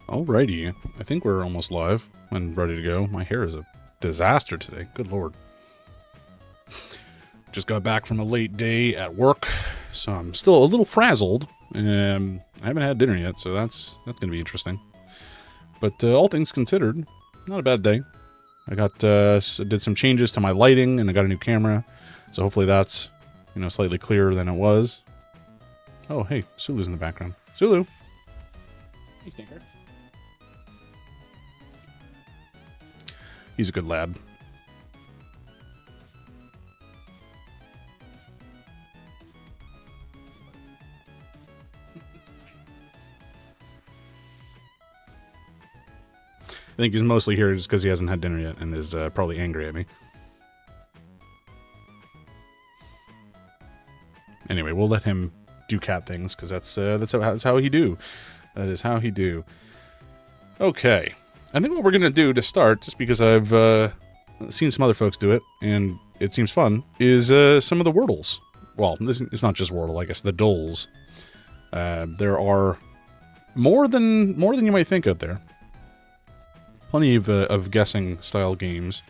Alrighty, I think we're almost live and ready to go. My hair is a disaster today. Good lord. Just got back from a late day at work, so I'm still a little frazzled. I haven't had dinner yet, so that's going to be interesting. But all things considered, not a bad day. I did some changes to my lighting, and I got a new camera, so hopefully that's slightly clearer than it was. Oh, hey, Sulu's in the background. Sulu. Hey, Stinker. He's a good lad. I think he's mostly here just because he hasn't had dinner yet and is probably angry at me. Anyway, we'll let him do cat things because that's how he do. That is how he do. Okay, I think what we're gonna do to start, just because I've seen some other folks do it and it seems fun, is some of the Wordles. Well, it's not just Wordle, I guess the Doles. There are more than you might think out there. Plenty of guessing style games.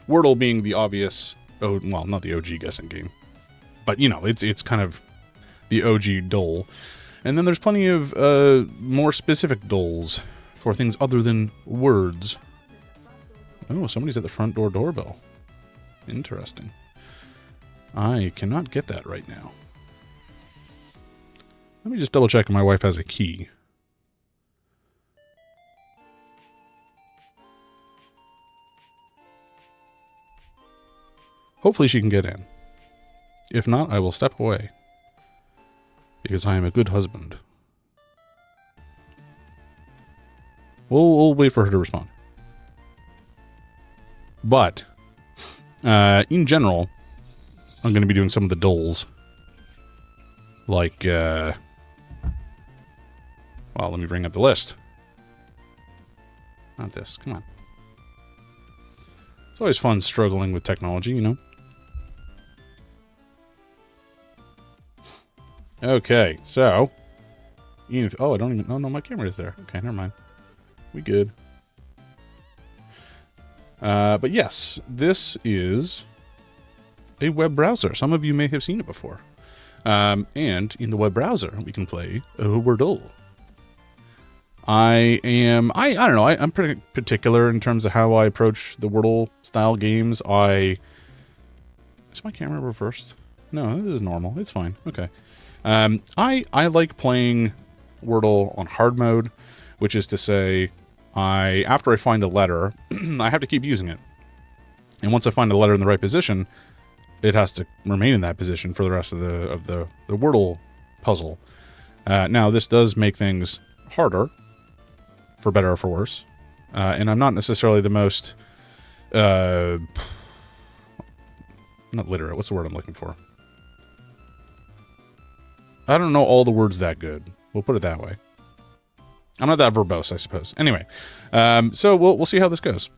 Wordle being the obvious, well, not the OG guessing game, but it's kind of the OG Dole. And then there's plenty of more specific Doles for things other than words. Oh, somebody's at the front door doorbell. Interesting. I cannot get that right now. Let me just double check if my wife has a key. Hopefully she can get in. If not, I will step away. Because I am a good husband. We'll wait for her to respond. But, in general, I'm going to be doing some of the Doles. Like, well, let me bring up the list. Not this, come on. It's always fun struggling with technology, you know? Okay, so... Oh, I don't even... Oh, no, my camera is there. Okay, never mind. We good. But yes, this is a web browser. Some of you may have seen it before. And in the web browser, we can play Wordle. I don't know, I'm pretty particular in terms of how I approach the Wordle style games. Is my camera reversed? No, this is normal. It's fine. Okay. I like playing Wordle on hard mode, which is to say, after I find a letter, I have to keep using it. And once I find a letter in the right position, it has to remain in that position for the rest of the Wordle puzzle. Now, this does make things harder, for better or for worse. And I'm not necessarily the most, not literate, what's the word I'm looking for? I don't know all the words that good. We'll put it that way. I'm not that verbose, I suppose. Anyway, so we'll see how this goes.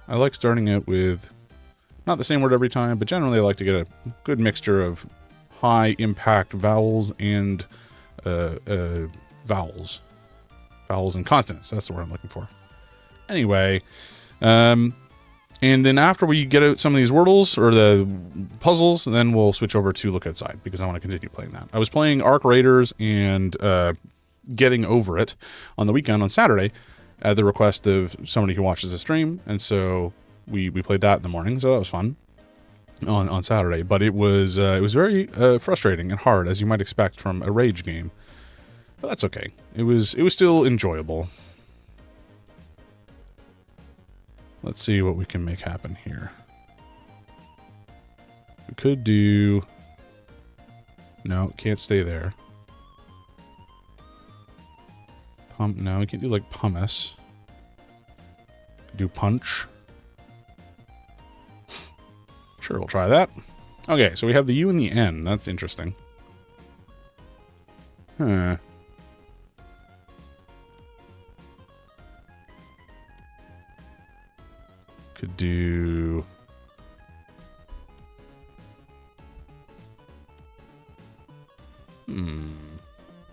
I like starting it with not the same word every time, but generally I like to get a good mixture of high impact vowels and vowels and consonants. That's the word I'm looking for. Anyway, and then after we get out some of these Wordles, or the puzzles, then we'll switch over to Look Outside, because I want to continue playing that. I was playing Arc Raiders and Getting Over It on the weekend on Saturday at the request of somebody who watches the stream, and so we played that in the morning, so that was fun on Saturday. But it was very frustrating and hard, as you might expect from a Rage game. But that's okay. It was still enjoyable. Let's see what we can make happen here. We could do... No, can't stay there. No, we can't do like pumice. Do punch. Sure, we'll try that. Okay, so we have the U and the N. That's interesting. Huh. Could do...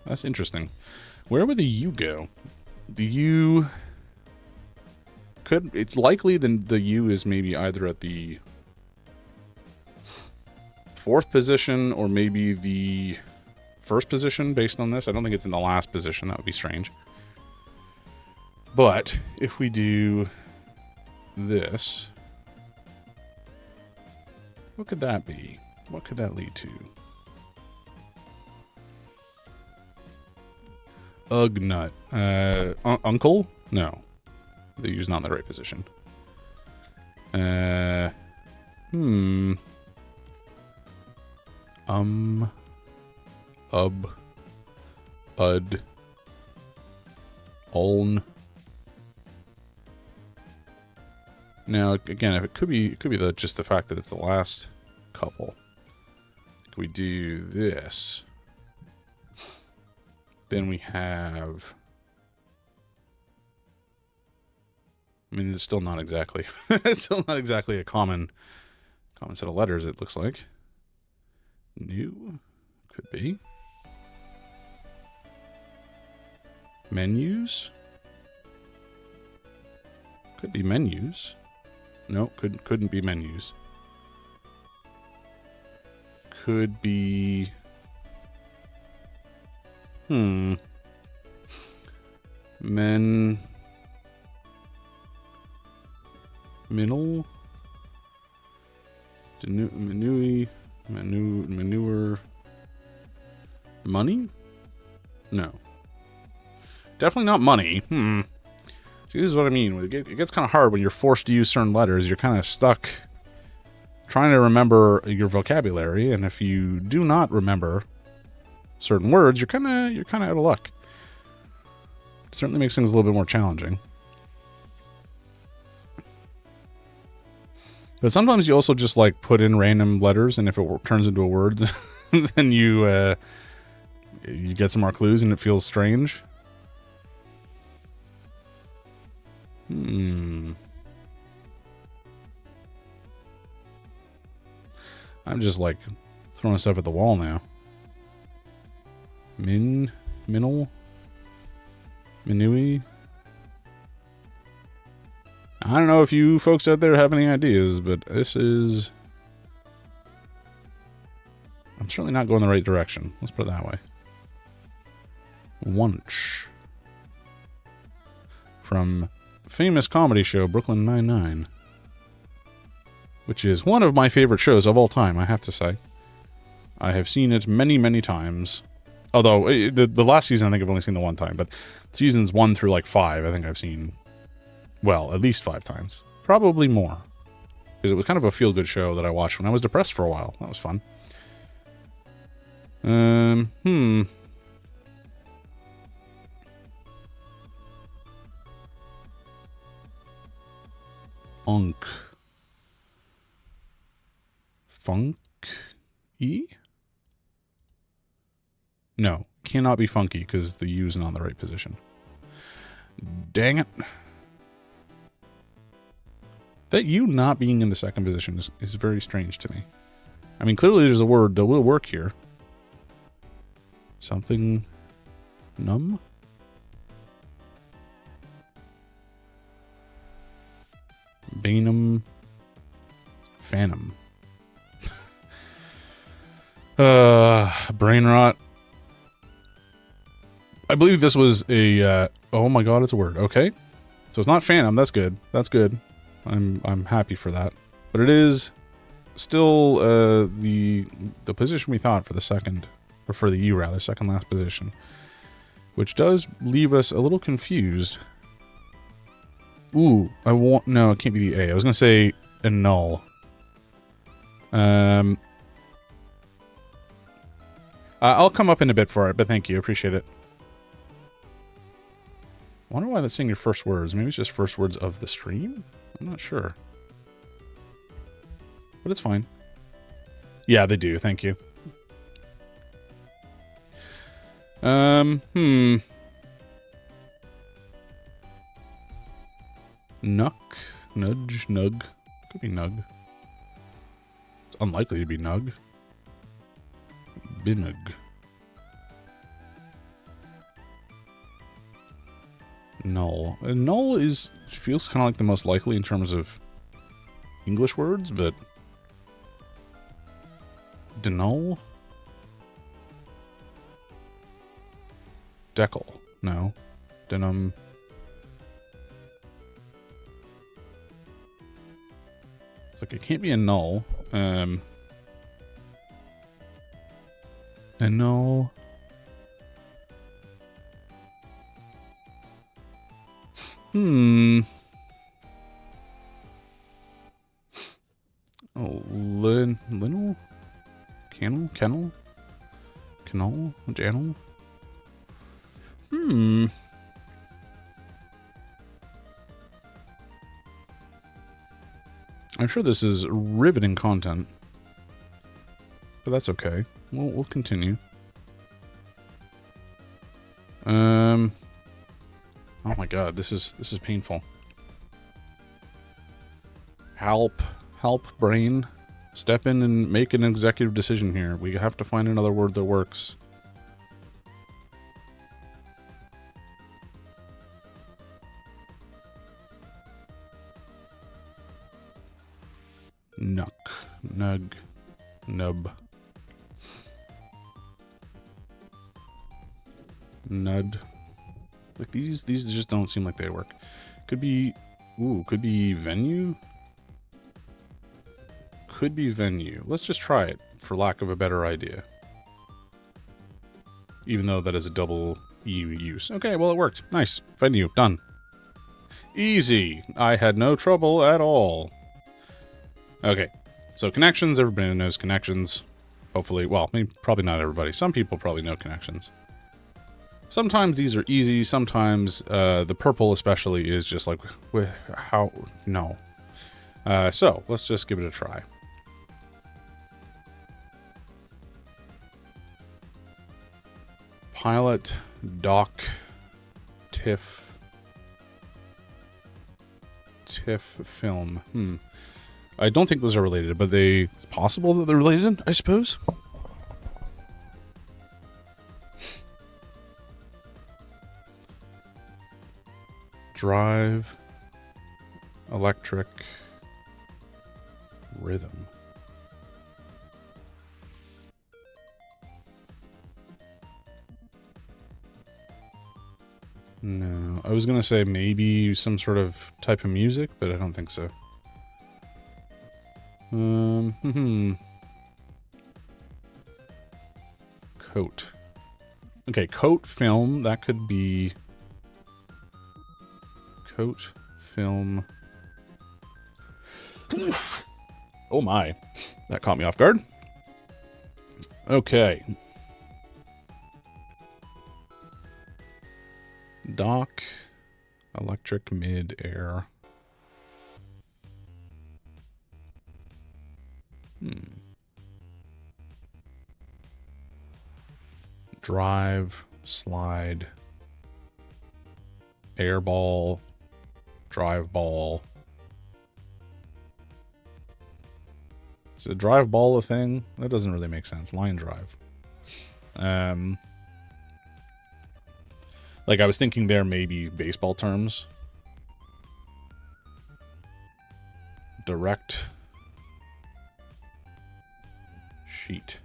That's interesting. Where would the U go? The U could, it's likely the U is maybe either at the 4th position or maybe the 1st position based on this. I don't think it's in the last position. That would be strange. But if we do this, what could that be? What could that lead to? Ugnut. Uncle? No. The U's not in the right position. Ud. Uln. Now, again, if it could be just the fact that it's the last couple. If we do this, then we have, I mean, it's still not exactly, a common set of letters, it looks like. New, could be. Menus. Could be menus. No, couldn't be menus. Could be... Minnal? Manure. Money? No. Definitely not money. See, this is what I mean. It gets kind of hard when you're forced to use certain letters. You're kind of stuck trying to remember your vocabulary, and if you do not remember certain words, you're kind of out of luck. It certainly makes things a little bit more challenging. But sometimes you also just like put in random letters, and if it turns into a word, then you get some more clues, and it feels strange. I'm just like throwing stuff at the wall now. Minnal? Minui? I don't know if you folks out there have any ideas, but this is... I'm certainly not going the right direction. Let's put it that way. Wunsch. From famous comedy show Brooklyn Nine-Nine. Which is one of my favorite shows of all time, I have to say. I have seen it many, many times. Although, the last season I think I've only seen the one time, but seasons 1 through like 5 I think I've seen, well, at least 5 times. Probably more. Because it was kind of a feel-good show that I watched when I was depressed for a while. That was fun. Unk. Funky? No, cannot be funky because the U is not in the right position. Dang it. That U not being in the second position is very strange to me. I mean, clearly there's a word that will work here. Something numb? Banum. Phantom. Brain rot. I believe this was a, oh my god, it's a word. Okay. So it's not phantom. That's good. That's good. I'm happy for that. But it is still, the position we thought for the second, or for the U rather, second last position. Which does leave us a little confused. Ooh, no, it can't be the A. I was going to say a null. I'll come up in a bit for it, but thank you. Appreciate it. I wonder why that's saying your first words. Maybe it's just first words of the stream? I'm not sure. But it's fine. Yeah, they do. Thank you. Nuck? Nudge? Nug? Could be nug. It's unlikely to be nug. Binug. Null. Null feels kind of like the most likely in terms of English words, but denull? Decal. No. Denum. It's like it can't be a null. A null. Oh, Linnell? Kennel? Kennel? Kennel? Janel? I'm sure this is riveting content, but that's okay. We'll continue. Oh my god, this is painful. Help, brain. Step in and make an executive decision here. We have to find another word that works. Nuck, nug, nub, nud. Like these just don't seem like they work. Could be venue. Could be venue. Let's just try it for lack of a better idea. Even though that is a double E use. Okay, well it worked. Nice. Venue. Done. Easy. I had no trouble at all. Okay. So connections. Everybody knows connections. Hopefully. Well, maybe, probably not everybody. Some people probably know connections. Sometimes these are easy. Sometimes the purple especially is just like, how? No. So let's just give it a try. Pilot, dock, TIFF, film. I don't think those are related, but it's possible that they're related, I suppose. Drive, electric, rhythm. No, I was gonna say maybe some sort of type of music, but I don't think so. Coat. Okay, coat, film, that could be... Coat, film... Oh my, that caught me off guard. Okay. Dock, electric, mid-air. Drive, slide, airball, drive ball. Is a drive ball a thing? That doesn't really make sense. Line drive. Like I was thinking there maybe baseball terms. Direct. Sheet.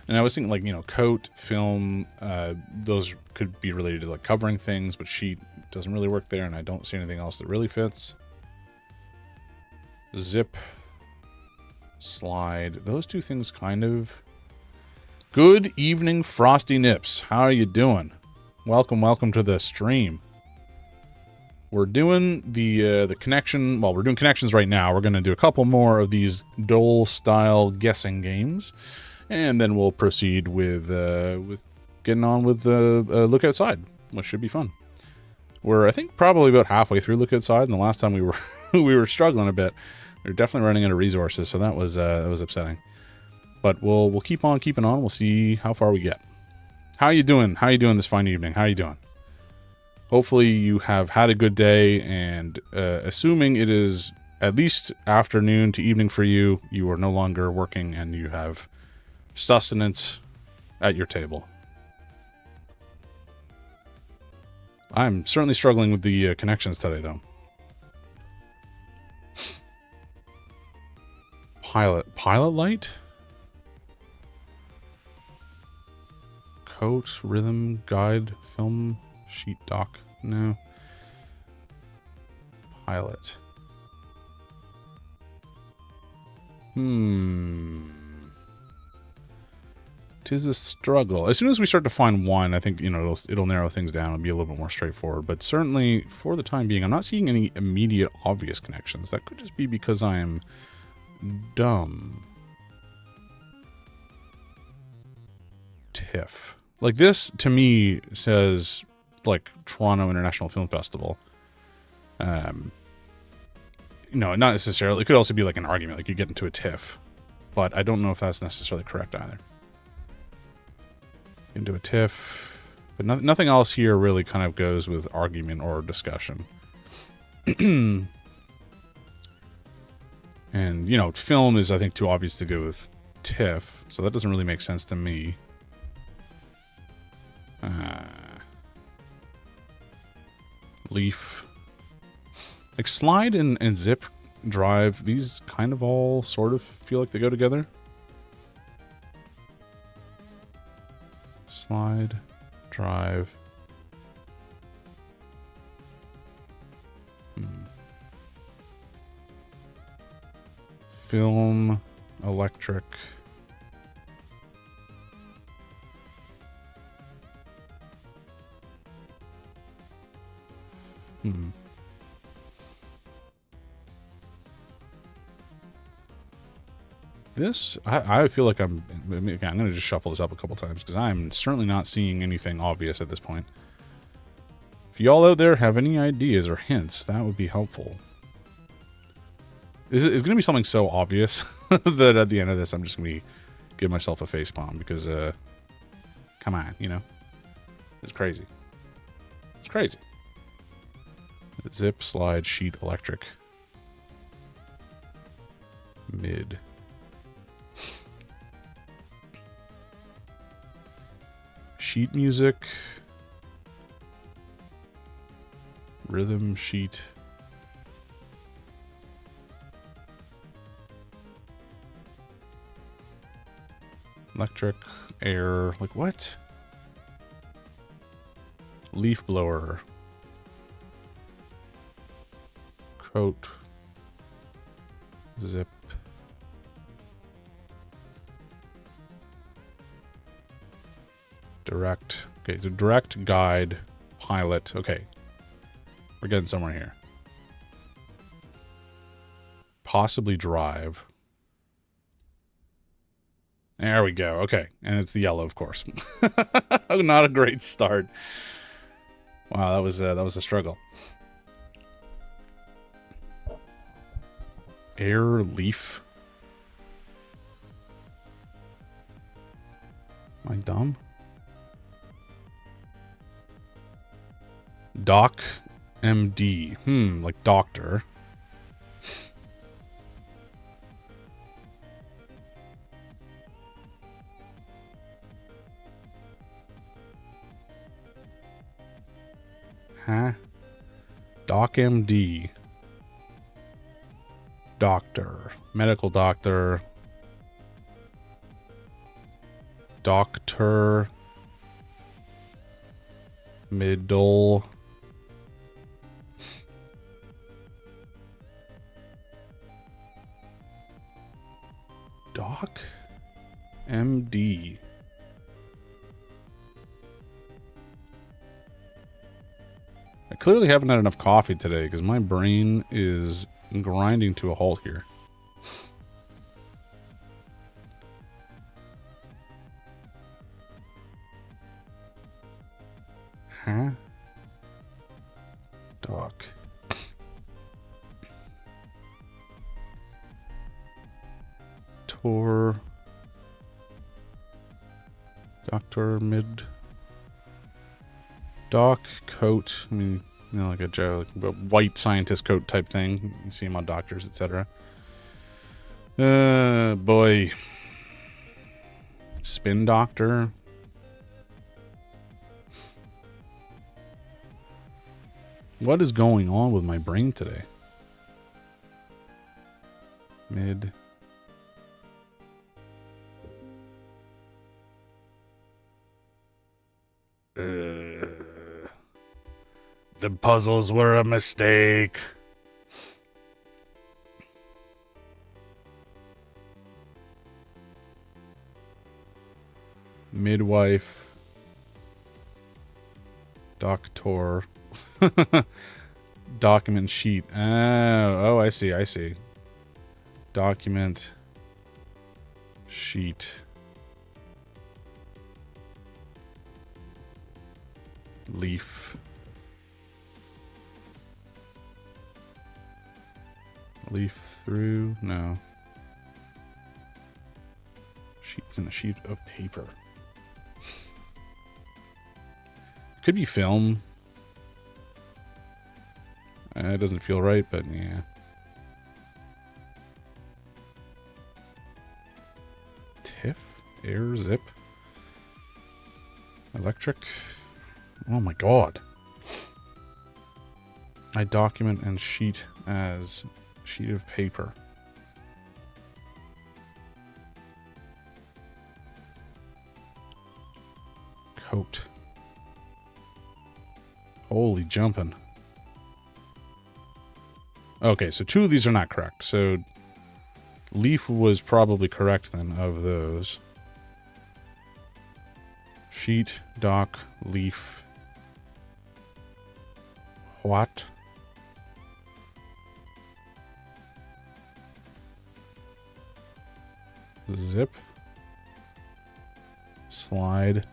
And I was thinking like, coat, film, those could be related to like covering things, but sheet doesn't really work there, and I don't see anything else that really fits. Zip. Slide. Those two things kind of... Good evening, Frosty Nips. How are you doing? Welcome to the stream. We're doing the connection... Well, we're doing connections right now. We're going to do a couple more of these Dole-style guessing games. And then we'll proceed with getting on with Look Outside, which should be fun. We're, I think, probably about halfway through Look Outside, and the last time we were we were struggling a bit. We were definitely running out of resources, so that was upsetting. But we'll keep on keeping on. We'll see how far we get. How you doing? How you doing this fine evening? How you doing? Hopefully you have had a good day, and assuming it is at least afternoon to evening for you, you are no longer working and you have sustenance at your table. I'm certainly struggling with the connections today, though. Pilot light? Coat, rhythm, guide, film, sheet, dock. No. Pilot. Tis a struggle. As soon as we start to find one, I think, you know, it'll narrow things down and be a little bit more straightforward. But certainly, for the time being, I'm not seeing any immediate obvious connections. That could just be because I am dumb. TIFF. Like, this, to me, says, like, Toronto International Film Festival. No, not necessarily. It could also be like an argument, like you get into a tiff. But I don't know if that's necessarily correct either. Into a tiff. But nothing else here really kind of goes with argument or discussion. And, you know, film is, I think, too obvious to go with tiff. So that doesn't really make sense to me. Leaf. Like slide and zip drive, these kind of all sort of feel like they go together. Slide, drive. Film, electric. This, I feel like I'm going to just shuffle this up a couple times because I'm certainly not seeing anything obvious at this point. If y'all out there have any ideas or hints, that would be helpful. It's going to be something so obvious that at the end of this, I'm just going to give myself a facepalm because, come on, you know, it's crazy. It's crazy. Zip, slide, sheet, electric. Mid. Sheet music. Rhythm, sheet. Electric, air, like what? Leaf blower. Coat. Zip. Direct. Okay, the direct, guide, pilot. Okay. We're getting somewhere here. Possibly drive. There we go. Okay. And it's the yellow, of course. Not a great start. Wow, that was a struggle. Air, leaf. Am I dumb? Doc MD. Like doctor. Huh? Doc MD. Doctor. Medical doctor. Doctor. Middle. Doc MD. I clearly haven't had enough coffee today because my brain is grinding to a halt here. Huh? Doc. Tor. Doctor mid. Doc coat. I mean, you know, like a white scientist coat type thing. You see them on doctors, etc. Boy. Spin doctor. What is going on with my brain today? Mid. The puzzles were a mistake. Midwife. Doctor. Document sheet. Oh, I see, I see. Document sheet. Leaf. Leaf through? No. Sheet's in a sheet of paper. Could be film. It doesn't feel right, but yeah. TIFF? Air zip? Electric? Oh my god. I document and sheet as sheet of paper. Coat. Holy jumping. Okay, so 2 of these are not correct. So leaf was probably correct then of those. Sheet, dock, leaf. What? Zip. Slide.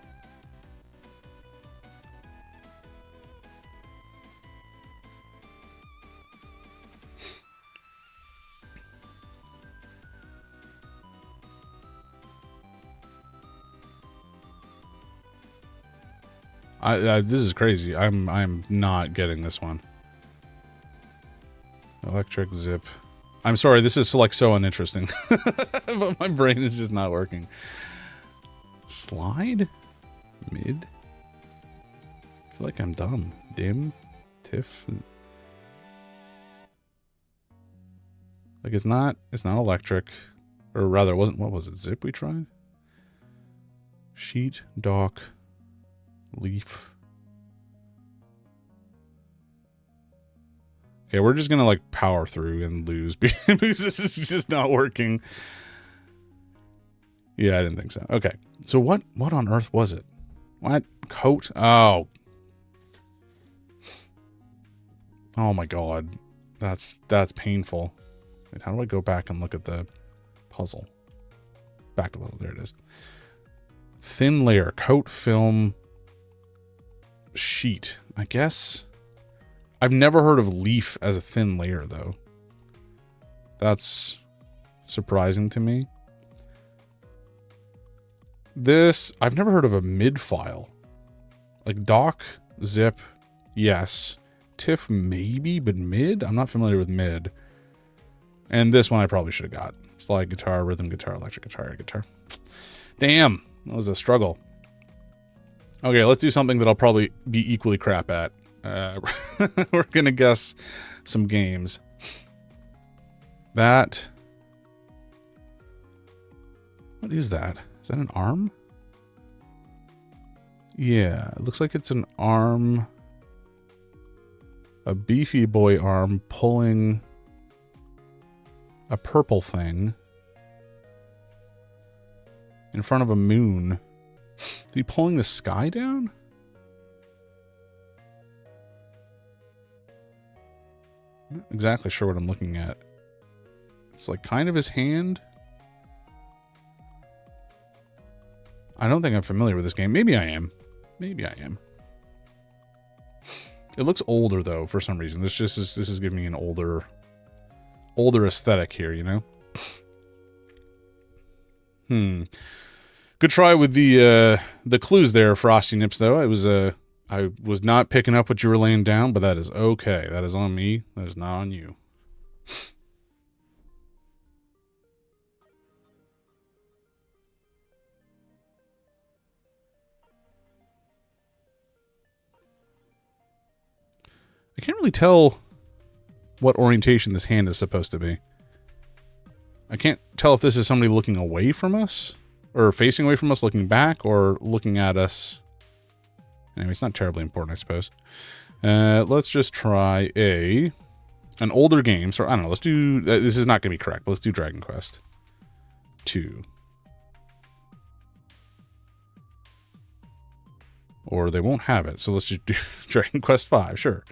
This is crazy. I'm not getting this one. Electric zip. I'm sorry, this is like so uninteresting. But my brain is just not working. Slide? Mid? I feel like I'm dumb. Dim? Tiff? Like it's not electric. Or rather, it wasn't, what was it? Zip we tried? Sheet, dock, leaf. Okay, we're just gonna like power through and lose because this is just not working. Yeah, I didn't think so. Okay, so what on earth was it? What? Coat? Oh. Oh my god. That's painful. Wait, how do I go back and look at the puzzle? Back to puzzle, there it is. Thin layer, coat, film, sheet. I guess I've never heard of leaf as a thin layer though. That's surprising to me. This, I've never heard of a mid file. Like dock, zip, yes. TIFF maybe, but mid? I'm not familiar with mid. And this one I probably should have got. Slide guitar, rhythm guitar, electric guitar, air guitar. Damn, that was a struggle. Okay, let's do something that I'll probably be equally crap at. We're gonna guess some games. That. What is that? Is that an arm? Yeah, it looks like it's an arm. A beefy boy arm pulling a purple thing in front of a moon. Is he pulling the sky down? I'm not exactly sure what I'm looking at. It's like kind of his hand. I don't think I'm familiar with this game. Maybe I am. Maybe I am. It looks older though for some reason. This is giving me an older aesthetic here, you know? Good try with the clues there, Frosty Nips, though. I was not picking up what you were laying down, but that is okay. That is on me. That is not on you. I can't really tell what orientation this hand is supposed to be. I can't tell if this is somebody looking away from us, or facing away from us, looking back, or looking at us. Anyway, it's not terribly important, I suppose. Let's just try an older game. So I don't know. Let's do. This is not going to be correct, but let's do Dragon Quest 2. Or they won't have it. So let's just do Dragon Quest 5. Sure.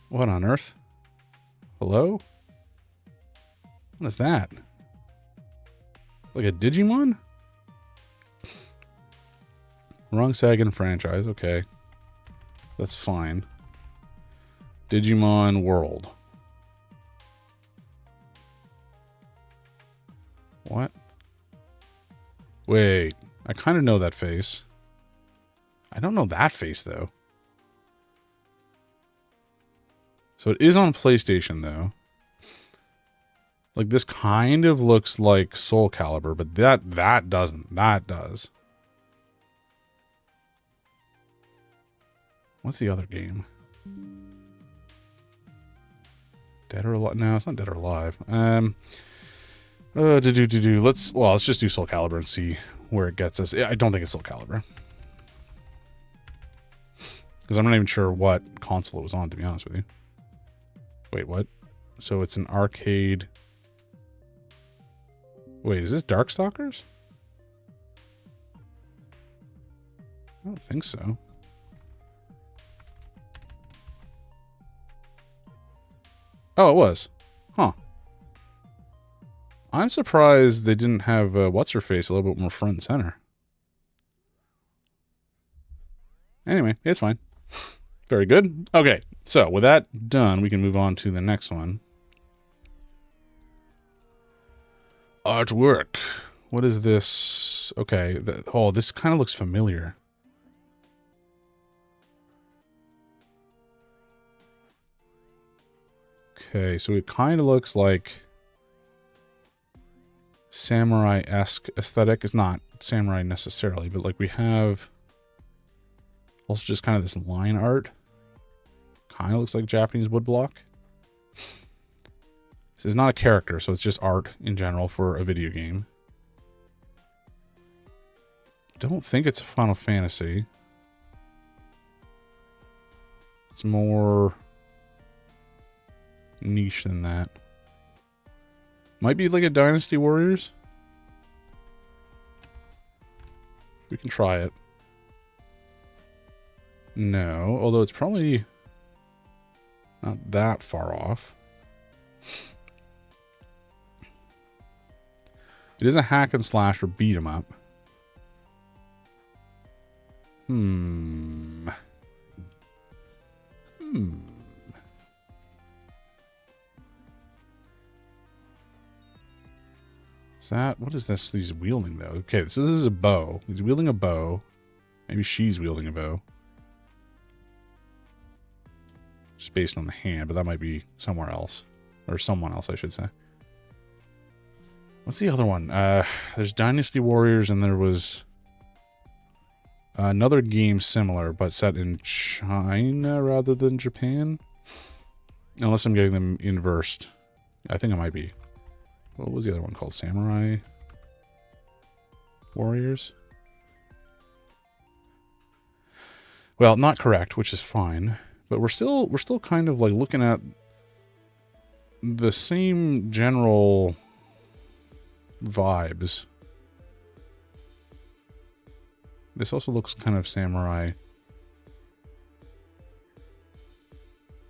What on earth? Hello? What is that? Like a Digimon? Wrong Sagan franchise. Okay. That's fine. Digimon World. What? Wait. I kind of know that face. I don't know that face, though. So it is on PlayStation, though. Like, this kind of looks like Soul Calibur, but that doesn't. That does. What's the other game? Dead or Alive? No, it's not Dead or Alive. Let's just do Soul Calibur and see where it gets us. I don't think it's Soul Calibur. Because I'm not even sure what console it was on, to be honest with you. Wait, what? So it's an arcade. Wait, is this Darkstalkers? I don't think so. Oh, it was. Huh. I'm surprised they didn't have What's-Her-Face a little bit more front and center. Anyway, it's fine. Very good. Okay, so with that done, we can move on to the next one. Artwork. What is this? Okay, this kind of looks familiar. Okay, so it kind of looks like samurai-esque aesthetic. It's not samurai necessarily, but like we have also just kind of this line art. Kind of looks like Japanese woodblock. This is not a character, so it's just art in general for a video game. Don't think it's a Final Fantasy. It's more niche than that. Might be like a Dynasty Warriors. We can try it. No, although it's probably not that far off. It is a hack and slash or beat 'em up. Is that, what is this he's wielding though? Okay, so this is a bow. He's wielding a bow. Maybe she's wielding a bow. Just based on the hand, but that might be somewhere else. Or someone else, I should say. What's the other one? There's Dynasty Warriors, and there was another game similar, but set in China rather than Japan. Unless I'm getting them inversed. I think I might be. What was the other one called? Samurai Warriors? Well, not correct, which is fine. But we're still kind of like looking at the same general vibes. This also looks kind of samurai.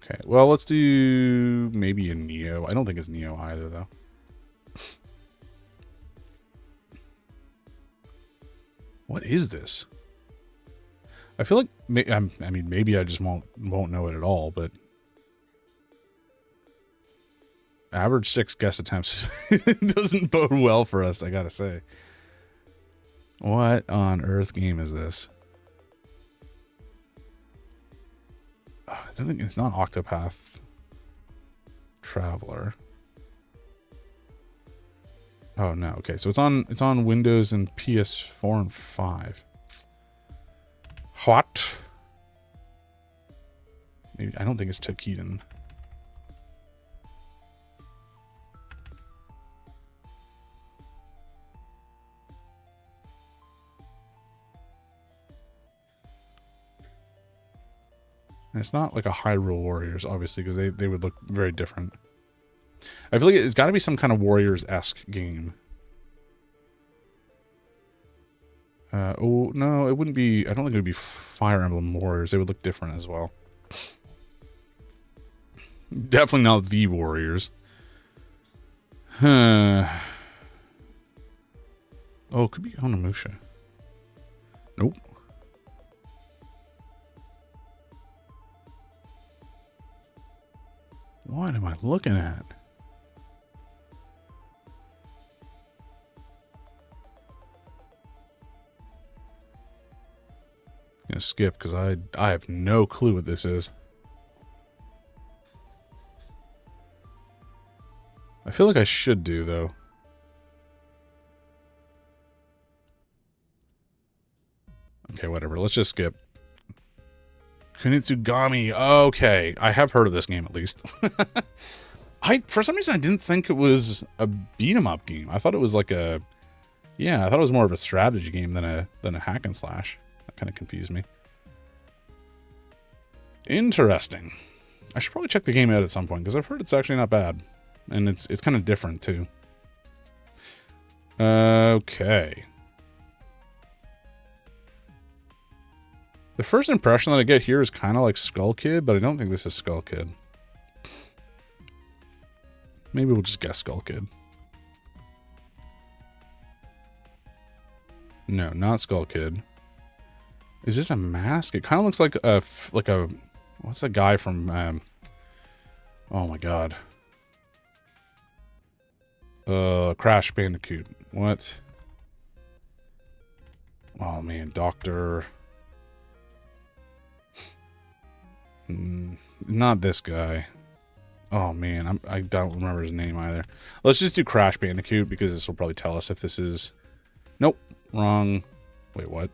Okay, well, let's do maybe a Neo. I don't think it's Neo either, though. What is this? I feel like, I mean, maybe I just won't know it at all, but average 6 guess attempts doesn't bode well for us, I gotta say. What on earth game is this? I don't think it's not Octopath Traveler. Oh no, okay, so it's on Windows and PS4 and 5. What? Maybe don't think it's Tokiden. And it's not like a Hyrule Warriors, obviously, because they would look very different. I feel like it's got to be some kind of Warriors-esque game. Oh, no, it wouldn't be... I don't think it would be Fire Emblem Warriors. They would look different as well. Definitely not the Warriors. Oh, it could be Onimusha. Nope. What am I looking at? I'm gonna skip because I have no clue what this is. I feel like I should do, though. Okay, whatever. Let's just skip. Kunitsugami. Okay. I have heard of this game, at least. For some reason, I didn't think it was a beat-em-up game. I thought it was like a... Yeah, I thought it was more of a strategy game than a hack and slash. That kind of confused me. Interesting. I should probably check the game out at some point, because I've heard it's actually not bad. And it's kind of different, too. Okay. The first impression that I get here is kind of like Skull Kid, but I don't think this is Skull Kid. Maybe we'll just guess Skull Kid. No, not Skull Kid. Is this a mask? It kind of looks like a what's the guy from oh my god. Crash Bandicoot. What? Oh man, Doctor. Not this guy. Oh man, I don't remember his name either. Let's just do Crash Bandicoot because this will probably tell us if this is... Nope, wrong. Wait, what?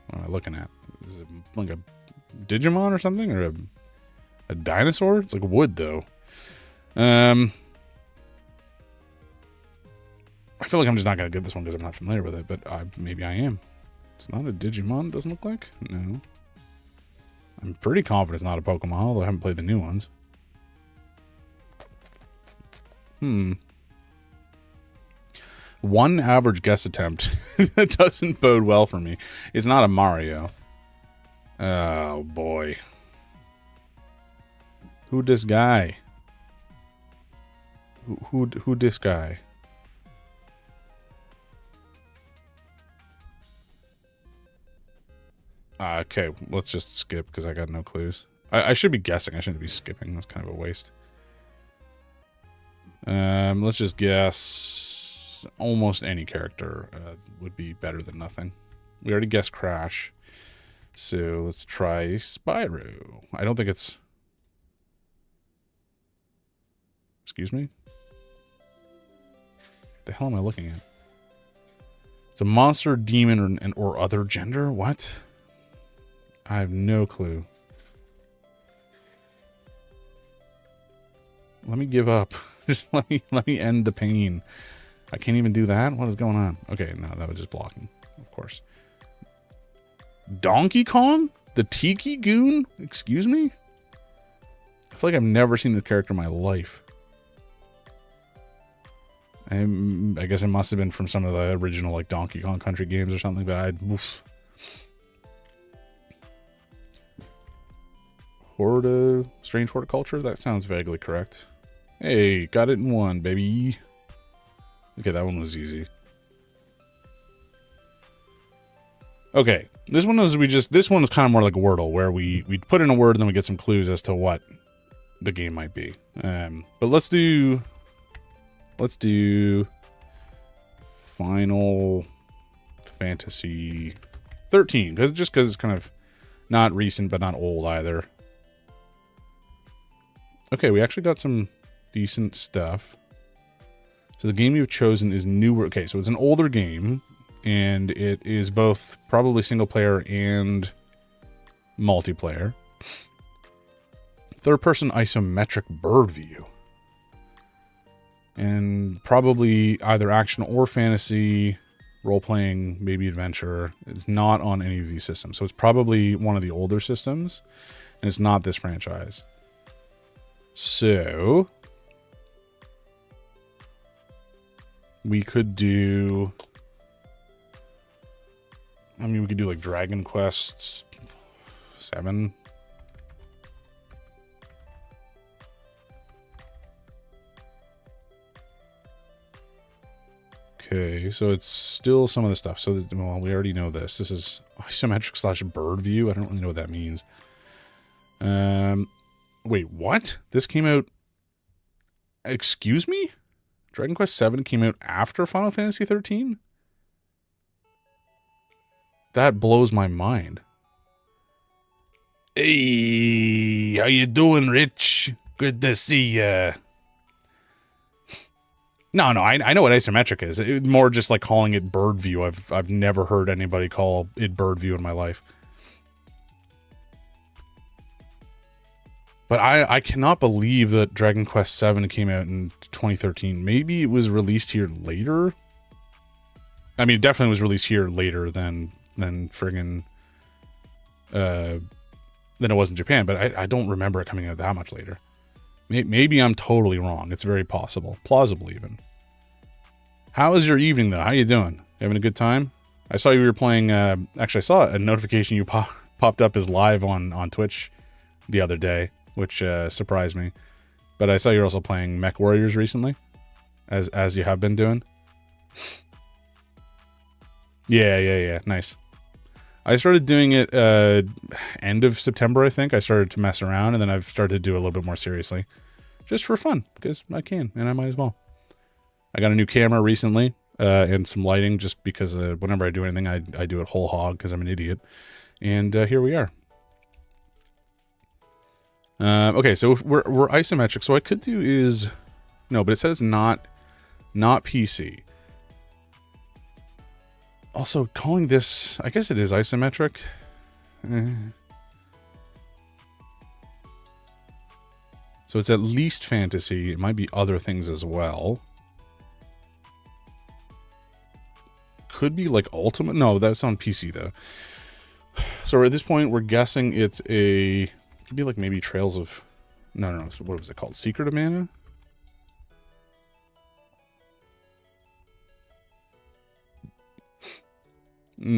What am I looking at? Is it like a Digimon or something? Or a dinosaur? It's like wood though. I feel like I'm just not going to get this one because I'm not familiar with it, but maybe I am. It's not a Digimon, doesn't look like? No. I'm pretty confident it's not a Pokemon, although I haven't played the new ones. One average guess attempt. That doesn't bode well for me. It's not a Mario. Oh, boy. Who this guy? Who this guy? Okay, let's just skip because I got no clues. I should be guessing. I shouldn't be skipping. That's kind of a waste. Let's just guess almost any character would be better than nothing. We already guessed Crash. So let's try Spyro. I don't think it's... Excuse me? What the hell am I looking at? It's a monster, demon, or other gender? What? I have no clue. Let me give up. Just let me end the pain. I can't even do that? What is going on? Okay, no, that was just blocking, of course. Donkey Kong? The Tiki Goon? Excuse me? I feel like I've never seen this character in my life. I guess it must have been from some of the original like Donkey Kong Country games or something, but oof. Strange horticulture? That sounds vaguely correct. Hey, got it in one, baby. Okay, that one was easy. Okay, this one is kind of more like a Wordle, where we put in a word and then we get some clues as to what the game might be. But let's do Final Fantasy 13, because it's kind of not recent but not old either. Okay, we actually got some decent stuff. So the game you've chosen is newer. Okay, so it's an older game, and it is both probably single player and multiplayer. Third-person isometric bird view. And probably either action or fantasy, role-playing, maybe adventure. It's not on any of these systems. So it's probably one of the older systems, and it's not this franchise. So we could do... I mean, we could do like Dragon Quest 7. Okay, so it's still some of the stuff. So, well, we already know this. This is isometric / bird view. I don't really know what that means. Wait, what? This came out... Excuse me? Dragon Quest 7 came out after Final Fantasy 13? That blows my mind. Hey, how you doing, Rich? Good to see ya. No, I know what isometric is. It's more just like calling it bird view. I've never heard anybody call it bird view in my life. But I cannot believe that Dragon Quest 7 came out in 2013. Maybe it was released here later. I mean, it definitely was released here later than friggin' than it was in Japan. But I don't remember it coming out that much later. Maybe I'm totally wrong. It's very possible, plausible even. How was your evening though? How you doing? Having a good time? I saw you were playing. Actually, I saw a notification you popped up as live on Twitch the other day, which surprised me. But I saw you were also playing Mech Warriors recently, as you have been doing. Yeah. Nice. I started doing it end of September, I think. I started to mess around, and then I've started to do it a little bit more seriously. Just for fun, because I can, and I might as well. I got a new camera recently, and some lighting, just because whenever I do anything, I do it whole hog, because I'm an idiot. And here we are. Okay, so we're isometric. So what I could do is... No, but it says not PC. Also, calling this... I guess it is isometric. So it's at least fantasy. It might be other things as well. Could be like Ultimate. No, that's on PC though. So at this point, we're guessing it's a... Could be like maybe Trails of... No. What was it called? Secret of Mana?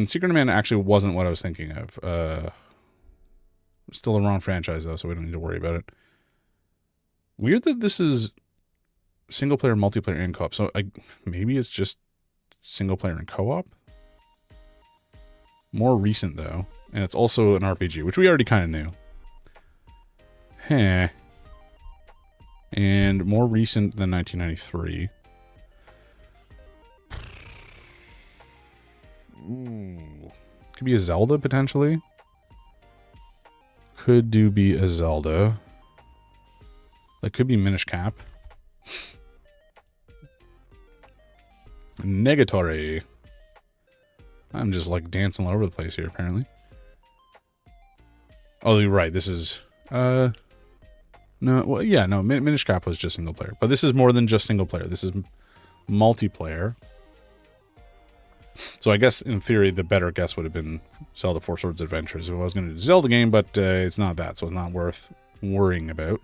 Secret of Mana actually wasn't what I was thinking of. Still the wrong franchise though, so we don't need to worry about it. Weird that this is single player, multiplayer, and co-op. So maybe it's just single player and co-op. More recent though, and it's also an RPG, which we already kind of knew. And more recent than 1993. Ooh. Could be a Zelda, potentially. Could be a Zelda. That could be Minish Cap. Negatory. I'm just like dancing all over the place here, apparently. Oh, you're right. This is... No, well, yeah, no. Minish Cap was just single player. But this is more than just single player. This is multiplayer. So I guess, in theory, the better guess would have been Zelda Four Swords Adventures if I was going to do a Zelda game, but it's not that, so it's not worth worrying about.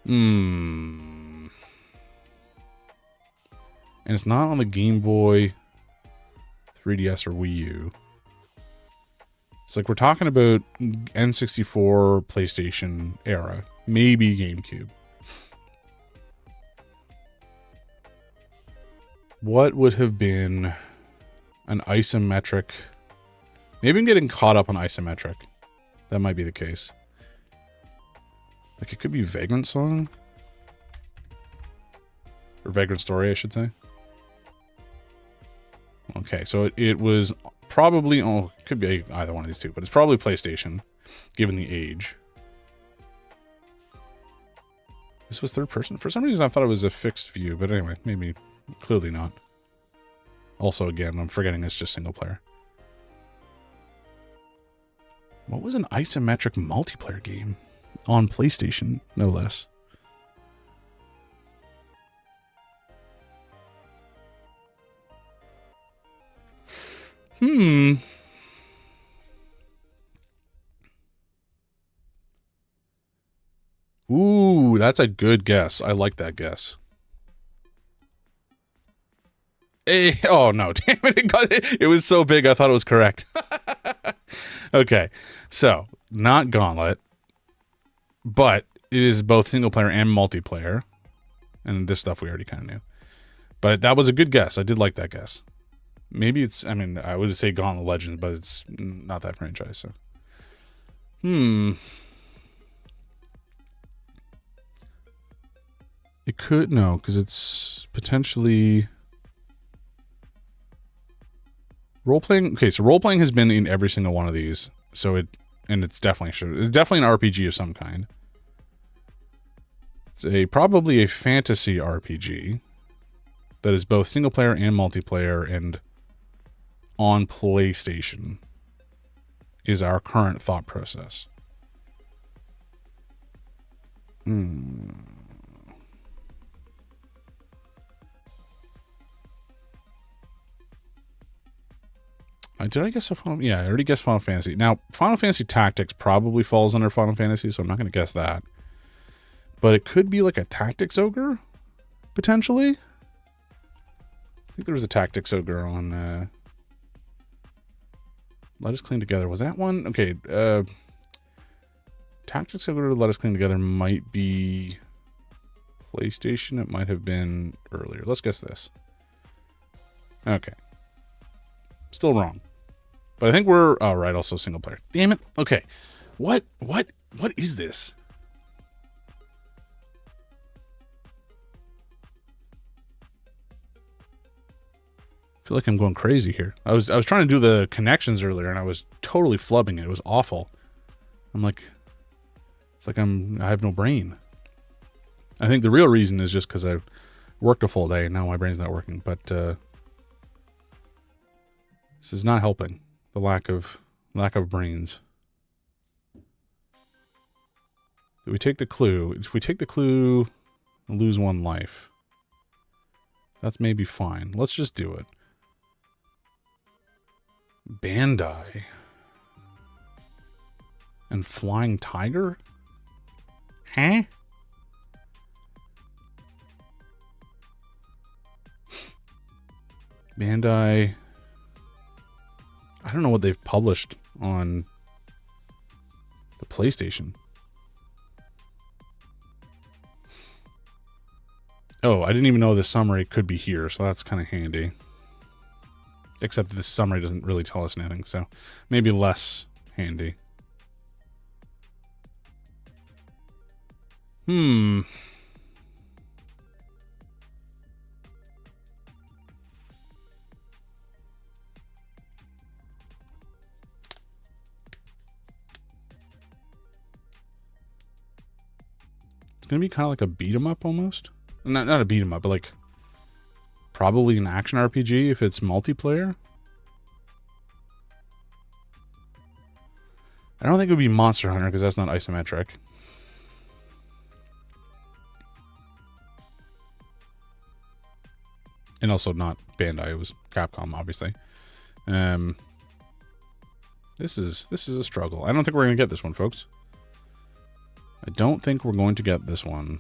And it's not on the Game Boy, 3DS, or Wii U. It's like we're talking about N64, PlayStation era, maybe GameCube. What would have been an isometric? Maybe I'm getting caught up on isometric. That might be the case. Like it could be Vagrant Song? Or Vagrant Story, I should say. Okay, so it was probably... Oh, it could be either one of these two, but it's probably PlayStation, given the age. This was third person? For some reason, I thought it was a fixed view, but anyway, maybe... Clearly not. Also, again, I'm forgetting it's just single player. What was an isometric multiplayer game on PlayStation, no less? Ooh, that's a good guess. I like that guess. Hey, oh no, damn it, it was so big I thought it was correct. Okay, so not Gauntlet, but it is both single player and multiplayer. And this stuff we already kind of knew. But that was a good guess. I did like that guess. Maybe it's, I mean, I would say Gauntlet Legends, but it's not that franchise, so. It could, no, because it's potentially role-playing. Okay, so role-playing has been in every single one of these. So it's definitely an RPG of some kind. It's probably a fantasy RPG that is both single player and multiplayer, and on PlayStation is our current thought process. Did I guess a Final? Yeah, I already guessed Final Fantasy. Now, Final Fantasy Tactics probably falls under Final Fantasy, so I'm not going to guess that. But it could be like a Tactics Ogre, potentially. I think there was a Tactics Ogre on Let Us Clean Together. Was that one? Okay, Tactics Ogre, Let Us Clean Together might be PlayStation. It might have been earlier. Let's guess this. Okay. Still wrong. But I think we're... Oh, right, also single player. Damn it. Okay. What is this? I feel like I'm going crazy here. I was trying to do the connections earlier, and I was totally flubbing it. It was awful. I'm like... It's like I have no brain. I think the real reason is just because I worked a full day, and now my brain's not working. But, this is not helping. The lack of brains. Did we take the clue? If we take the clue, we'll lose one life. That's maybe fine. Let's just do it. Bandai. And Flying Tiger? Huh? Bandai... I don't know what they've published on the PlayStation. Oh, I didn't even know the summary could be here, so that's kind of handy. Except this summary doesn't really tell us anything, so maybe less handy. Gonna be kind of like a beat 'em up almost. Not a beat 'em up, but like probably an action RPG if it's multiplayer. I don't think it would be Monster Hunter because that's not isometric. And also not Bandai, it was Capcom, obviously. This is a struggle. I don't think we're gonna get this one, folks. I don't think we're going to get this one.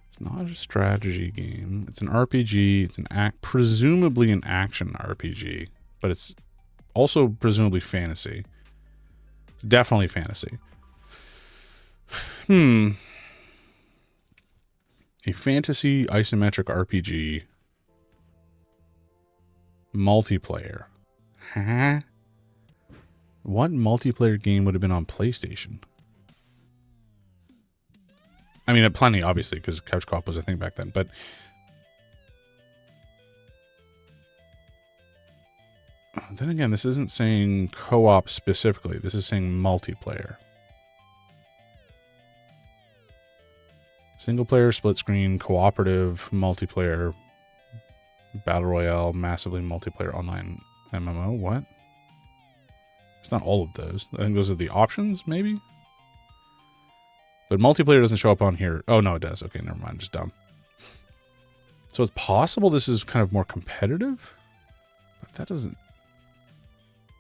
It's not a strategy game. It's an RPG. It's presumably an action RPG, but it's also presumably fantasy. Definitely fantasy. A fantasy isometric RPG multiplayer. Huh? What multiplayer game would have been on PlayStation? I mean, plenty, obviously, because couch co-op was a thing back then, but... Then again, this isn't saying co-op specifically. This is saying multiplayer. Single player, split screen, cooperative, multiplayer, battle royale, massively multiplayer online MMO. What? It's not all of those. I think those are the options, maybe? But multiplayer doesn't show up on here. Oh, no, it does. Okay, never mind. I'm just dumb. So it's possible this is kind of more competitive? But that doesn't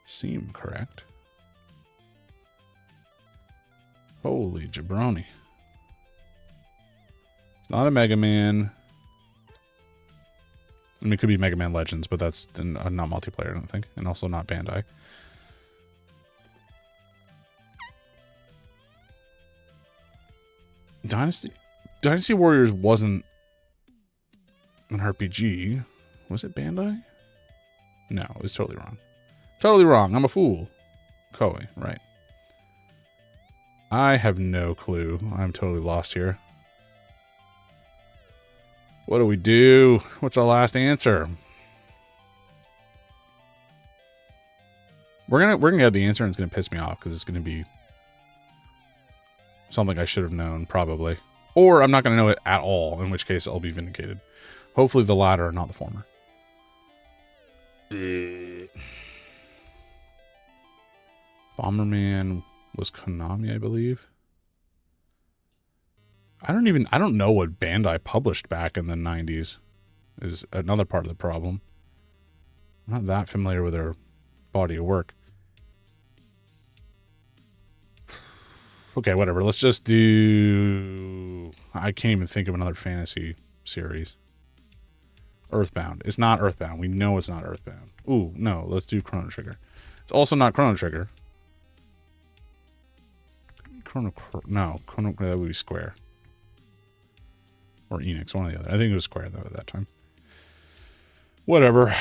seem correct. Holy jabroni. It's not a Mega Man. I mean, it could be Mega Man Legends, but that's not multiplayer, I don't think. And also not Bandai. Dynasty Warriors wasn't an RPG. Was it Bandai? No, it was totally wrong. Totally wrong. I'm a fool. Koei, right. I have no clue. I'm totally lost here. What do we do? What's our last answer? We're gonna get the answer and it's gonna piss me off because it's gonna be something I should have known, probably. Or I'm not gonna know it at all, in which case I'll be vindicated. Hopefully the latter, not the former. Bomberman was Konami, I believe. I don't know what Bandai published back in the 90s is another part of the problem. I'm not that familiar with their body of work. Okay, whatever. Let's just do... I can't even think of another fantasy series. Earthbound. It's not Earthbound. We know it's not Earthbound. Ooh, no. Let's do Chrono Trigger. It's also not Chrono Trigger. No, that would be Square. Or Enix, one or the other. I think it was Square, though, at that time. Whatever.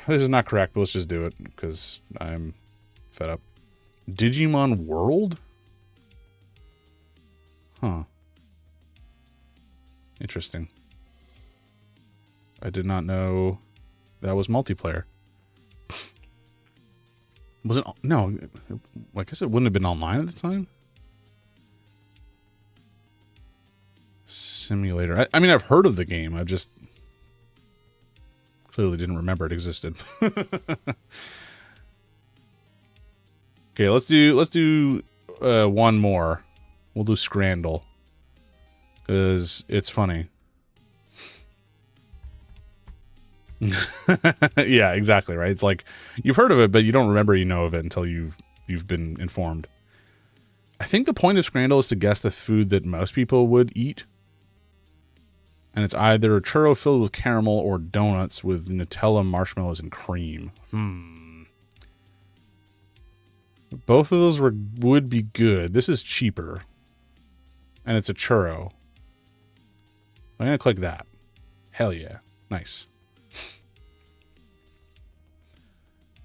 This is not correct, but let's just do it, because I'm fed up. Digimon World? Huh. Interesting. I did not know that was multiplayer. Was it? No, I guess it wouldn't have been online at the time. Simulator. I mean, I've heard of the game. I've just clearly didn't remember it existed. Okay, let's do one more. We'll do Scrandle because it's funny. Yeah, exactly, right? It's like you've heard of it, but you don't remember you know of it until you've been informed. I think the point of Scrandle is to guess the food that most people would eat. And it's either a churro filled with caramel or donuts with Nutella, marshmallows, and cream. Both of those would be good. This is cheaper. And it's a churro. I'm going to click that. Hell yeah. Nice.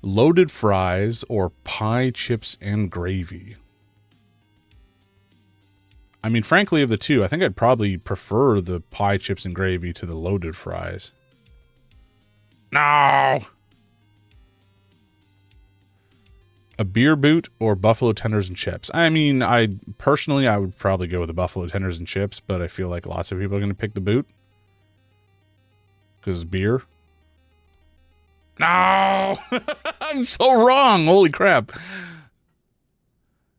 Loaded fries or pie, chips, and gravy. I mean, frankly, of the two, I think I'd probably prefer the pie, chips, and gravy to the loaded fries. No! A beer boot or buffalo tenders and chips. I mean, I would probably go with the buffalo tenders and chips, but I feel like lots of people are going to pick the boot. Because it's beer. No! I'm so wrong! Holy crap.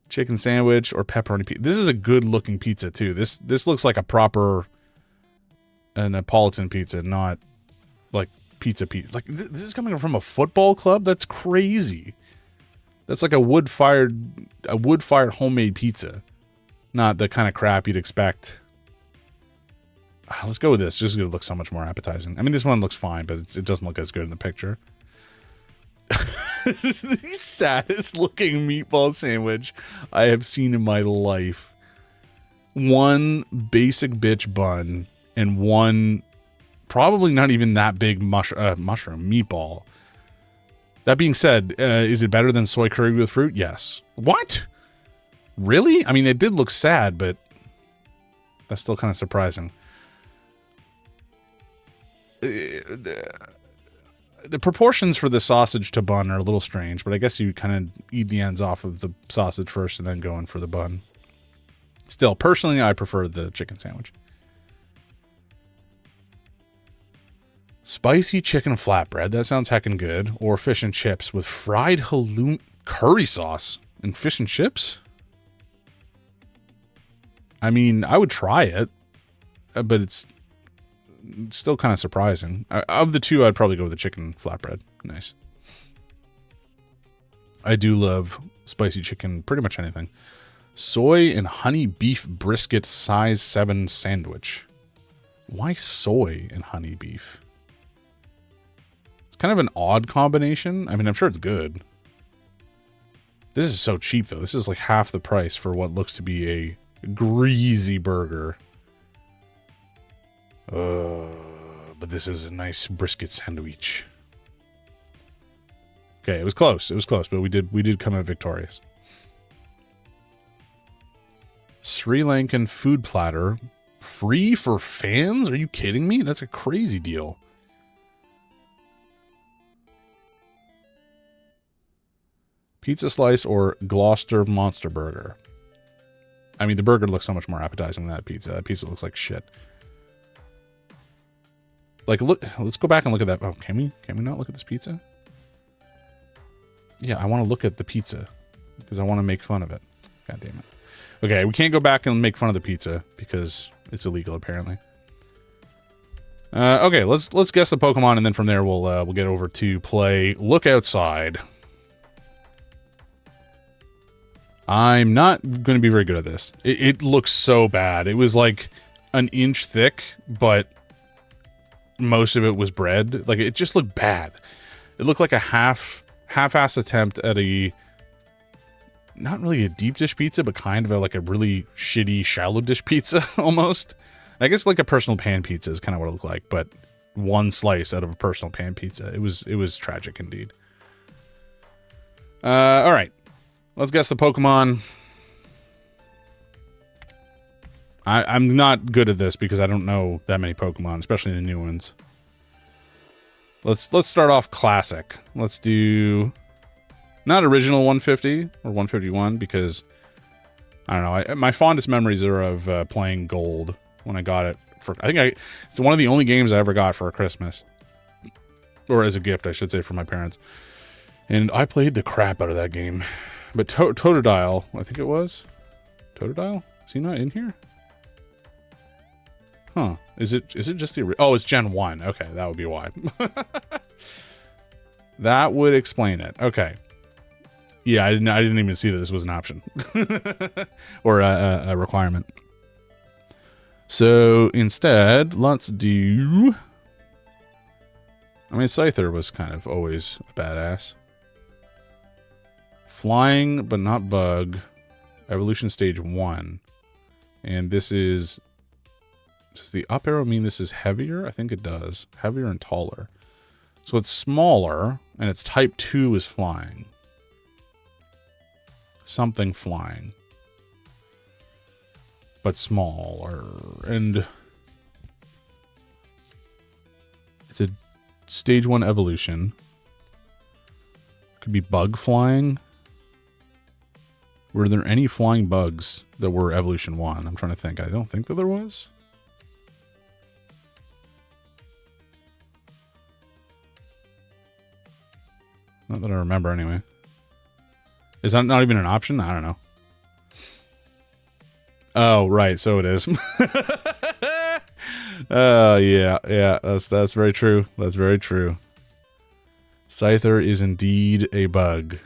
Chicken sandwich or pepperoni pizza. This is a good looking pizza too. This looks like a proper Neapolitan pizza, not like pizza. Like this is coming from a football club. That's crazy. That's like a wood fired homemade pizza, not the kind of crap you'd expect. Let's go with this. Just gonna look so much more appetizing. I mean, this one looks fine, but it doesn't look as good in the picture. This is the saddest looking meatball sandwich I have seen in my life. One basic bitch bun and one probably not even that big mushroom meatball. That being said, is it better than soy curry with fruit? Yes. What? Really? I mean, it did look sad, but that's still kind of surprising. The proportions for the sausage to bun are a little strange, but I guess you kind of eat the ends off of the sausage first and then go in for the bun. Still, personally, I prefer the chicken sandwich. Spicy chicken flatbread. That sounds heckin' good. Or fish and chips with fried halloumi curry sauce and fish and chips. I mean, I would try it, but it's still kind of surprising. Of the two, I'd probably go with the chicken flatbread. Nice. I do love spicy chicken, pretty much anything. Soy and honey beef brisket size 7 sandwich. Why soy and honey beef? It's kind of an odd combination. I mean, I'm sure it's good. This is so cheap, though. This is like half the price for what looks to be a greasy burger. But this is a nice brisket sandwich. Okay, it was close. It was close, but we did come out victorious. Sri Lankan food platter. Free for fans? Are you kidding me? That's a crazy deal. Pizza slice or Gloucester monster burger. I mean, the burger looks so much more appetizing than that pizza. That pizza looks like shit. Like, look, let's go back and look at that. Oh, can we not look at this pizza? Yeah, I want to look at the pizza because I want to make fun of it. God damn it. Okay, we can't go back and make fun of the pizza because it's illegal apparently. Okay, let's guess the Pokemon and then from there we'll get over to play Look Outside. I'm not going to be very good at this. It looks so bad. It was like an inch thick, but most of it was bread. Like, it just looked bad. It looked like a half-ass attempt at a, not really a deep dish pizza, but kind of like a really shitty shallow dish pizza almost. I guess like a personal pan pizza is kind of what it looked like, but one slice out of a personal pan pizza. It was tragic indeed. All right. Let's guess the Pokemon. I'm not good at this because I don't know that many Pokemon, especially the new ones. Let's start off classic. Let's do not original 150 or 151 because I don't know. My fondest memories are of playing Gold when I got it for. It's one of the only games I ever got for Christmas, or as a gift, I should say, from my parents. And I played the crap out of that game. But Totodile, I think it was. Totodile? Is he not in here? Huh. Is it just the... Oh, it's Gen 1. Okay, that would be why. That would explain it. Okay. Yeah, I didn't even see that this was an option. Or a requirement. So, instead, let's do... I mean, Scyther was kind of always a badass. Flying, but not bug. Evolution stage 1. And this is... Does the up arrow mean this is heavier? I think it does. Heavier and taller. So it's smaller, and its type 2 is flying. Something flying. But smaller. And... It's a stage 1 evolution. Could be bug flying. Were there any flying bugs that were evolution 1? I'm trying to think. I don't think that there was. Not that I remember anyway. Is that not even an option? I don't know. Oh, right. So it is. Oh, yeah. That's very true. That's very true. Scyther is indeed a bug.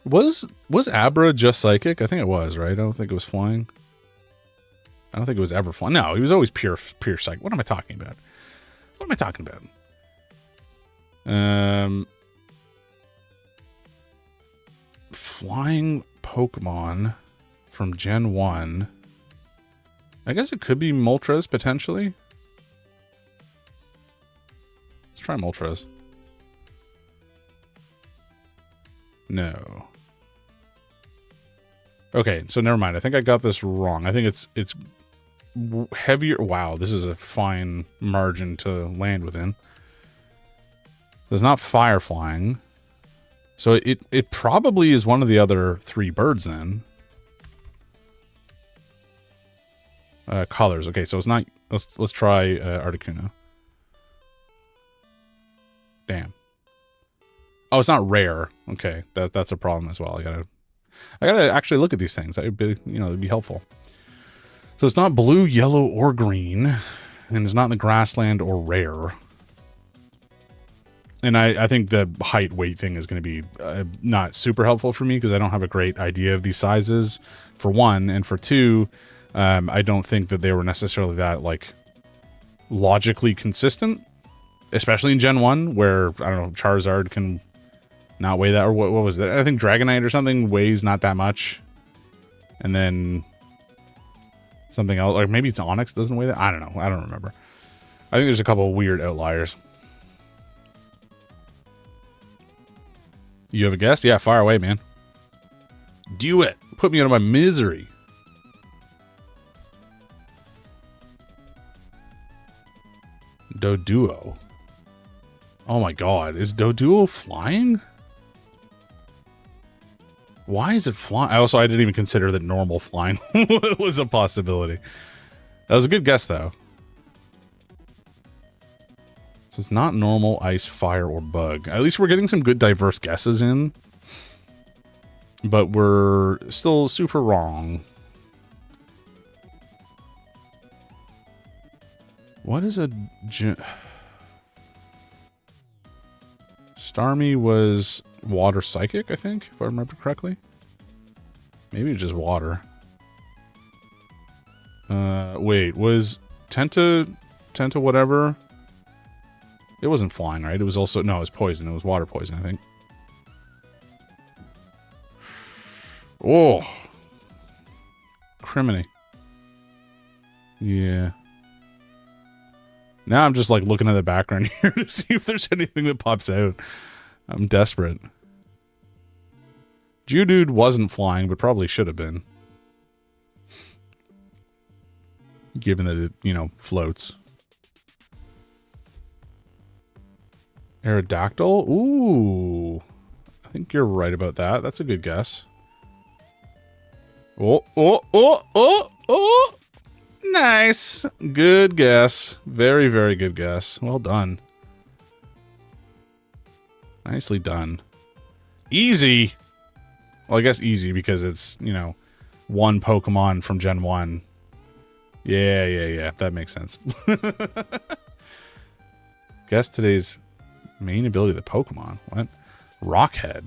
Was Abra just psychic? I think it was, right? I don't think it was flying. I don't think it was ever flying. No, he was always pure psychic. What am I talking about? What am I talking about? Flying Pokemon from Gen 1. I guess it could be Moltres, potentially. Let's try Moltres. No. Okay, so never mind. I think I got this wrong. I think it's heavier. Wow, this is a fine margin to land within. There's not fire flying. So it probably is one of the other 3 birds then. Colors. Okay, so it's not... Let's try Articuno. Damn. Oh, it's not rare. Okay, that's a problem as well. I gotta actually look at these things. That would be, it'd be helpful. So it's not blue, yellow, or green, and it's not in the grassland or rare. And I think the height weight thing is going to be not super helpful for me because I don't have a great idea of these sizes, for one, and for two, I don't think that they were necessarily that like logically consistent, especially in Gen 1, where I don't know, Charizard can not weigh that, or what was it? I think Dragonite or something weighs not that much, and then something else, or maybe it's Onyx doesn't weigh that. I don't know. I don't remember. I think there's a couple of weird outliers. You have a guess? Yeah, fire away, man. Do it. Put me out of my misery. Doduo. Oh my god. Is Doduo flying? Why is it flying? I didn't even consider that normal flying was a possibility. That was a good guess, though. So it's not normal, ice, fire, or bug. At least we're getting some good diverse guesses in. But we're still super wrong. What is a... Starmie was water psychic, I think, if I remember correctly. Maybe it's just water. Wait, was Tenta whatever... It wasn't flying, right? It was also... No, it was poison. It was water poison, I think. Oh. Criminy. Yeah. Now I'm just, like, looking at the background here to see if there's anything that pops out. I'm desperate. Geodude wasn't flying, but probably should have been. Given that it, floats. Aerodactyl? Ooh. I think you're right about that. That's a good guess. Oh. Nice. Good guess. Very, very good guess. Well done. Nicely done. Easy. Well, I guess easy because it's, one Pokemon from Gen 1. Yeah. That makes sense. Guess today's... main ability of the Pokemon. What? Rockhead.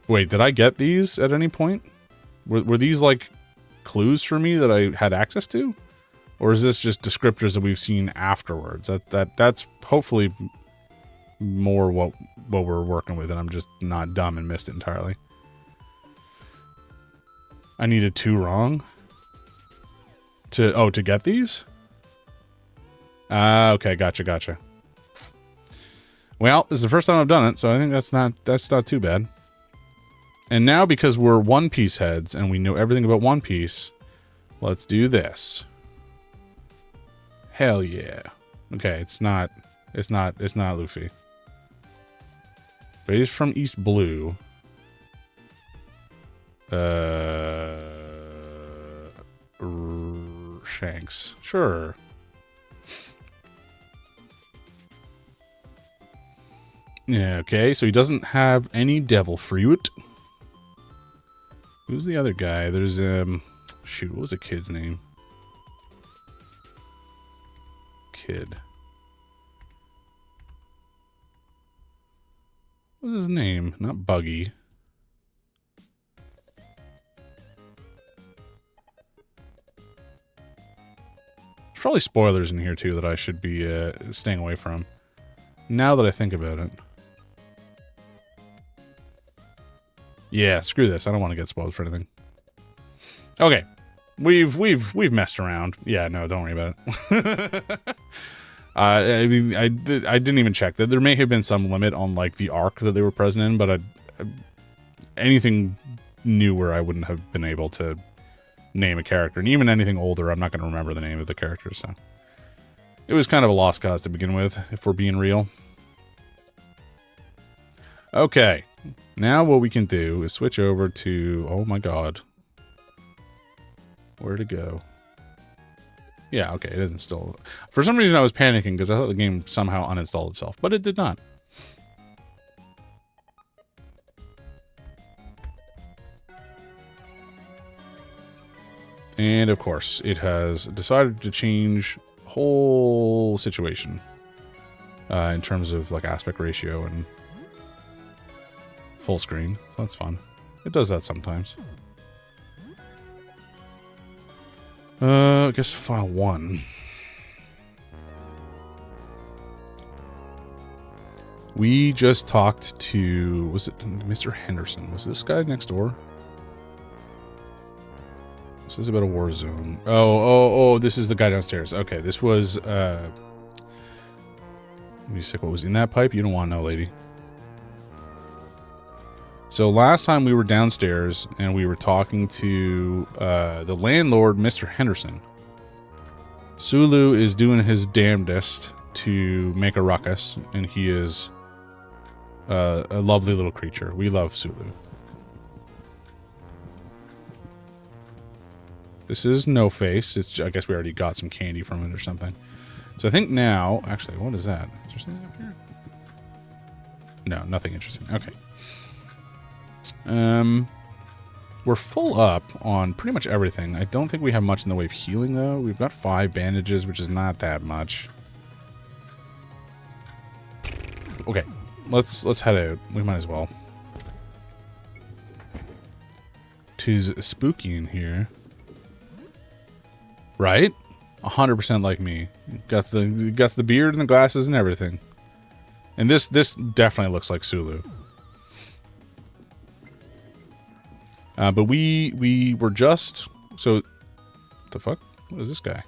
Wait, did I get these at any point? Were these like clues for me that I had access to? Or is this just descriptors that we've seen afterwards? That's hopefully more what we're working with, and I'm just not dumb and missed it entirely. I needed 2 wrong to get these? Okay, gotcha. Well, this is the first time I've done it, so I think that's not too bad. And now, because we're One Piece heads and we know everything about One Piece, let's do this. Hell yeah. Okay, it's not Luffy. But he's from East Blue. Shanks. Sure. Yeah, okay, so he doesn't have any devil fruit. Who's the other guy? There's, shoot, what was the kid's name? Kid. What was his name? Not Buggy. There's probably spoilers in here, too, that I should be, staying away from. Now that I think about it. Yeah, screw this. I don't want to get spoiled for anything. Okay. We've messed around. Yeah, no, don't worry about it. I mean, I didn't even check that. There may have been some limit on, like, the arc that they were present in, but anything newer, I wouldn't have been able to name a character. And even anything older, I'm not going to remember the name of the character, so. It was kind of a lost cause to begin with, if we're being real. Okay. Now what we can do is switch over to... Oh my god. Where'd it go? Yeah, okay, it isn't still. For some reason I was panicking because I thought the game somehow uninstalled itself, but it did not. And of course, it has decided to change the whole situation in terms of like aspect ratio and full screen. So that's fun. It does that sometimes. I guess file 1. We just talked to, was it Mr. Henderson? Was this guy next door? This is about a war zone. Oh, this is the guy downstairs. Okay, this was, let me see what was in that pipe. You don't want to know, lady. So last time we were downstairs and we were talking to the landlord, Mr. Henderson. Sulu is doing his damnedest to make a ruckus, and he is a lovely little creature. We love Sulu. This is No Face. It's, I guess we already got some candy from it or something. So I think now, actually, what is that? Is there something up here? No, nothing interesting. Okay. We're full up on pretty much everything. I don't think we have much in the way of healing, though. We've got 5 bandages, which is not that much. Okay, let's head out. We might as well. 'Tis spooky in here. Right? 100% like me. Got the beard and the glasses and everything. And this definitely looks like Sulu. But we were just, so, what the fuck? What is this guy?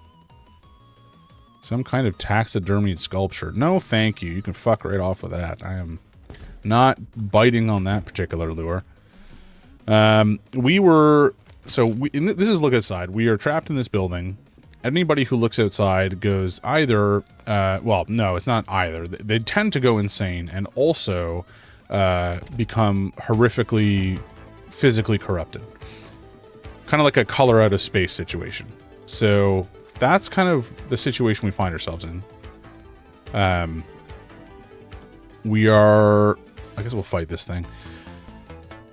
Some kind of taxidermied sculpture. No, thank you. You can fuck right off with that. I am not biting on that particular lure. This is look outside. We are trapped in this building. Anybody who looks outside goes either, well, no, it's not either. They tend to go insane and also become horrifically physically corrupted. Kind of like a color out of space situation. So that's kind of the situation we find ourselves in. We are, I guess we'll fight this thing.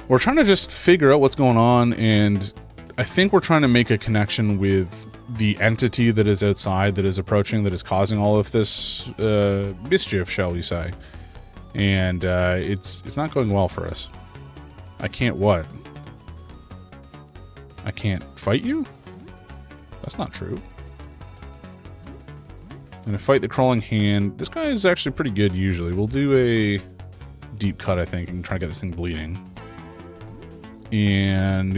We're trying to just figure out what's going on, and I think we're trying to make a connection with the entity that is outside, that is approaching, that is causing all of this mischief, shall we say. And it's not going well for us. I can't what? I can't fight you? That's not true. I'm gonna fight the crawling hand. This guy is actually pretty good usually. We'll do a deep cut, I think, and try to get this thing bleeding. And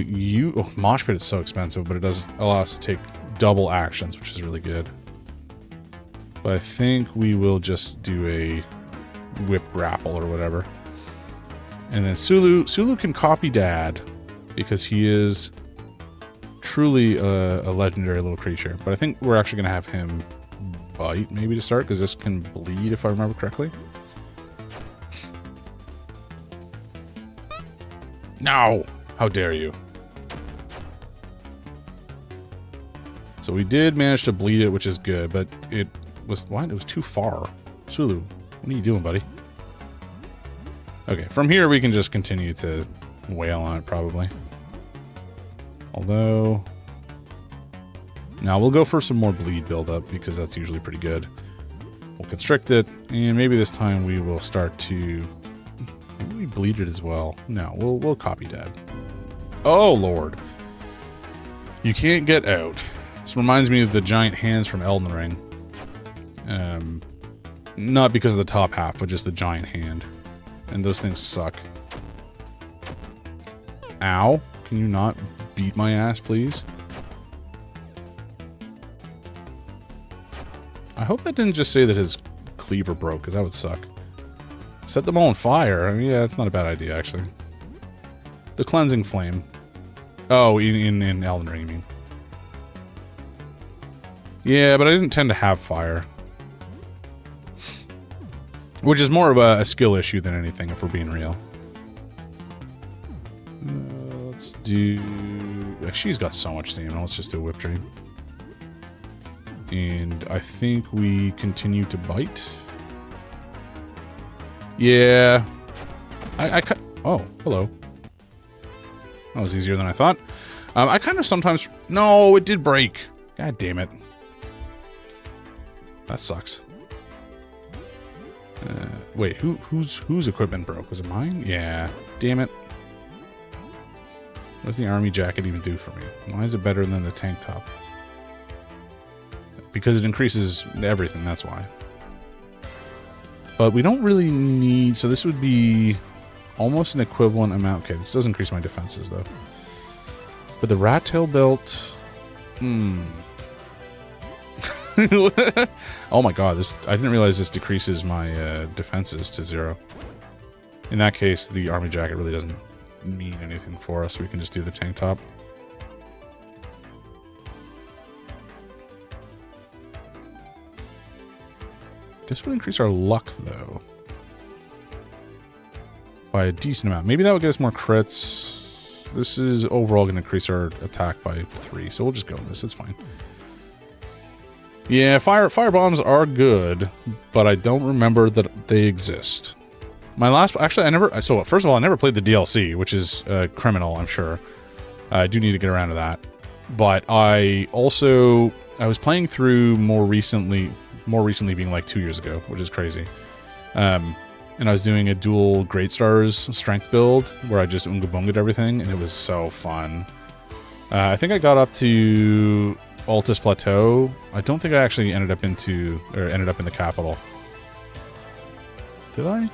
Mosh Pit is so expensive, but it does allow us to take double actions, which is really good. But I think we will just do a whip grapple or whatever. And then Sulu can copy Dad because he is truly a legendary little creature. But I think we're actually going to have him bite maybe to start, because this can bleed if I remember correctly. No! How dare you? So we did manage to bleed it, which is good, but it was, what? It was too far. Sulu, what are you doing, buddy? Okay, from here we can just continue to wail on it, probably. Although, now we'll go for some more bleed buildup, because that's usually pretty good. We'll constrict it, and maybe this time we will start to... Maybe we bleed it as well. No, we'll copy Dad. Oh, Lord. You can't get out. This reminds me of the giant hands from Elden Ring. Not because of the top half, but just the giant hand. And those things suck. Ow. Can you not beat my ass, please? I hope that didn't just say that his cleaver broke, because that would suck. Set them all on fire. I mean, yeah, that's not a bad idea, actually. The cleansing flame. Oh, in Elden Ring, you mean. Yeah, but I didn't tend to have fire. Which is more of a skill issue than anything, if we're being real. Let's do... She's got so much stamina. Let's just do a whip dream. And I think we continue to bite. Yeah. Oh, hello. That was easier than I thought. I kind of sometimes... No, it did break. God damn it. That sucks. Wait, whose equipment broke? Was it mine? Yeah. Damn it. What does the army jacket even do for me? Why is it better than the tank top? Because it increases everything, that's why. But we don't really need... So this would be almost an equivalent amount. Okay, this does increase my defenses, though. But the rat tail belt... Oh my god, this... I didn't realize this decreases my defenses to 0. In that case, the army jacket really doesn't mean anything for us. We can just do the tank top. This would increase our luck, though. By a decent amount. Maybe that would get us more crits. This is overall going to increase our attack by 3, so we'll just go with this. It's fine. Yeah, fire bombs are good, but I don't remember that they exist. My last... Actually, I never... So, first of all, I never played the DLC, which is criminal, I'm sure. I do need to get around to that. But I also... I was playing through more recently being like 2 years ago, which is crazy. And I was doing a dual Great Stars strength build where I just Oonga Boonga'd everything, and it was so fun. I think I got up to Altus Plateau. I don't think I actually ended up in the capital. Did I?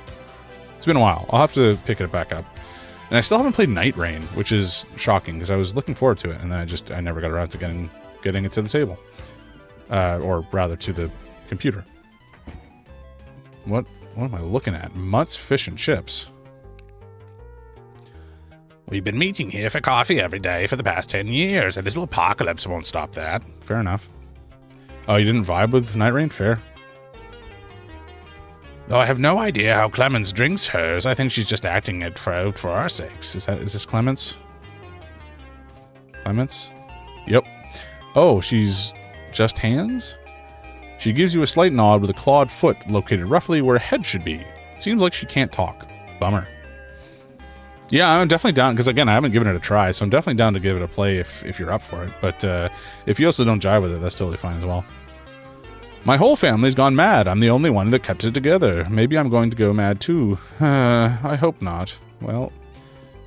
It's been a while. I'll have to pick it back up. And I still haven't played Night Rain, which is shocking because I was looking forward to it, and then I never got around to getting it to the table, or rather to the computer. What am I looking at? Mutt's Fish and Chips. We've been meeting here for coffee every day for the past 10 years. A little apocalypse won't stop that. Fair enough. Oh, you didn't vibe with Night Rain? Fair. Though I have no idea how Clemens drinks hers, I think she's just acting it out for our sakes. Is this Clemens? Clemens? Yep. Oh, she's just hands? She gives you a slight nod with a clawed foot located roughly where a head should be. Seems like she can't talk. Bummer. Yeah, I'm definitely down, because again, I haven't given it a try, so I'm definitely down to give it a play if you're up for it. But if you also don't jive with it, that's totally fine as well. My whole family's gone mad. I'm the only one that kept it together. Maybe I'm going to go mad too. I hope not. Well,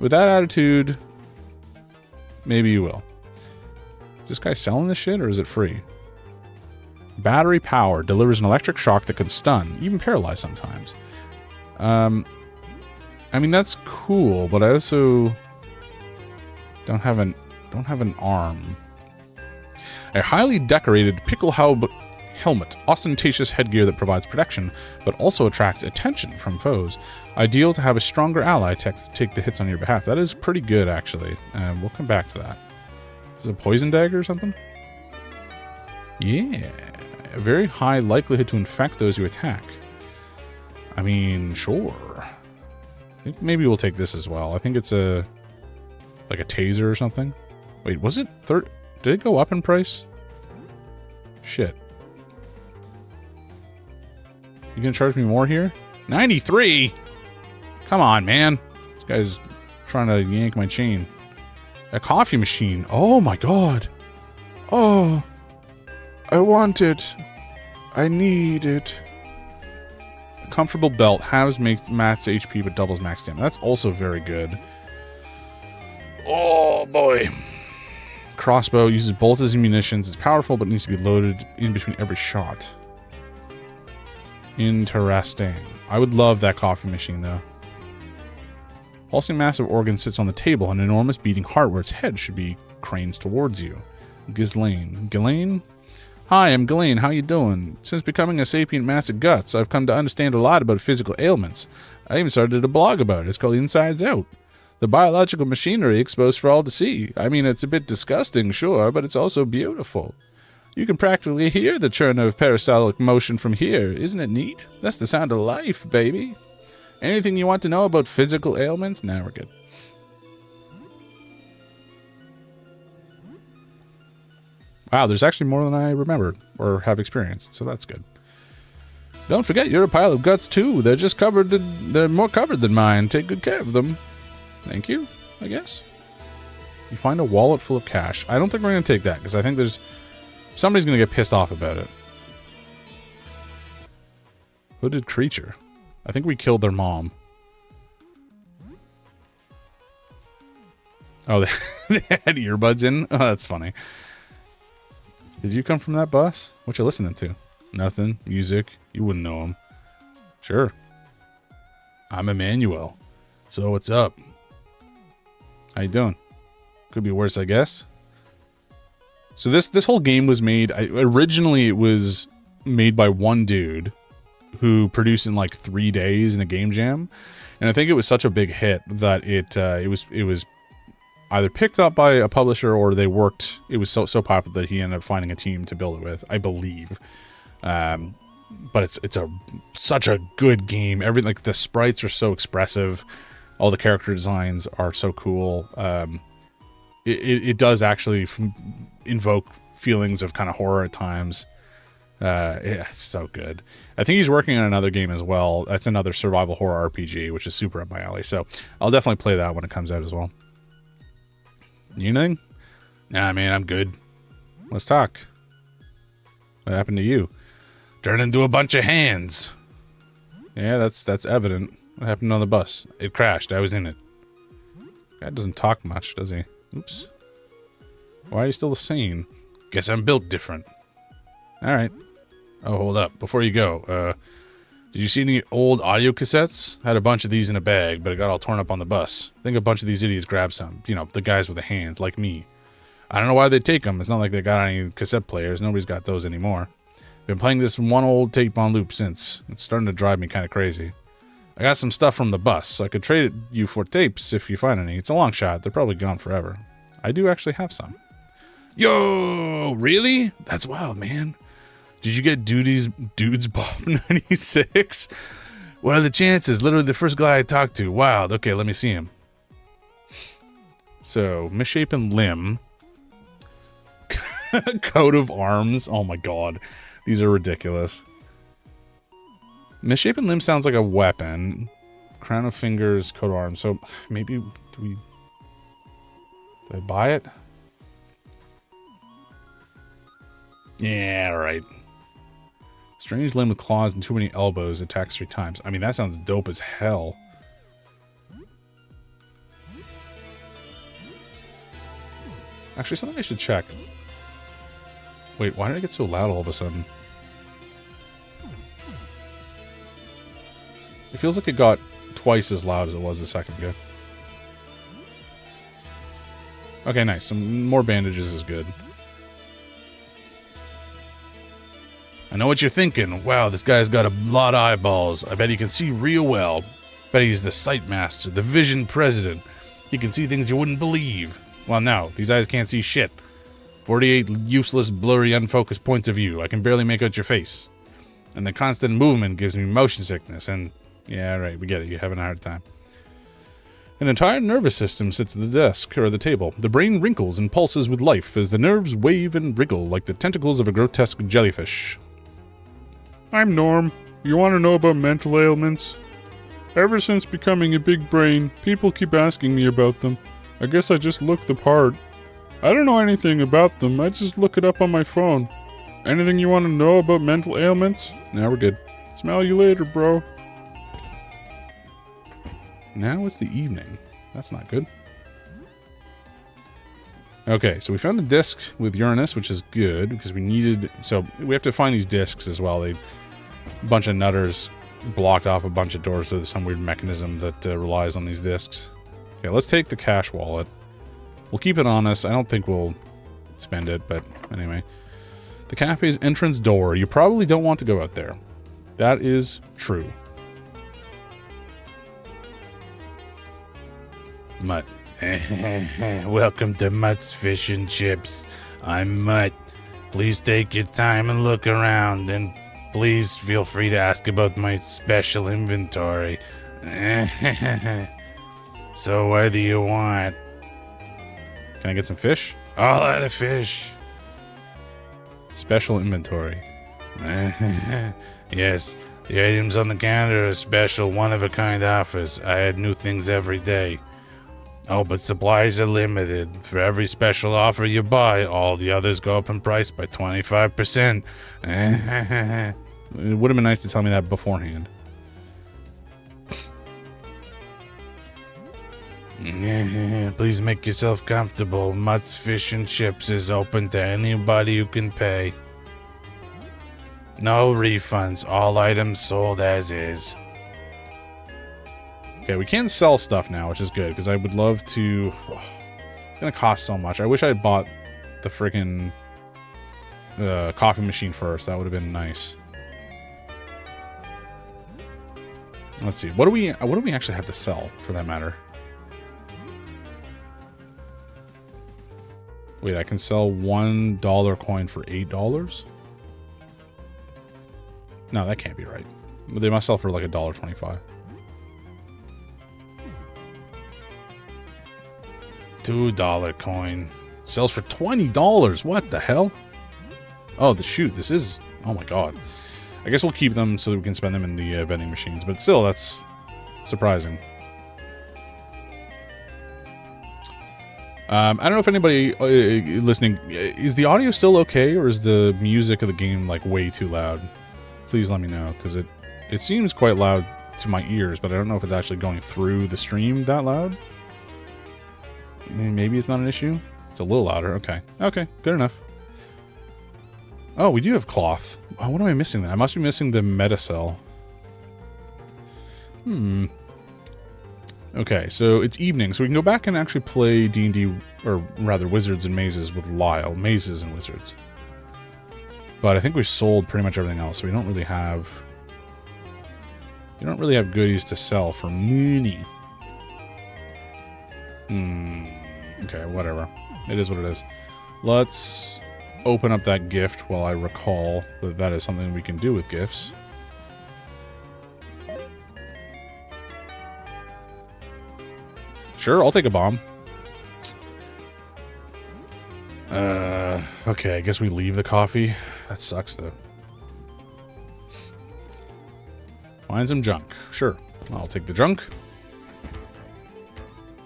with that attitude, maybe you will. Is this guy selling this shit, or is it free? Battery power delivers an electric shock that can stun, even paralyze sometimes. I mean, that's cool, but I also don't have an arm. A highly decorated Pickelhaube helmet, ostentatious headgear that provides protection, but also attracts attention from foes. Ideal to have a stronger ally take the hits on your behalf. That is pretty good, actually. We'll come back to that. Is it a poison dagger or something? Yeah. A very high likelihood to infect those you attack. I mean, sure. I think maybe we'll take this as well. I think it's like a taser or something. Wait, was it third? Did it go up in price? Shit. You gonna charge me more here? 93? Come on, man. This guy's trying to yank my chain. A coffee machine. Oh my god. Oh. I want it. I need it. A comfortable belt. Halves max HP but doubles max stamina. That's also very good. Oh boy. Crossbow uses bolts as munitions. It's powerful but needs to be loaded in between every shot. Interesting. I would love that coffee machine though. Pulsing massive organ sits on the table, an enormous beating heart where its head should be cranes towards you. Ghislaine. Ghislaine? Hi, I'm Ghislaine. How you doing? Since becoming a sapient mass of guts, I've come to understand a lot about physical ailments. I even started a blog about it. It's called Insides Out. The biological machinery exposed for all to see. I mean, it's a bit disgusting, sure, but it's also beautiful. You can practically hear the churn of peristaltic motion from here. Isn't it neat? That's the sound of life, baby. Anything you want to know about physical ailments? Nah, we're good. Wow, there's actually more than I remembered or have experienced, so that's good. Don't forget, you're a pile of guts too. They're more covered than mine. Take good care of them. Thank you, I guess. You find a wallet full of cash. I don't think we're going to take that, because I think somebody's going to get pissed off about it. Hooded creature. I think we killed their mom. Oh, they had earbuds in? Oh, that's funny. Did you come from that bus? What you listening to? Nothing. Music. You wouldn't know him. Sure. I'm Emmanuel. So what's up? How you doing? Could be worse, I guess. So this whole game was made... originally, it was made by one dude who produced in like 3 days in a game jam. And I think it was such a big hit that it was either picked up by a publisher or they worked... It was so popular that he ended up finding a team to build it with, I believe. But it's such a good game. Everything, like, the sprites are so expressive. All the character designs are so cool. It does actually invoke feelings of kind of horror at times. Yeah, it's so good. I think he's working on another game as well. That's another survival horror RPG, which is super up my alley. So I'll definitely play that when it comes out as well. Anything? Nah, man, I'm good. Let's talk. What happened to you? Turned into a bunch of hands. Yeah, that's evident. What happened on the bus? It crashed. I was in it. Guy doesn't talk much, does he? Oops. Why are you still the same? Guess I'm built different. Alright. Oh, hold up. Before you go, did you see any old audio cassettes? Had a bunch of these in a bag, but it got all torn up on the bus. I think a bunch of these idiots grabbed some. You know, the guys with a hand, like me. I don't know why they take them. It's not like they got any cassette players. Nobody's got those anymore. Been playing this one old tape on loop since. It's starting to drive me kind of crazy. I got some stuff from the bus, so I could trade you for tapes if you find any. It's a long shot. They're probably gone forever. I do actually have some. Yo, really? That's wild, man. Did you get Dude's Bob 96? What are the chances? Literally the first guy I talked to. Wild. Okay, let me see him. So, misshapen limb. Coat of arms. Oh my god. These are ridiculous. Misshapen limb sounds like a weapon. Crown of fingers, coat of arms. So, maybe... Do I buy it? Yeah, alright. Strange limb with claws and too many elbows. Attacks 3 times. I mean, that sounds dope as hell. Actually, something I should check. Wait, why did it get so loud all of a sudden? It feels like it got twice as loud as it was a second ago. Okay, nice. Some more bandages is good. I know what you're thinking. Wow, this guy's got a lot of eyeballs. I bet he can see real well. Bet he's the sight master, the vision president. He can see things you wouldn't believe. Well, no, these eyes can't see shit. 48 useless, blurry, unfocused points of view. I can barely make out your face. And the constant movement gives me motion sickness, and... Yeah, right, we get it. You're having a hard time. An entire nervous system sits at the desk, or the table. The brain wrinkles and pulses with life as the nerves wave and wriggle like the tentacles of a grotesque jellyfish. I'm Norm. You want to know about mental ailments? Ever since becoming a big brain, people keep asking me about them. I guess I just look the part. I don't know anything about them, I just look it up on my phone. Anything you want to know about mental ailments? Now we're good. Smell you later, bro. Now it's the evening. That's not good. Okay, so we found the disc with Uranus, which is good, because we needed... So, we have to find these discs as well. A bunch of nutters blocked off a bunch of doors, so there's some weird mechanism that relies on these discs. Okay, let's take the cash wallet. We'll keep it on us. I don't think we'll spend it, but anyway. The cafe's entrance door. You probably don't want to go out there. That is true. Mutt. Welcome to Mutt's Fish and Chips. I'm Mutt. Please take your time and look around, and please feel free to ask about my special inventory. So what do you want? Can I get some fish? All out of fish. Special inventory. Yes, the items on the counter are special, one-of-a-kind offers. I add new things every day. Oh, but supplies are limited. For every special offer you buy, all the others go up in price by 25%. It would have been nice to tell me that beforehand. Please make yourself comfortable. Mutt's Fish and Chips is open to anybody who can pay. No refunds. All items sold as is. Okay, we can sell stuff now, which is good, because I would love to... Oh, it's going to cost so much. I wish I had bought the freaking coffee machine first. That would have been nice. Let's see. What do we actually have to sell, for that matter? Wait, I can sell $1 coin for $8? No, that can't be right. They must sell for like $1.25. $2 coin. Sells for $20. What the hell? Oh, shoot. This is... Oh my god. I guess we'll keep them so that we can spend them in the vending machines. But still, that's surprising. I don't know if anybody listening... Is the audio still okay? Or is the music of the game like way too loud? Please let me know. Because it seems quite loud to my ears. But I don't know if it's actually going through the stream that loud. Maybe it's not an issue. It's a little louder. Okay. Okay. Good enough. Oh, we do have cloth. Oh, what am I missing then? I must be missing the Metacell. Okay, so it's evening, so we can go back and actually play D&D, or rather Wizards and Mazes with Lyle. Mazes and Wizards. But I think we've sold pretty much everything else, so we don't really have... goodies to sell for money. Okay, whatever. It is what it is. Let's open up that gift while I recall that that is something we can do with gifts. Sure, I'll take a bomb. Okay, I guess we leave the coffee. That sucks, though. Find some junk. Sure, I'll take the junk.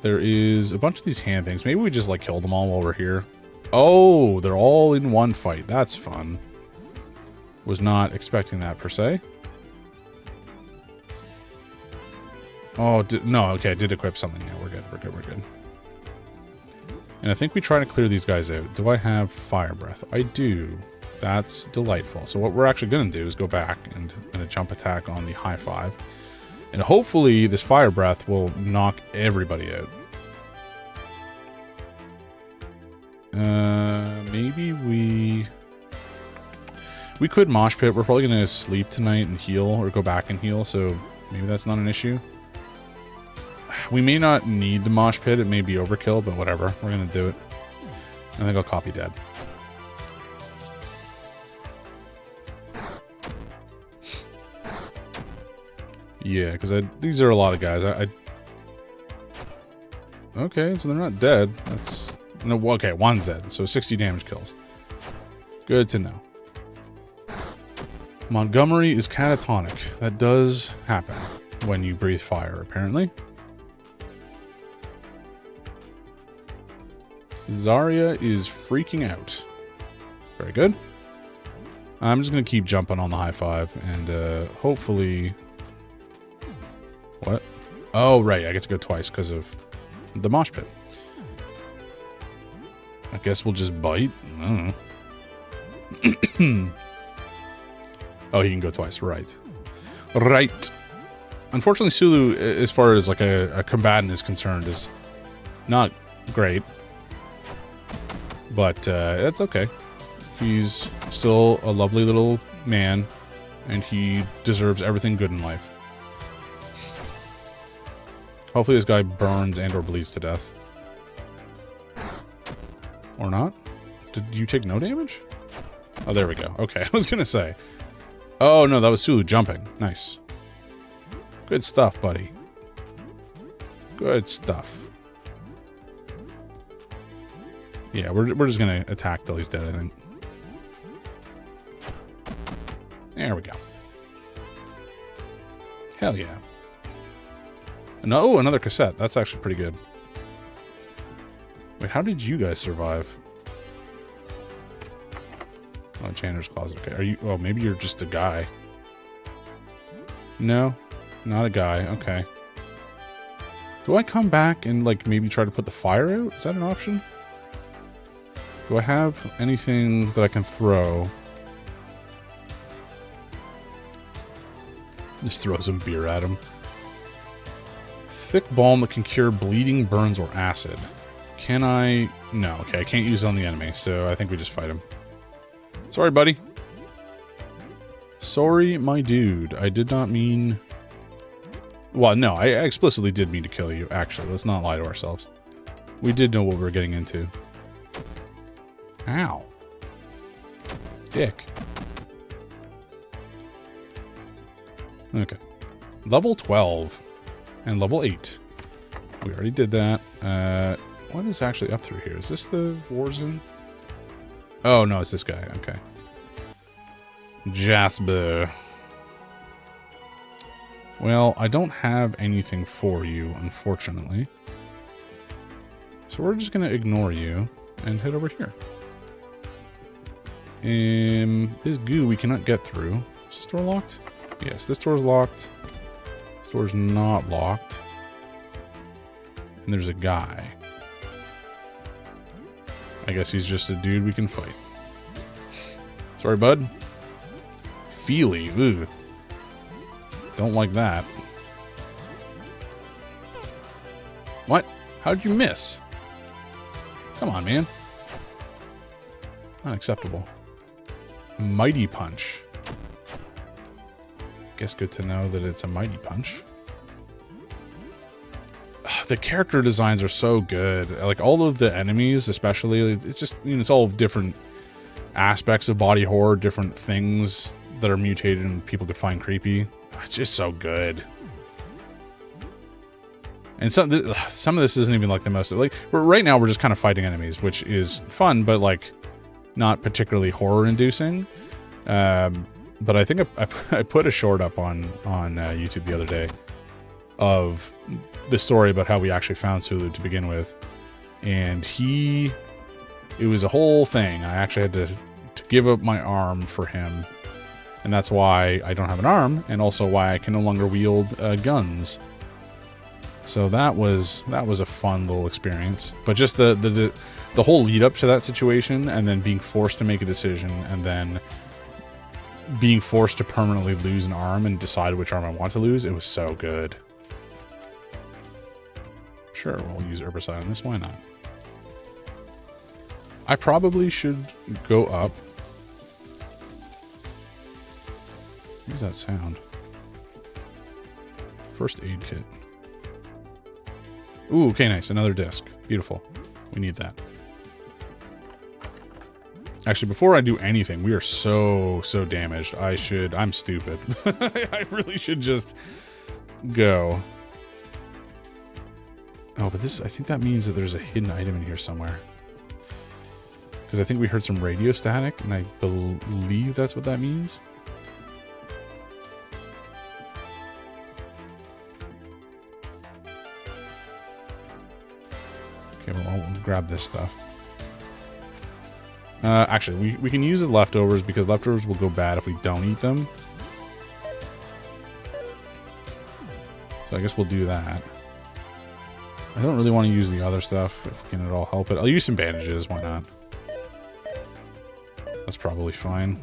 There is a bunch of these hand things. Maybe we just, like, kill them all while we're here. Oh, they're all in one fight. That's fun. Was not expecting that, per se. Oh, no, okay, I did equip something. Yeah, we're good, we're good, we're good. And I think we try to clear these guys out. Do I have Fire Breath? I do. That's delightful. So what we're actually going to do is go back and a jump attack on the high five. And hopefully this Fire Breath will knock everybody out. Maybe we could mosh pit. We're probably going to sleep tonight and heal, or go back and heal, so maybe that's not an issue. We may not need the mosh pit. It may be overkill, but whatever. We're going to do it. I think I'll copy dead. Yeah, because these are a lot of guys. Okay, so they're not dead. That's... No, okay, one's dead. So 60 damage kills. Good to know. Montgomery is catatonic. That does happen when you breathe fire, apparently. Zarya is freaking out. Very good. I'm just going to keep jumping on the high five and hopefully... What? Oh, right. I get to go twice because of the mosh pit. I guess we'll just bite. I don't know. Oh, he can go twice. Right. Right. Unfortunately, Sulu, as far as like a combatant is concerned, is not great. But that's okay. He's still a lovely little man, and he deserves everything good in life. Hopefully this guy burns and or bleeds to death. Or not? Did you take no damage? Oh, there we go. Okay, I was gonna say. Oh, no, that was Sulu jumping. Nice. Good stuff, buddy. Good stuff. Yeah, we're just gonna attack till he's dead, I think. There we go. Hell yeah. No, another cassette. That's actually pretty good. Wait, how did you guys survive? Oh, janitor's closet. Okay, are you... Oh, maybe you're just a guy. No, not a guy. Okay. Do I come back and, like, maybe try to put the fire out? Is that an option? Do I have anything that I can throw? Just throw some beer at him. Thick balm that can cure bleeding, burns, or acid. Can I... No, okay, I can't use it on the enemy, so I think we just fight him. Sorry, buddy. Sorry, my dude. I did not mean... Well, no, I explicitly did mean to kill you, actually. Let's not lie to ourselves. We did know what we were getting into. Ow. Dick. Okay. Level 12. And level 8. We already did that. What is actually up through here? Is this the Warzone? Oh, no, it's this guy. Okay. Jasper. Well, I don't have anything for you, unfortunately. So we're just going to ignore you and head over here. This goo we cannot get through. Is this door locked? Yes, this door's locked. This door's not locked. And there's a guy. I guess he's just a dude we can fight. Sorry, bud. Feely. Ugh. Don't like that. What? How'd you miss? Come on, man. Unacceptable. Mighty Punch. Guess good to know that it's a Mighty Punch. The character designs are so good. Like, all of the enemies, especially, it's just, you know, it's all different aspects of body horror, different things that are mutated and people could find creepy. It's just so good. And some of this isn't even like the most, like, right now we're just kind of fighting enemies, which is fun, but like not particularly horror inducing. But I think I put a short up on YouTube the other day of the story about how we actually found Sulu to begin with. And it was a whole thing. I actually had to give up my arm for him. And that's why I don't have an arm, and also why I can no longer wield guns. So that was a fun little experience. But just the whole lead up to that situation, and then being forced to make a decision, and then being forced to permanently lose an arm and decide which arm I want to lose, it was so good. Sure, we'll use herbicide on this. Why not? I probably should go up. What is that sound? First aid kit. Ooh, okay, nice. Another disc. Beautiful. We need that. Actually, before I do anything, we are so damaged. I'm stupid. I really should just go. Oh, but I think that means that there's a hidden item in here somewhere. Because I think we heard some radio static, and I believe that's what that means. Okay, well, I'll grab this stuff. Actually, we can use the leftovers, because leftovers will go bad if we don't eat them. So I guess we'll do that. I don't really want to use the other stuff, if we can at all help it. I'll use some bandages, why not? That's probably fine.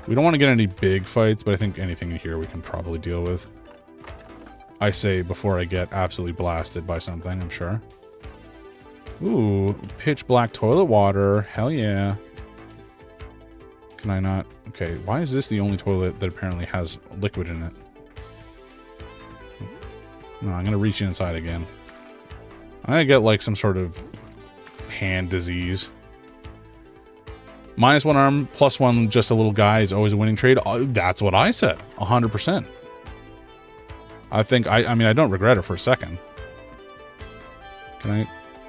We don't want to get any big fights, but I think anything in here we can probably deal with. I say before I get absolutely blasted by something, I'm sure. Ooh, pitch black toilet water. Hell yeah. Can I not? Okay, why is this the only toilet that apparently has liquid in it? No, I'm going to reach inside again. I'm going to get like some sort of hand disease. -1 arm, +1 just a little guy is always a winning trade. Oh, that's what I said. 100%. I think, I mean, I don't regret it for a second. Can I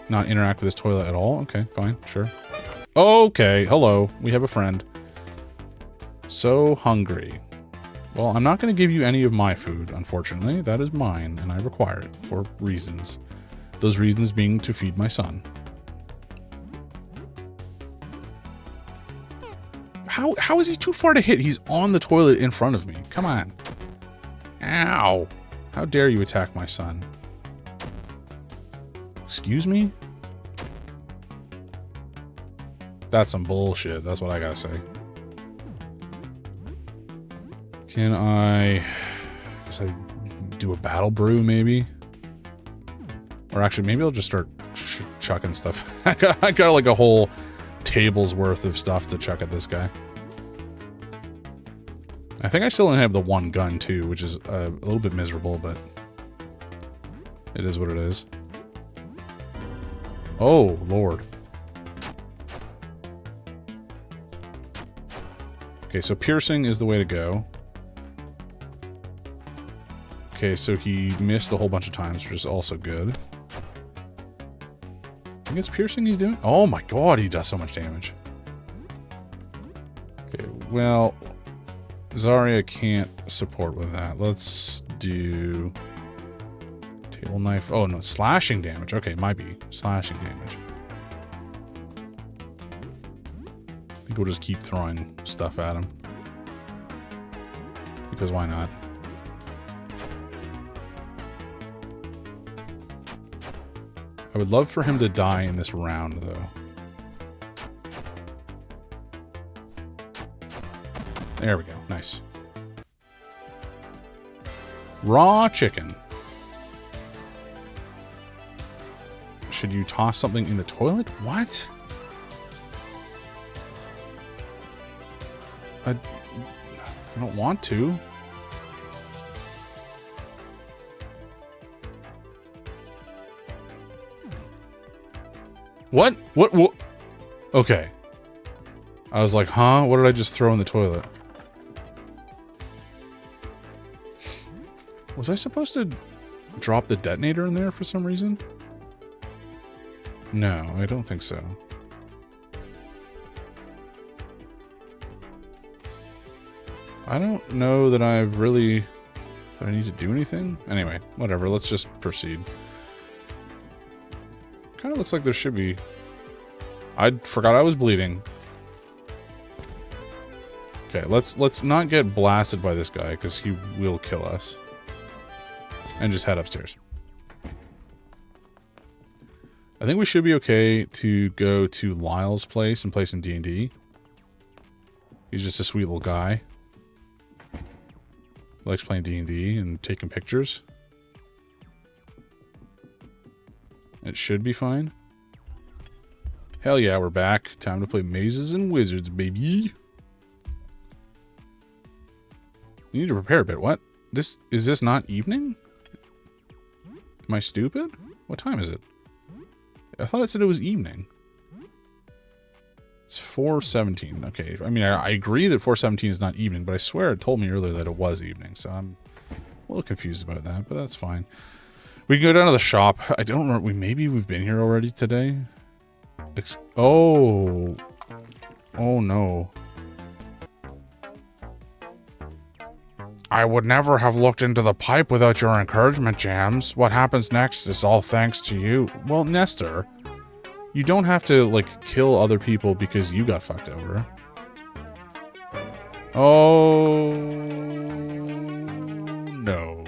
not interact with this toilet at all? Okay, fine, sure. Okay, hello. We have a friend. So hungry. Well, I'm not going to give you any of my food, unfortunately. That is mine, and I require it for reasons. Those reasons being to feed my son. How is he too far to hit? He's on the toilet in front of me. Come on. Ow. How dare you attack my son? Excuse me? That's some bullshit. That's what I gotta say. Can I guess I do a battle brew maybe? Or actually, maybe I'll just start chucking stuff. I got like a whole table's worth of stuff to chuck at this guy. I think I still only have the one gun too, which is a little bit miserable, but it is what it is. Oh, Lord. Okay, so piercing is the way to go. Okay, so he missed a whole bunch of times, which is also good. I think it's piercing he's doing. Oh my god, he does so much damage. Okay, well, Zarya can't support with that. Let's do table knife. Oh no, slashing damage. Okay, might be slashing damage. I think we'll just keep throwing stuff at him. Because why not? I would love for him to die in this round, though. There we go. Nice. Raw chicken. Should you toss something in the toilet? What? I don't want to. What? What? Okay. I was like, huh? What did I just throw in the toilet? Was I supposed to drop the detonator in there for some reason? No, I don't think so. I don't know that I've really... Do I need to do anything? Anyway, whatever. Let's just proceed. Kind of looks like there should be... I forgot I was bleeding. Okay, let's not get blasted by this guy, because he will kill us. And just head upstairs. I think we should be okay to go to Lyle's place and play some D&D. He's just a sweet little guy. Likes playing D&D and taking pictures. It should be fine. Hell yeah, we're back. Time to play Mazes and Wizards, baby. You need to prepare a bit. What? Is this not evening? Am I stupid? What time is it? I thought it said it was evening. It's 4:17. Okay, I mean, I agree that 4:17 is not evening, but I swear it told me earlier that it was evening, so I'm a little confused about that, but that's fine. We can go down to the shop. I don't remember. Maybe we've been here already today. Oh. Oh no. I would never have looked into the pipe without your encouragement, Jams. What happens next is all thanks to you. Well, Nestor, you don't have to, like, kill other people because you got fucked over. Oh, no.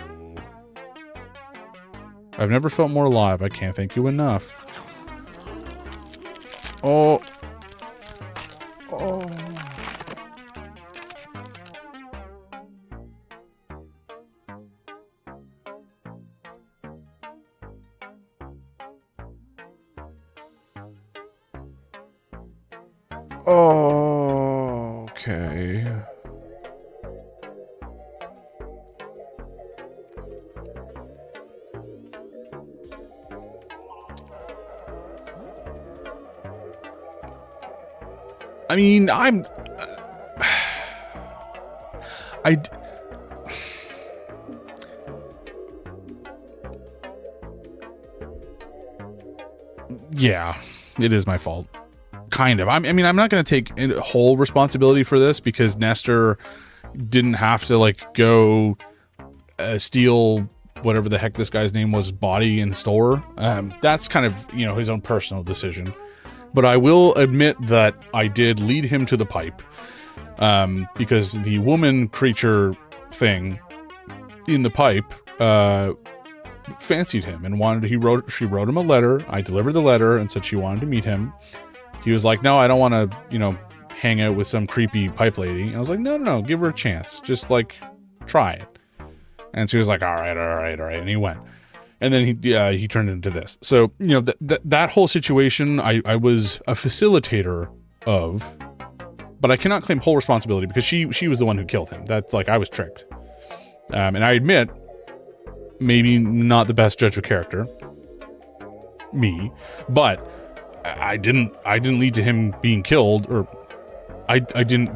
I've never felt more alive. I can't thank you enough. Oh. Oh. Oh, okay. I mean, yeah, it is my fault. kind of. I mean, I'm not going to take whole responsibility for this because Nestor didn't have to like go steal whatever the heck this guy's name was body in store. That's kind of, you know, his own personal decision. But I will admit that I did lead him to the pipe because the woman creature thing in the pipe fancied him and wanted. She wrote him a letter. I delivered the letter and said she wanted to meet him. He was like, no, I don't want to, you know, hang out with some creepy pipe lady. And I was like, no, give her a chance. Just like try it. And she was like, all right. And he went. And then he turned into this. So, you know, that whole situation, I was a facilitator of, but I cannot claim whole responsibility because she was the one who killed him. That's like, I was tricked. And I admit, maybe not the best judge of character, me, but I didn't lead to him being killed, or I didn't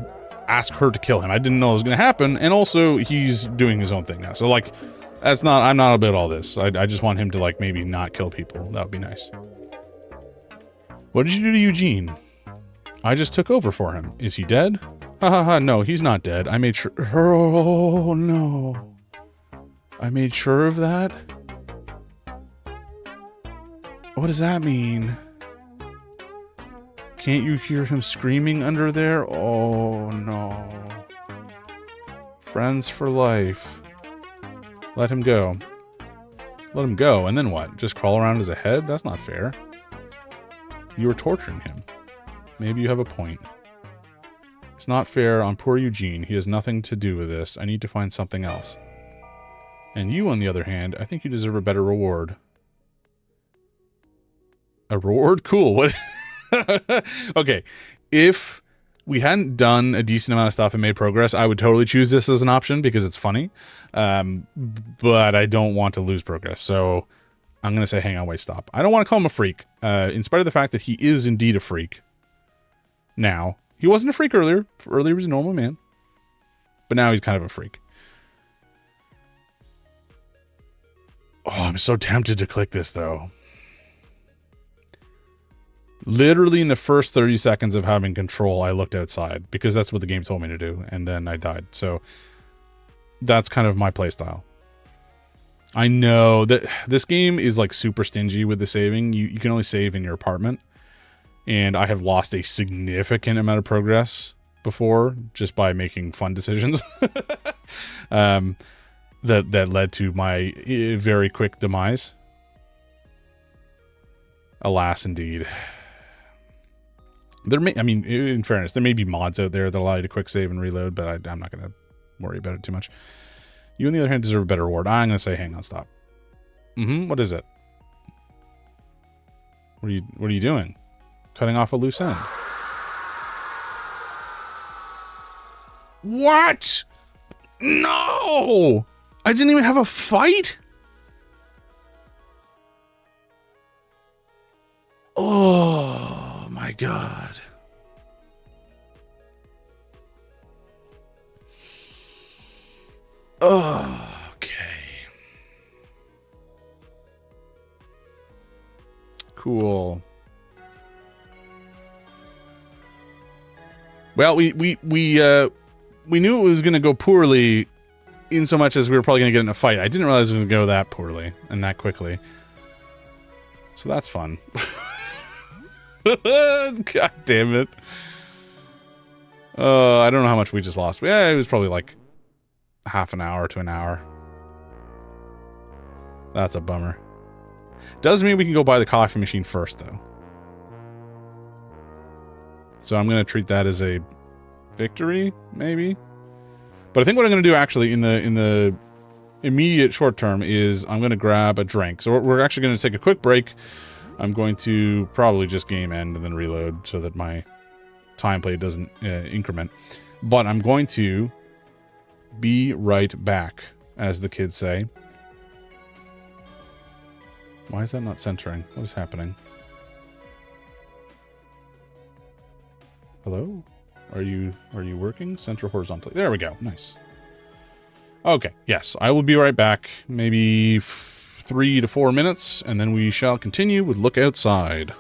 ask her to kill him. I didn't know it was going to happen. And also he's doing his own thing now. So like, I'm not about all this. I just want him to like maybe not kill people. That would be nice. What did you do to Eugene? I just took over for him. Is he dead? No, he's not dead. I made sure. Oh no. I made sure of that? What does that mean? Can't you hear him screaming under there? Oh no. Friends for life. Let him go. Let him go, and then what? Just crawl around as a head? That's not fair. You were torturing him. Maybe you have a point. It's not fair on poor Eugene. He has nothing to do with this. I need to find something else. And you, on the other hand, I think you deserve a better reward. A reward? Cool. What? Okay. If we hadn't done a decent amount of stuff and made progress, I would totally choose this as an option because it's funny. But I don't want to lose progress. So I'm going to say, hang on, wait, stop. I don't want to call him a freak. In spite of the fact that he is indeed a freak. Now, he wasn't a freak earlier. Earlier he was a normal man. But now he's kind of a freak. Oh, I'm so tempted to click this, though. Literally in the first 30 seconds of having control, I looked outside because that's what the game told me to do, and then I died. So that's kind of my playstyle. I know that this game is like super stingy with the saving. You can only save in your apartment, and I have lost a significant amount of progress before just by making fun decisions that led to my very quick demise. Alas, indeed. I mean, in fairness, there may be mods out there that allow you to quick save and reload, but I'm not going to worry about it too much. You, on the other hand, deserve a better reward. I'm going to say, hang on, stop. What is it? What are you doing? Cutting off a loose end. What? No! I didn't even have a fight? Oh my god. Oh, okay. Cool. Well, we knew it was going to go poorly in so much as we were probably going to get in a fight. I didn't realize it was going to go that poorly and that quickly. So that's fun. God damn it. I don't know how much we just lost. Yeah, it was probably like half an hour to an hour. That's a bummer. Does mean we can go buy the coffee machine first, though. So I'm going to treat that as a victory, maybe. But I think what I'm going to do actually in the immediate short term is I'm going to grab a drink. So we're actually going to take a quick break. I'm going to probably just game end and then reload so that my time play doesn't increment. But I'm going to be right back, as the kids say. Why is that not centering? What is happening? Hello? Are you working? Center horizontally. There we go. Nice. Okay. Yes, I will be right back. Maybe 3 to 4 minutes, and then we shall continue with Look Outside.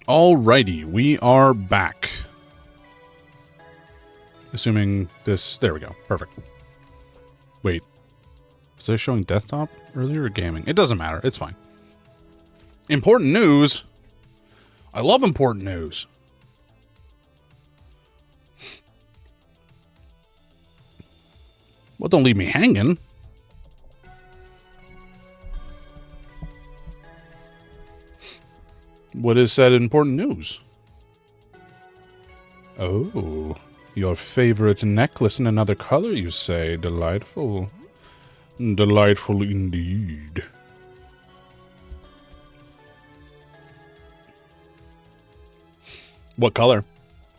Alrighty, we are back. Assuming this... There we go. Perfect. Wait. Was I showing desktop earlier or gaming? It doesn't matter. It's fine. Important news. I love important news. Well, don't leave me hanging. What is said important news? Oh, your favorite necklace in another color, you say? Delightful. Delightful indeed. What color?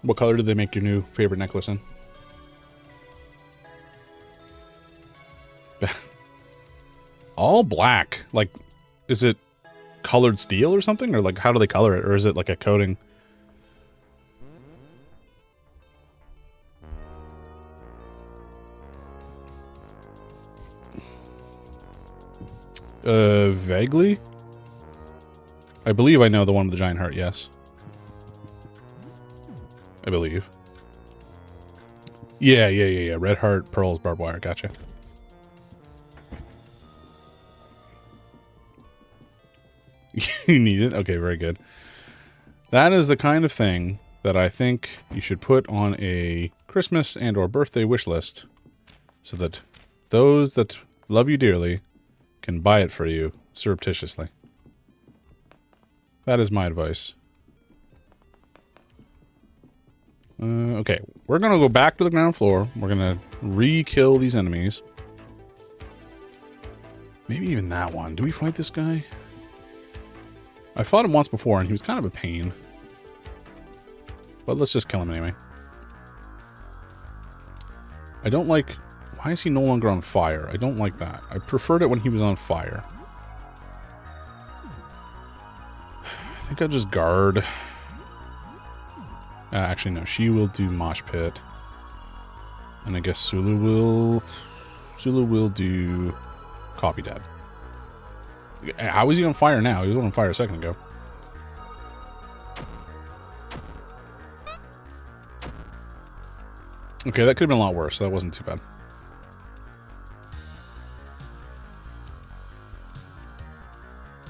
What color did they make your new favorite necklace in? All black. Like, is it colored steel or something? Or like, how do they color it? Or is it like a coating? Vaguely? I believe I know the one with the giant heart, yes. I believe. Yeah. Red heart, pearls, barbed wire. Gotcha. You need it? Okay, very good. That is the kind of thing that I think you should put on a Christmas and or birthday wish list so that those that love you dearly can buy it for you surreptitiously. That is my advice. Okay, we're going to go back to the ground floor. We're going to re-kill these enemies. Maybe even that one. Do we fight this guy? I fought him once before, and he was kind of a pain. But let's just kill him anyway. I don't like... Why is he no longer on fire? I don't like that. I preferred it when he was on fire. I think I'll just guard... actually, no. She will do Mosh Pit. And I guess Sulu will do Copy Dead. How is he on fire now? He was on fire a second ago. Okay, that could have been a lot worse. So that wasn't too bad.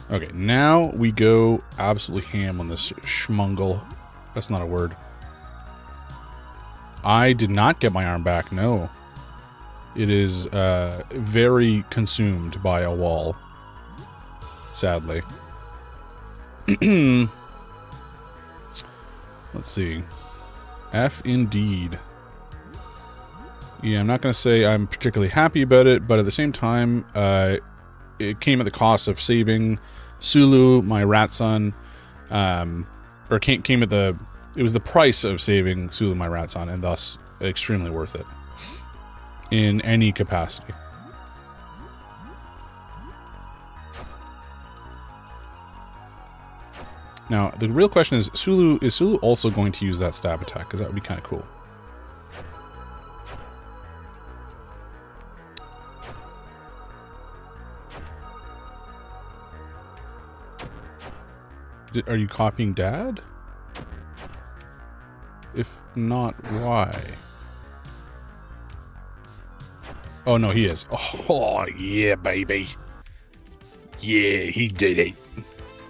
Okay, now we go absolutely ham on this schmungle. That's not a word. I did not get my arm back, no. It is very consumed by a wall. Sadly. Let's see. F indeed. Yeah, I'm not going to say I'm particularly happy about it, but at the same time, it came at the cost of saving Sulu, my rat son, or came at the... It was the price of saving Sulu, my rat son, and thus extremely worth it. In any capacity. Now, the real question is Sulu also going to use that stab attack? Because that would be kind of cool. Are you copying Dad? If not, why? Oh, no, he is. Oh, yeah, baby. Yeah, he did it.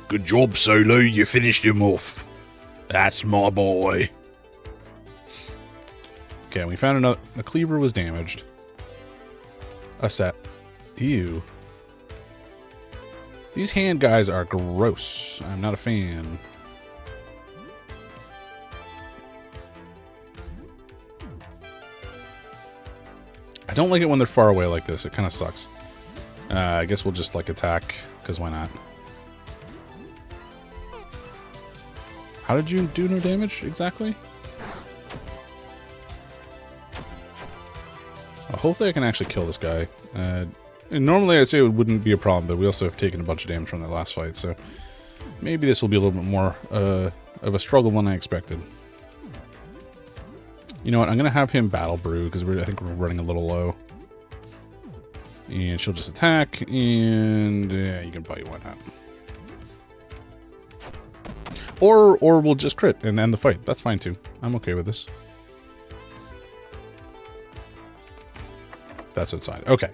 Good job, Sulu. You finished him off. That's my boy. Okay, we found another... The cleaver was damaged. A set. Ew. These hand guys are gross. I'm not a fan. I don't like it when they're far away like this. It kind of sucks. I guess we'll just, like, attack, because why not? How did you do no damage, exactly? Well, hopefully I can actually kill this guy. And normally I'd say it wouldn't be a problem, but we also have taken a bunch of damage from that last fight, so... Maybe this will be a little bit more of a struggle than I expected. You know what, I'm going to have him battle Brew, because I think we're running a little low. And she'll just attack, and you can bite, why not? Or we'll just crit and end the fight. That's fine too. I'm okay with this. That's outside. Okay.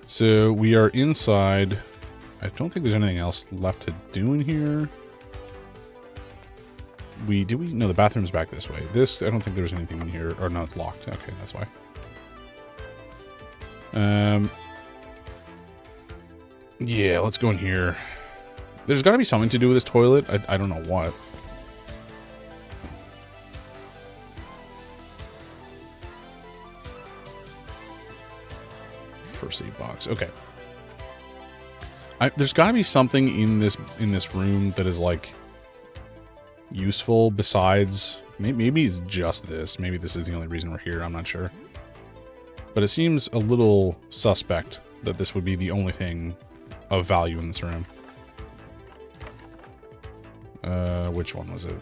So we are inside. I don't think there's anything else left to do in here. No, the bathroom's back this way. This, I don't think there's anything in here. Or no, it's locked. Okay, that's why. Yeah, let's go in here. There's got to be something to do with this toilet. I don't know what. First aid box. Okay. There's got to be something in this room that is like useful besides maybe it's just this. Maybe this is the only reason we're here. I'm not sure. But it seems a little suspect that this would be the only thing of value in this room. Which one was it?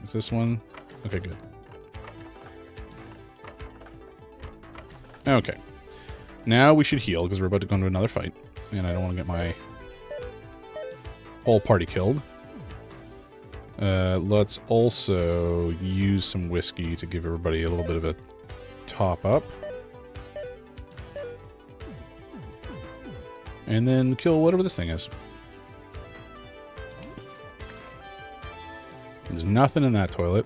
Is this one? Okay, good. Okay. Now we should heal because we're about to go into another fight. And I don't want to get my whole party killed. Let's also use some whiskey to give everybody a little bit of a top up. And then kill whatever this thing is. There's nothing in that toilet.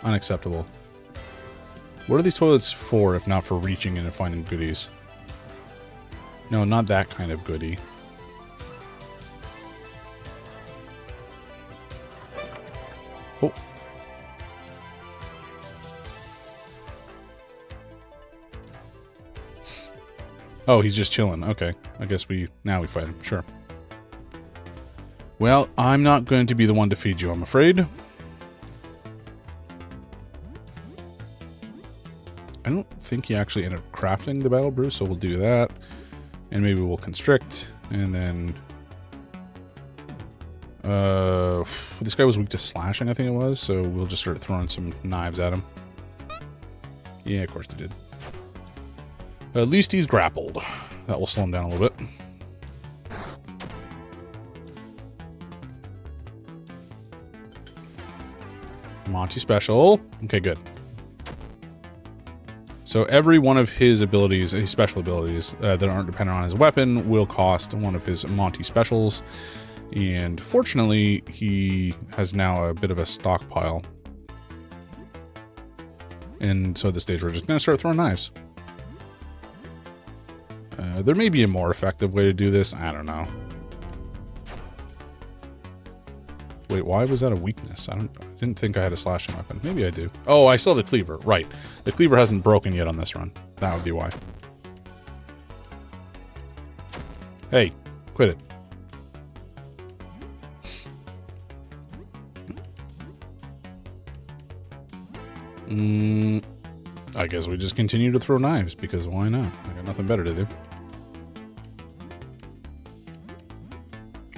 Unacceptable. What are these toilets for if not for reaching in and finding goodies? No, not that kind of goodie. Oh. Oh, he's just chilling. Okay. I guess now we fight him. Sure. Well, I'm not going to be the one to feed you, I'm afraid. I don't think he actually ended up crafting the battle brew, so we'll do that. And maybe we'll constrict, and then... this guy was weak to slashing, I think it was, so we'll just start throwing some knives at him. Yeah, of course he did. At least he's grappled. That will slow him down a little bit. Monty special. Okay, good. So every one of his abilities, his special abilities that aren't dependent on his weapon will cost one of his Monty specials. And fortunately, he has now a bit of a stockpile. And so at this stage, we're just going to start throwing knives. There may be a more effective way to do this. I don't know. Wait, why was that a weakness? I didn't think I had a slashing weapon. Maybe I do. Oh, I still have the cleaver. Right. The cleaver hasn't broken yet on this run. That would be why. Hey, quit it. I guess we just continue to throw knives, because why not? I got nothing better to do.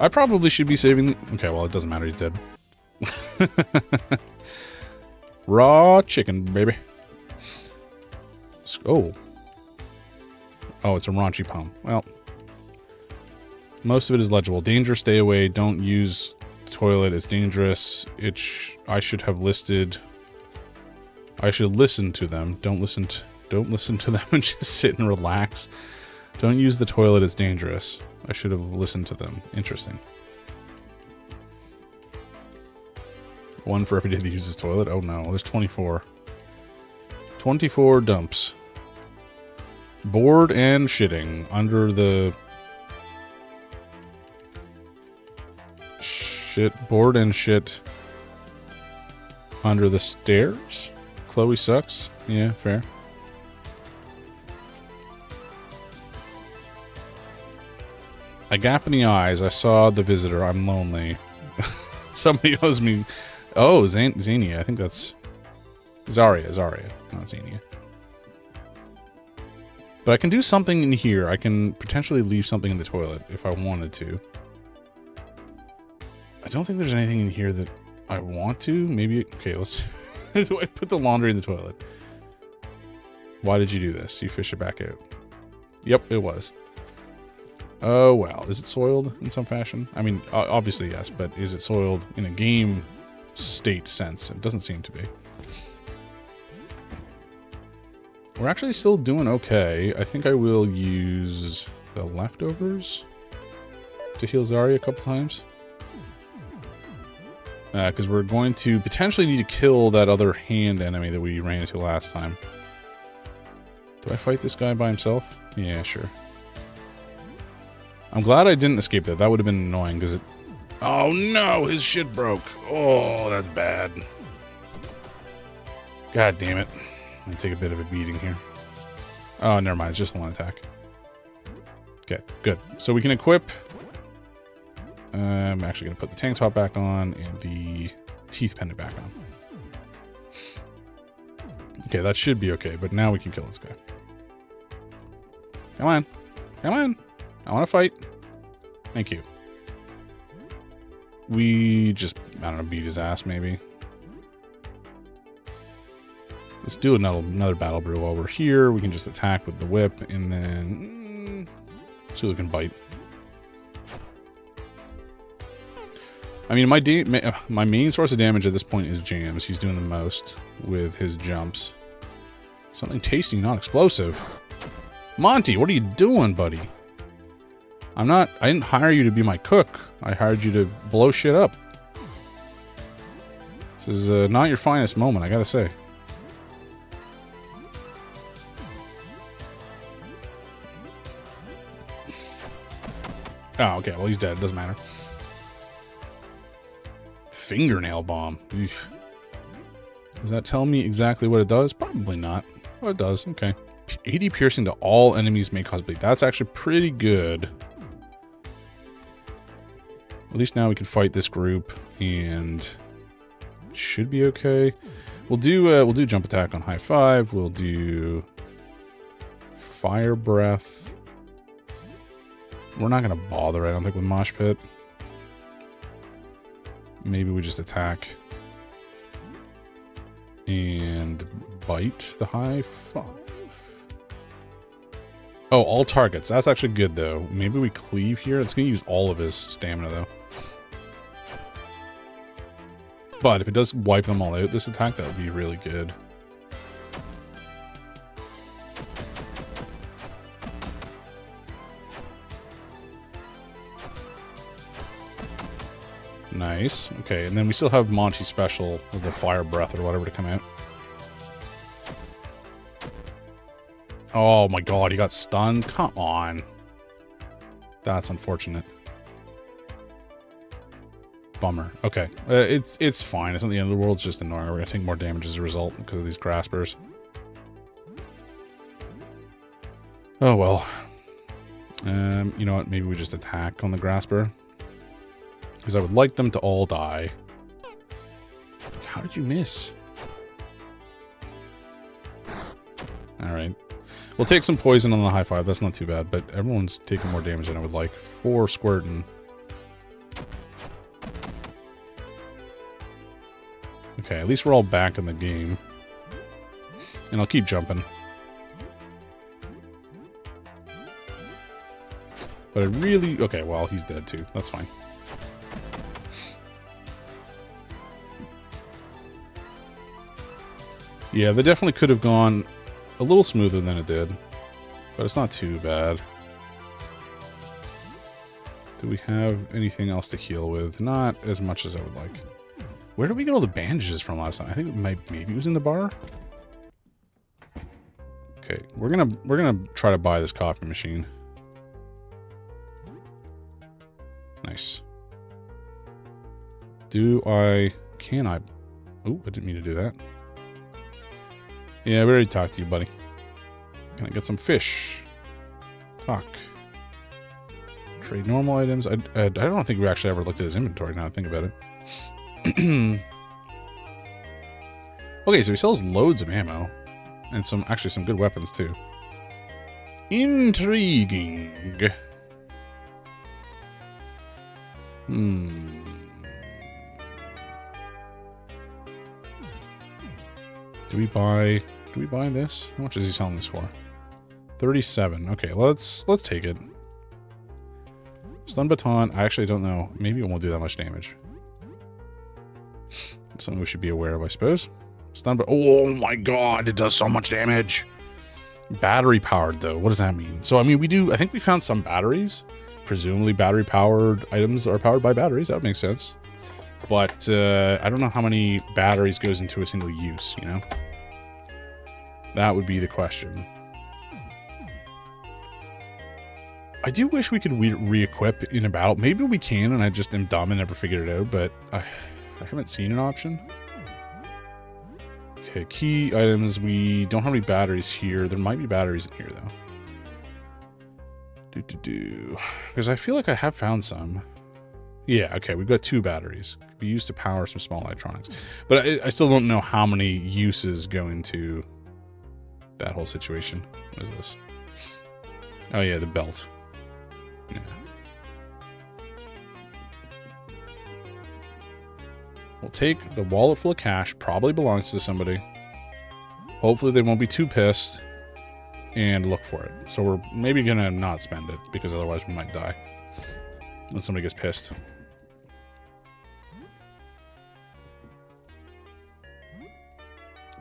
I probably should be saving... Okay, well, it doesn't matter. He's dead. Raw chicken, baby. Oh. Oh, it's a raunchy poem. Well, most of it is legible. Danger, stay away. Don't use the toilet. It's dangerous. I should have listed... I should listen to them. Don't listen to them and just sit and relax. Don't use the toilet. It's dangerous. I should have listened to them. Interesting. One for every day that uses toilet. Oh no, there's 24. 24 dumps. Bored and shitting under the... Bored and shit under the stairs? Chloe sucks? Yeah, fair. A gap in the eyes. I saw the visitor. I'm lonely. Somebody owes me... Oh, Zania. I think that's... Zarya, not Zania. But I can do something in here. I can potentially leave something in the toilet if I wanted to. I don't think there's anything in here that I want to. Maybe... Okay, let's... Do I put the laundry in the toilet? Why did you do this? You fish it back out. Yep, it was. Oh, well. Is it soiled in some fashion? I mean, obviously yes, but is it soiled in a game state sense? It doesn't seem to be. We're actually still doing okay. I think I will use the leftovers to heal Zarya a couple times. Because we're going to potentially need to kill that other hand enemy that we ran into last time. Do I fight this guy by himself? Yeah, sure. I'm glad I didn't escape that. That would have been annoying because it... Oh no, his shit broke. Oh, that's bad. God damn it. I'm going to take a bit of a beating here. Oh, never mind. It's just one attack. Okay, good. So we can equip... I'm actually going to put the tank top back on and the teeth pendant back on. Okay, that should be okay, but now we can kill this guy. Come on. Come on. I want to fight. Thank you. We just, I don't know, beat his ass maybe. Let's do another battle brew while we're here. We can just attack with the whip and then Sulu can bite. I mean, my main source of damage at this point is Jams. He's doing the most with his jumps. Something tasty, not explosive. Monty, what are you doing, buddy? I didn't hire you to be my cook. I hired you to blow shit up. This is not your finest moment, I gotta say. Oh, okay, well, he's dead. Doesn't matter. Fingernail bomb. Eesh. Does that tell me exactly what it does? Probably not. Oh, it does. Okay. 80 piercing to all enemies may cause bleed. That's actually pretty good. At least now we can fight this group and it should be okay. We'll do jump attack on high five. We'll do fire breath. We're not gonna bother, I don't think, with Mosh Pit. Maybe we just attack and bite the high five. Oh, all targets. That's actually good, though. Maybe we cleave here. It's going to use all of his stamina, though. But if it does wipe them all out, this attack, that would be really good. Nice. Okay, and then we still have Monty's special with the fire breath or whatever to come out. Oh my god, he got stunned? Come on. That's unfortunate. Bummer. Okay. It's fine. It's not the end of the world. It's just annoying. We're going to take more damage as a result because of these graspers. Oh well. You know what? Maybe we just attack on the grasper. Because I would like them to all die. How did you miss? Alright. We'll take some poison on the high five. That's not too bad. But everyone's taking more damage than I would like. 4 squirting. Okay, at least we're all back in the game. And I'll keep jumping. But I really... Okay, well, he's dead too. That's fine. Yeah, they definitely could have gone a little smoother than it did. But it's not too bad. Do we have anything else to heal with? Not as much as I would like. Where did we get all the bandages from last time? I think maybe it was in the bar. Okay, we're gonna try to buy this coffee machine. Nice. Can I? Oh, I didn't mean to do that. Yeah, we already talked to you, buddy. Can I get some fish? Talk. Trade normal items. I don't think we actually ever looked at his inventory now I think about it. Okay, so he sells loads of ammo. And actually some good weapons too. Intriguing. Do we buy this? How much is he selling this for? 37. Okay, let's take it. Stun Baton, I actually don't know. Maybe it won't do that much damage. Something we should be aware of, I suppose. Stun Baton. Oh my god, it does so much damage. Battery powered, though. What does that mean? So, I mean, I think we found some batteries. Presumably battery powered items are powered by batteries. That would make sense. But I don't know how many batteries goes into a single use, you know? That would be the question. I do wish we could re-equip in a battle. Maybe we can, and I just am dumb and never figured it out, but I haven't seen an option. Okay, key items. We don't have any batteries here. There might be batteries in here, though. Because I feel like I have found some. Yeah, okay, we've got 2 batteries. Could be used to power some small electronics. But I still don't know how many uses go into that whole situation. What is this? Oh yeah, the belt. Yeah. We'll take the wallet full of cash. Probably belongs to somebody. Hopefully they won't be too pissed. And look for it. So we're maybe gonna not spend it, because otherwise we might die when somebody gets pissed.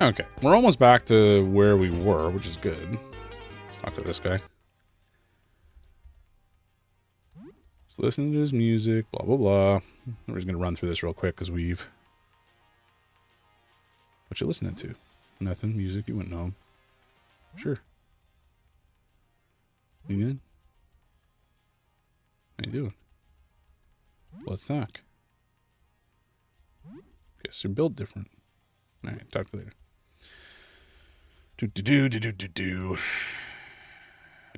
Okay, we're almost back to where we were, which is good. Let's talk to this guy. Just listening to his music, blah, blah, blah. We're just gonna run through this real quick, because we've... What you listening to? Nothing. Music, you wouldn't know him. Sure. You good? How you doing? Let's talk. Guess you're built different. Alright, talk to you later.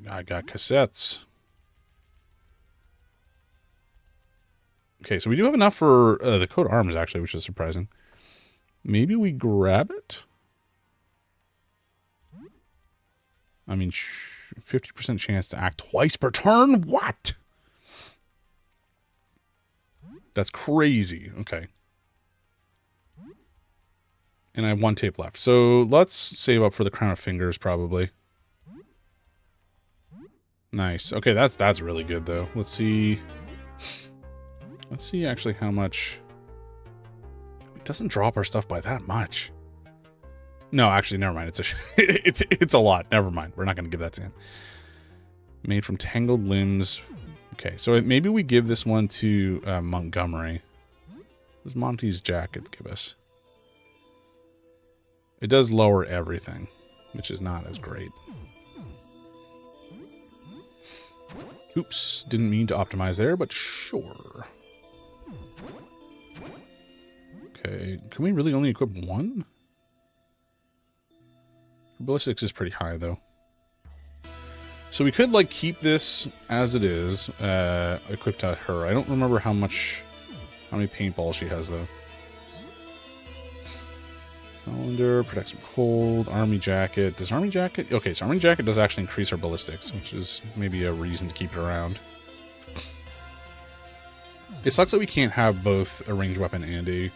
I got cassettes. Okay, so we do have enough for the coat of arms, actually, which is surprising. Maybe we grab it? I mean, 50% chance to act twice per turn? What? That's crazy. Okay. And I have 1 tape left. So let's save up for the Crown of Fingers, probably. Nice. Okay, that's really good, though. Let's see. Let's see actually how much... It doesn't drop our stuff by that much. No, actually, never mind. It's a lot. Never mind. We're not going to give that to him. Made from tangled limbs. Okay, so maybe we give this one to Montgomery. What does Monty's jacket give us? It does lower everything, which is not as great. Oops, didn't mean to optimize there, but sure. Okay, can we really only equip 1? Ballistics is pretty high, though. So we could, like, keep this as it is, equipped to her. I don't remember how many paintballs she has, though. Calendar, protects from cold, army jacket. Does army jacket... Okay, so army jacket does actually increase her ballistics, which is maybe a reason to keep it around. It sucks that we can't have both a ranged weapon and a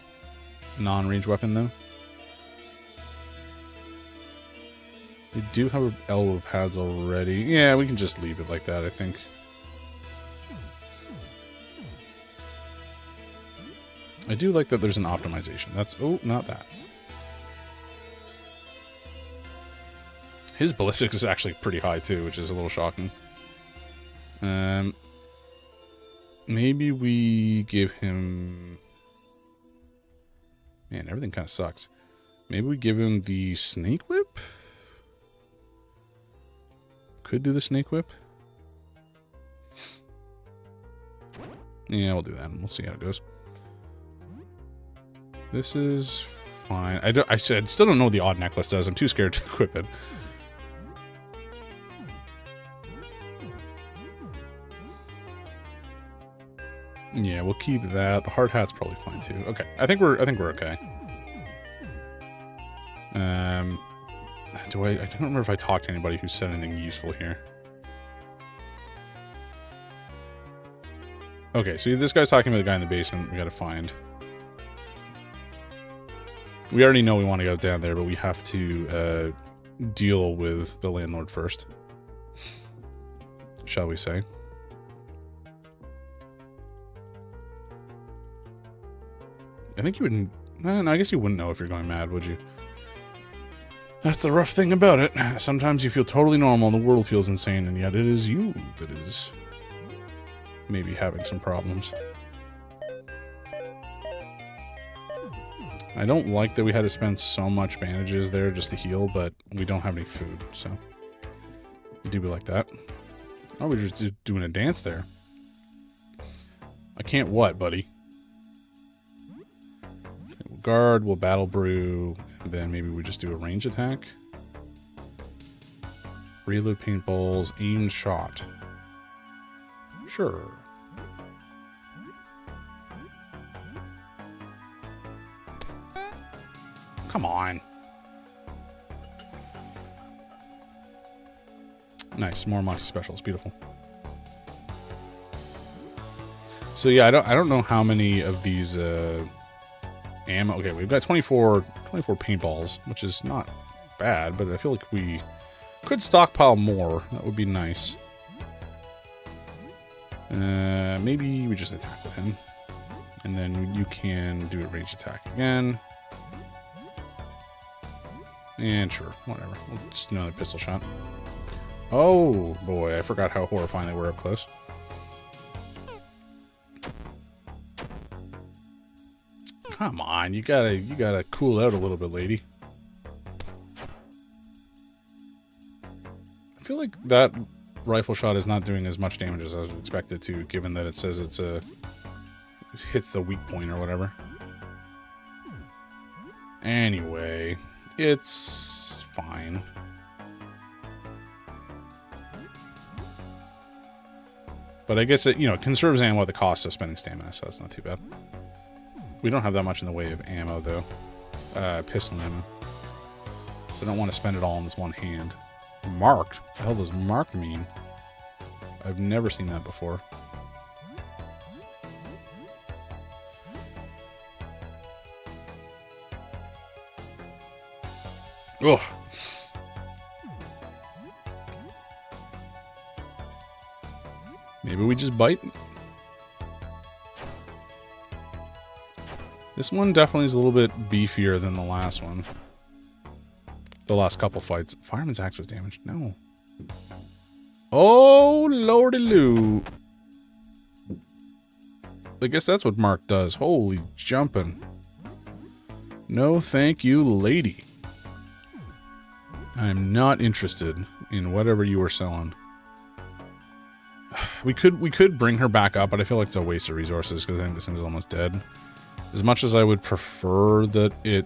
non-ranged weapon, though. We do have elbow pads already. Yeah, we can just leave it like that, I think. I do like that there's an optimization. That's... Oh, not that. His ballistics is actually pretty high, too, which is a little shocking. Maybe we give him... Man, everything kind of sucks. Maybe we give him the Snake Whip? Could do the Snake Whip. Yeah, we'll do that. We'll see how it goes. This is fine. I still don't know what the odd necklace does. I'm too scared to equip it. Yeah, we'll keep that. The hard hat's probably fine too. Okay, I think we're okay. I don't remember if I talked to anybody who said anything useful here. Okay, so this guy's talking about the guy in the basement we gotta find. We already know we want to go down there, but we have to deal with the landlord first. Shall we say? I think you wouldn't... No, I guess you wouldn't know if you're going mad, would you? That's the rough thing about it. Sometimes you feel totally normal and the world feels insane, and yet it is you that is maybe having some problems. I don't like that we had to spend so much bandages there just to heal, but we don't have any food, so it do be like that. Oh, we're just doing a dance there. I can't what, buddy? Okay, we'll guard, we'll battle brew, and then maybe we just do a range attack. Reload paintballs, aim shot. Sure. Come on. Nice, more Monty specials, beautiful. So yeah, I don't know how many of these ammo. Okay, we've got 24 paintballs, which is not bad, but I feel like we could stockpile more. That would be nice. Maybe we just attack with him, and then you can do a range attack again. And sure, whatever. Just another pistol shot. Oh boy, I forgot how horrifying they were up close. Come on, you gotta cool out a little bit, lady. I feel like that rifle shot is not doing as much damage as I was expected to, given that it says it hits the weak point or whatever. Anyway, it's fine. But I guess it, conserves ammo at the cost of spending stamina, so that's not too bad. We don't have that much in the way of ammo, though. Pistol ammo. So I don't want to spend it all in this one hand. Marked? What the hell does marked mean? I've never seen that before. Ugh. Maybe we just bite. This one definitely is a little bit beefier than the last one. The last couple fights. Fireman's axe was damaged. No. Oh, lordy-loo. I guess that's what Mark does. Holy jumping. No, thank you, lady. I'm not interested in whatever you were selling. We could bring her back up, but I feel like it's a waste of resources because I think this thing is almost dead. As much as I would prefer that it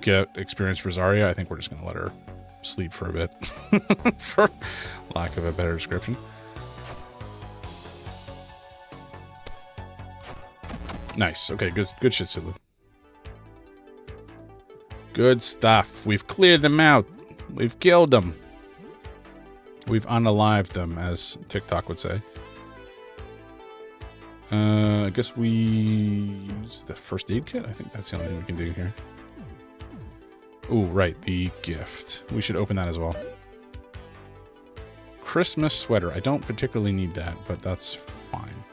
get experience for Zarya, I think we're just going to let her sleep for a bit. For lack of a better description. Nice. Okay, good shit, Sulu. Good stuff. We've cleared them out. We've killed them. We've unalived them, as TikTok would say. I guess we use the first aid kit. I think that's the only thing we can do here. Oh, right, the gift. We should open that as well. Christmas sweater. I don't particularly need that, but that's fine.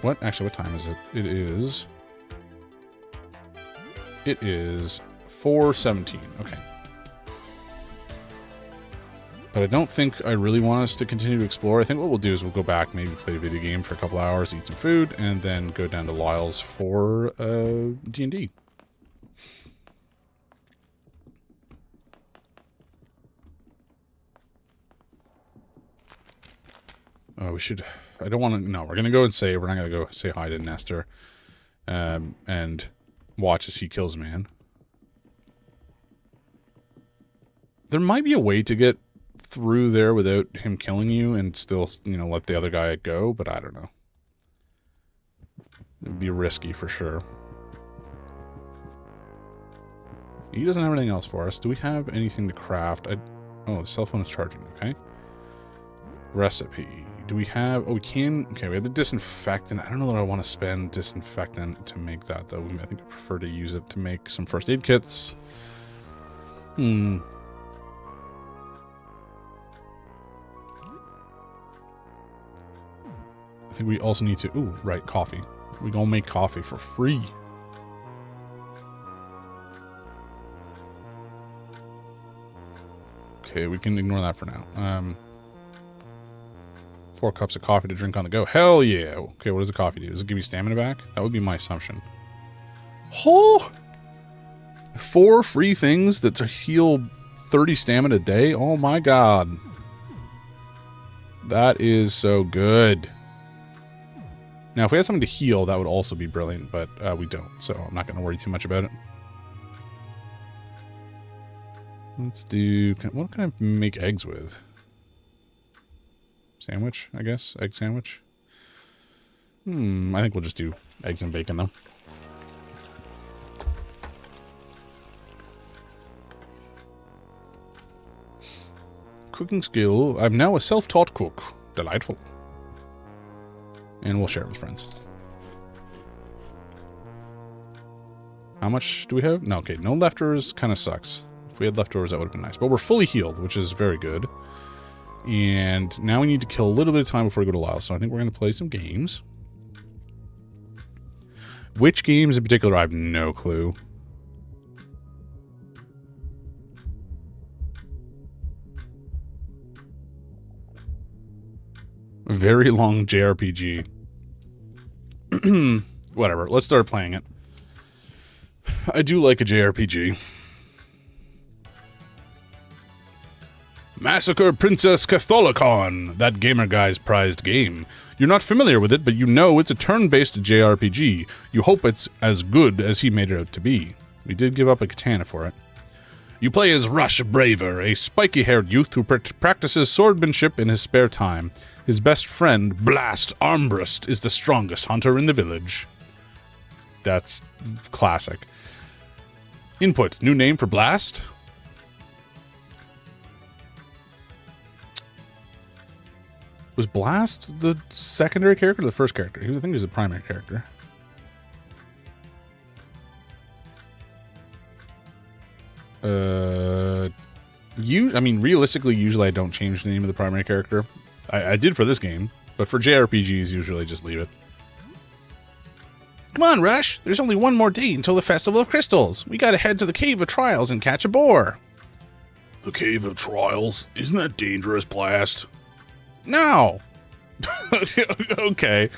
What? Actually, what time is it? It is 4:17. Okay. But I don't think I really want us to continue to explore. I think what we'll do is we'll go back, maybe play a video game for a couple hours, eat some food, and then go down to Lyle's for D&D. Oh, we should... I don't want to... No, we're going to go and save. We're not going to go say hi to Nestor. And watch as he kills a man. There might be a way to get through there without him killing you and still, let the other guy go, but I don't know. It'd be risky for sure. He doesn't have anything else for us. Do we have anything to craft? Oh, the cell phone is charging. Okay. Recipe. Do we have... Oh, we can... Okay, we have the disinfectant. I don't know that I want to spend disinfectant to make that, though. I think I prefer to use it to make some first aid kits. I think we also need to... Ooh, right, coffee. We gonna make coffee for free. Okay, we can ignore that for now. 4 cups of coffee to drink on the go. Hell yeah. Okay, what does the coffee do? Does it give you stamina back? That would be my assumption. Oh! 4 free things that heal 30 stamina a day? Oh my god. That is so good. Now, if we had something to heal, that would also be brilliant, but we don't, so I'm not going to worry too much about it. Let's do... What can I make eggs with? Sandwich, I guess? Egg sandwich? I think we'll just do eggs and bacon, though. Cooking skill. I'm now a self-taught cook. Delightful. And we'll share it with friends. How much do we have? No, okay. No leftovers kind of sucks. If we had leftovers, that would have been nice. But we're fully healed, which is very good. And now we need to kill a little bit of time before we go to Lyle. So I think we're going to play some games. Which games in particular, I have no clue. A very long JRPG. Whatever, let's start playing it. I do like a JRPG. Massacre Princess Catholicon, that gamer guy's prized game. You're not familiar with it, but you know it's a turn-based JRPG. You hope it's as good as he made it out to be. We did give up a katana for it. You play as Rush Braver, a spiky-haired youth who practices swordmanship in his spare time. His best friend, Blast Armbrust, is the strongest hunter in the village. That's classic. Input, new name for Blast? Was Blast the secondary character or the first character? I think he was the primary character. I mean, realistically, usually I don't change the name of the primary character. I did for this game, but for JRPGs, usually just leave it. Come on, Rush. There's only one more day until the Festival of Crystals. We gotta head to the Cave of Trials and catch a boar. The Cave of Trials? Isn't that dangerous, Blast? No. Okay.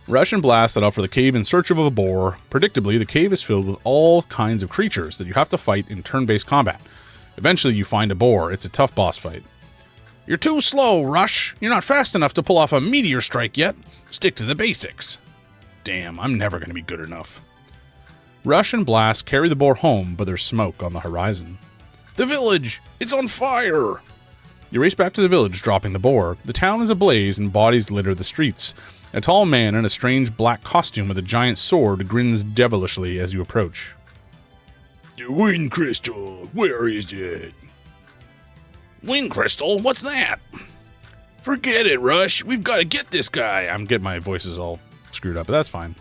Rush and Blast set off for the cave in search of a boar. Predictably, the cave is filled with all kinds of creatures that you have to fight in turn-based combat. Eventually, you find a boar. It's a tough boss fight. You're too slow, Rush. You're not fast enough to pull off a meteor strike yet. Stick to the basics. Damn, I'm never going to be good enough. Rush and Blast carry the boar home, but there's smoke on the horizon. The village! It's on fire! You race back to the village, dropping the boar. The town is ablaze and bodies litter the streets. A tall man in a strange black costume with a giant sword grins devilishly as you approach. The Wind Crystal, where is it? Wind Crystal? What's that? Forget it, Rush. We've got to get this guy. I'm getting my voices all screwed up, but that's fine.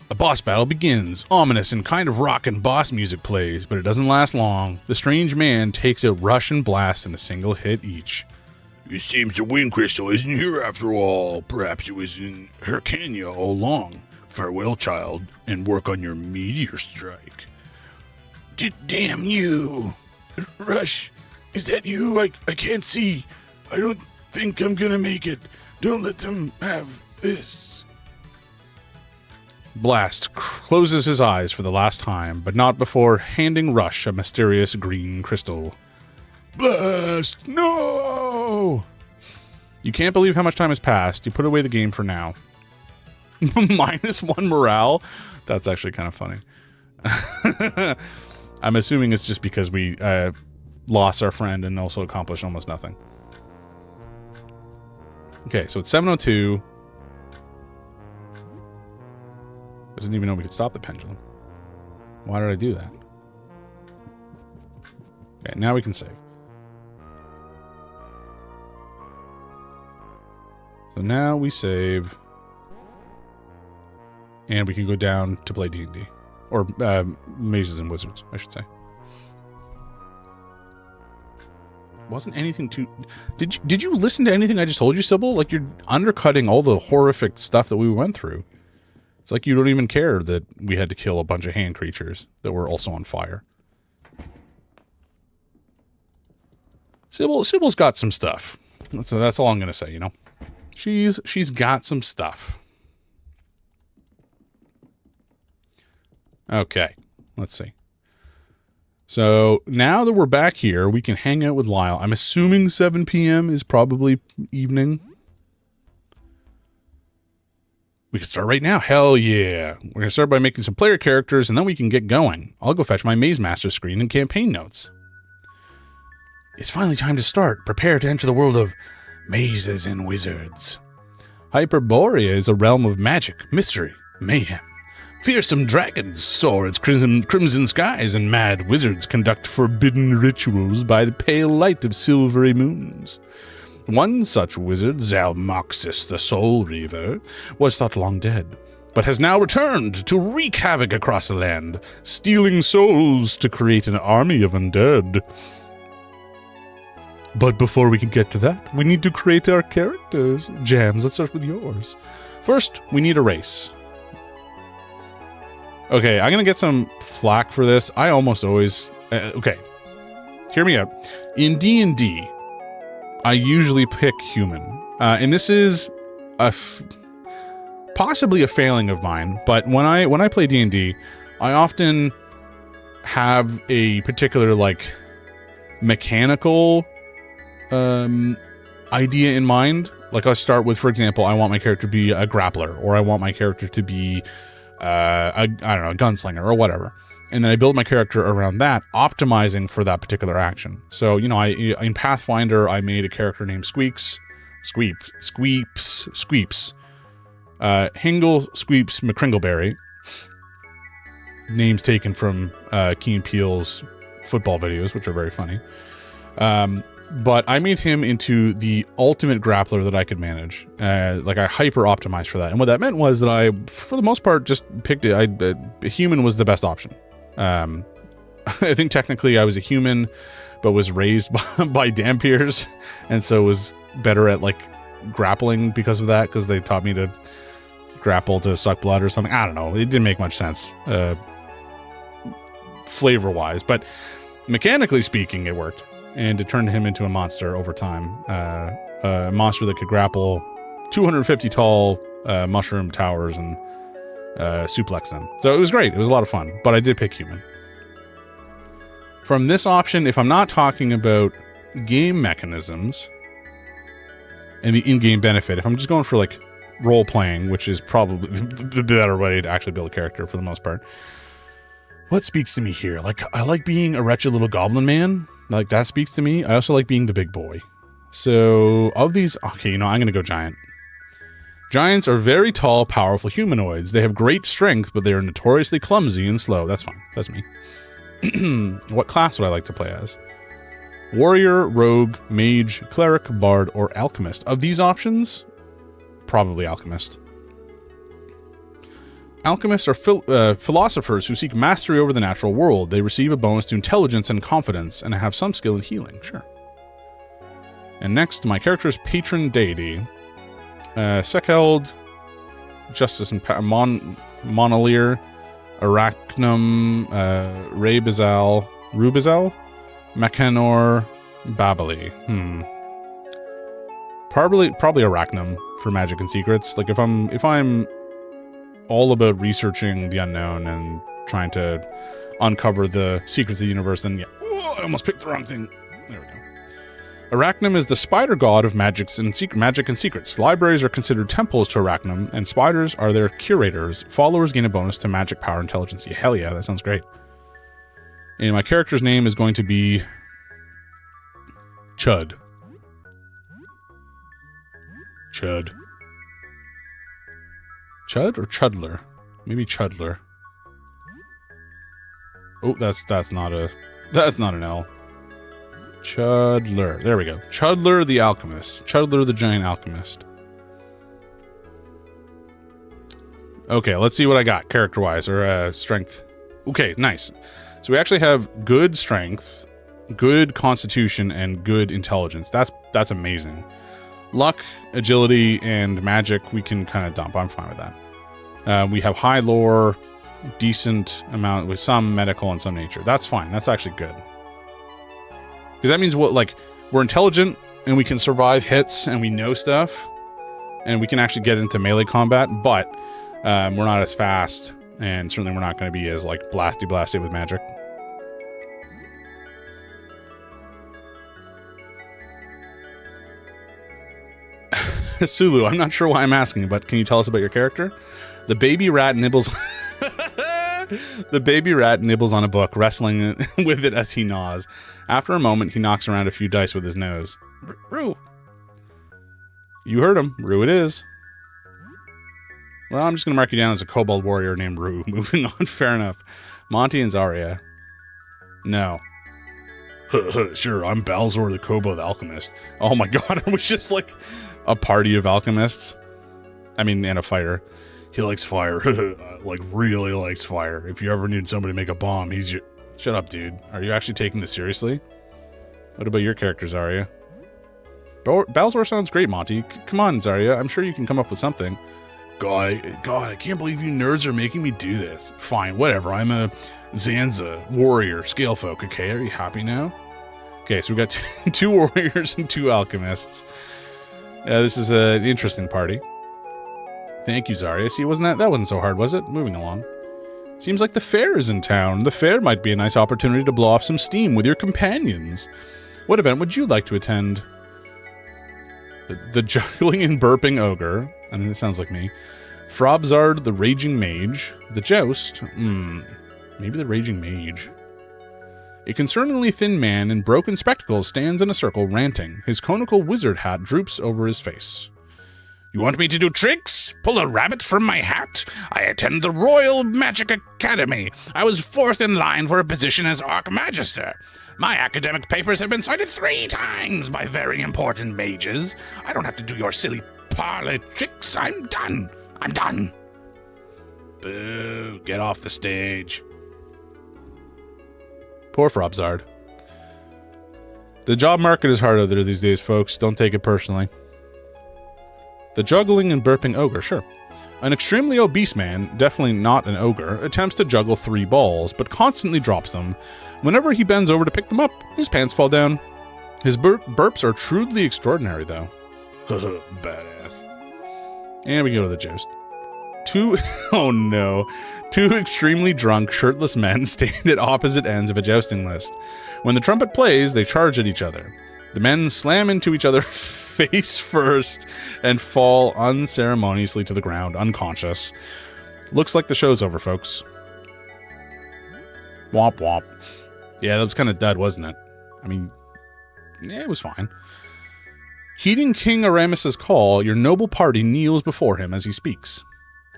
A boss battle begins. Ominous and kind of rockin' boss music plays, but it doesn't last long. The strange man takes out Rush and Blast in a single hit each. It seems the Wind Crystal isn't here after all. Perhaps it was in Hyrcania all along. Farewell, child, and work on your meteor strike. Damn you! Rush, is that you? I can't see. I don't think I'm gonna make it. Don't let them have this. Blast closes his eyes for the last time, but not before handing Rush a mysterious green crystal. Blast! No! You can't believe how much time has passed. You put away the game for now. -1 morale? That's actually kind of funny. I'm assuming it's just because we lost our friend and also accomplished almost nothing. Okay, so it's 7:02. I didn't even know we could stop the pendulum. Why did I do that? Okay, now we can save. So now we save. And we can go down to play D&D. Or Mazes and Wizards, I should say. wasn't anything too... Did you listen to anything I just told you, Sybil? Like, you're undercutting all the horrific stuff that we went through. It's like you don't even care that we had to kill a bunch of hand creatures that were also on fire. Sybil's got some stuff. So that's all I'm going to say, you know. She's got some stuff. Okay, let's see. So now that we're back here, we can hang out with Lyle. I'm assuming 7 p.m. is probably evening. We can start right now. Hell yeah. We're going to start by making some player characters, and then we can get going. I'll go fetch my Maze Master screen and campaign notes. It's finally time to start. Prepare to enter the world of mazes and wizards. Hyperborea is a realm of magic, mystery, mayhem. Fearsome dragons, swords, crimson skies, and mad wizards conduct forbidden rituals by the pale light of silvery moons. One such wizard, Zalmoxis the Soul Reaver, was thought long dead, but has now returned to wreak havoc across the land, stealing souls to create an army of undead. But before we can get to that, we need to create our characters. Jams, let's start with yours. First, we need a race. Okay, I'm going to get some flack for this. I almost always... okay, hear me out. In D&D, I usually pick human. And this is possibly a failing of mine, but when I play D&D, I often have a particular, like, mechanical idea in mind. Like, I start with, for example, I want my character to be a grappler, or I want my character to be... I don't know, a gunslinger or whatever. And then I build my character around that, optimizing for that particular action. So, you know, in Pathfinder, I made a character named Squeeps. Hingle Squeeps McCringleberry. Names taken from Key and Peele's football videos, which are very funny. But I made him into the ultimate grappler that I could manage. Like, I hyper-optimized for that. And what that meant was that I, for the most part, just picked it. A human was the best option. I think technically I was a human, but was raised by Dhampirs, and so was better at, like, grappling because of that, because they taught me to grapple to suck blood or something. I don't know. It didn't make much sense flavor-wise. But mechanically speaking, it worked. And it turned him into a monster over time. A monster that could grapple 250 tall mushroom towers and suplex them. So it was great. It was a lot of fun. But I did pick human. From this option, if I'm not talking about game mechanisms and the in-game benefit, if I'm just going for, like, role-playing, which is probably the better way to actually build a character for the most part, what speaks to me here? Like, I like being a wretched little goblin man. Like, that speaks to me. I also like being the big boy. So, of these... Okay, you know, I'm going to go giant. Giants are very tall, powerful humanoids. They have great strength, but they are notoriously clumsy and slow. That's fine. That's me. What class would I like to play as? Warrior, rogue, mage, cleric, bard, or alchemist. Of these options, probably alchemist. Alchemists are philosophers who seek mastery over the natural world. They receive a bonus to intelligence and confidence, and have some skill in healing. Sure. And next, my character's patron deity. Sekeld, Justice and Monolier, Arachnum, Rubizal, Macanor, Babali. Probably Arachnum for magic and secrets. Like, if I'm all about researching the unknown and trying to uncover the secrets of the universe, then yeah. Oh, I almost picked the wrong thing. There we go. Arachnum is the spider god of magic and secrets. Libraries are considered temples to Arachnum, and spiders are their curators. Followers gain a bonus to magic, power, intelligence. Yeah, hell yeah, that sounds great. And my character's name is going to be Chud. Chud or Chudler? Maybe Chudler. Oh, that's not an L. Chudler. There we go. Chudler the Alchemist. Chudler the Giant Alchemist. Okay, let's see what I got character-wise, or strength. Okay, nice. So we actually have good strength, good constitution and good intelligence. That's amazing. Luck, agility, and magic we can kind of dump. I'm fine with that. We have high lore, decent amount with some medical and some nature. That's fine. That's actually good. Because that means we're intelligent and we can survive hits and we know stuff and we can actually get into melee combat, but we're not as fast and certainly we're not going to be as like blasty with magic. Sulu, I'm not sure why I'm asking, but can you tell us about your character? The baby rat nibbles The baby rat nibbles on a book, wrestling with it as he gnaws. After a moment, he knocks around a few dice with his nose. Rue. You heard him. Rue it is. Well, I'm just going to mark you down as a kobold warrior named Rue. Moving on, fair enough. Monty and Zarya. No. Sure, I'm Balzor the Kobold Alchemist. Oh my god, are we just like a party of alchemists? I mean, and a fighter. He likes fire. Like, really likes fire. If you ever need somebody to make a bomb, he's your... Shut up, dude. Are you actually taking this seriously? What about your character, Zarya? Balzor sounds great, Monty. Come on, Zarya. I'm sure you can come up with something. God, I can't believe you nerds are making me do this. Fine, whatever. I'm a Zanza warrior, scale folk, okay? Are you happy now? Okay, so we got two warriors and two alchemists. This is an interesting party. Thank you, Zarya. See, that wasn't so hard, was it? Moving along. Seems like the fair is in town. The fair might be a nice opportunity to blow off some steam with your companions. What event would you like to attend? The juggling and burping ogre. I mean, that sounds like me. Frobzard the raging mage. The joust. Maybe the raging mage. A concerningly thin man in broken spectacles stands in a circle ranting. His conical wizard hat droops over his face. You want me to do tricks? Pull a rabbit from my hat? I attend the Royal Magic Academy. I was 4th in line for a position as Archmagister. My academic papers have been cited 3 times by very important mages. I don't have to do your silly parlor tricks. I'm done. I'm done. Boo. Get off the stage. Poor Frobzard. The job market is hard out there these days, folks. Don't take it personally. The juggling and burping ogre, sure. An extremely obese man, definitely not an ogre, attempts to juggle 3 balls, but constantly drops them. Whenever he bends over to pick them up, his pants fall down. His burps are truly extraordinary, though. Badass. And we go to the joust. Oh no. 2 extremely drunk, shirtless men stand at opposite ends of a jousting list. When the trumpet plays, they charge at each other. The men slam into each other face first and fall unceremoniously to the ground, unconscious. Looks like the show's over, folks. Womp womp. Yeah, that was kind of dud, wasn't it? I mean, yeah, it was fine. Heeding King Aramis' call, your noble party kneels before him as he speaks.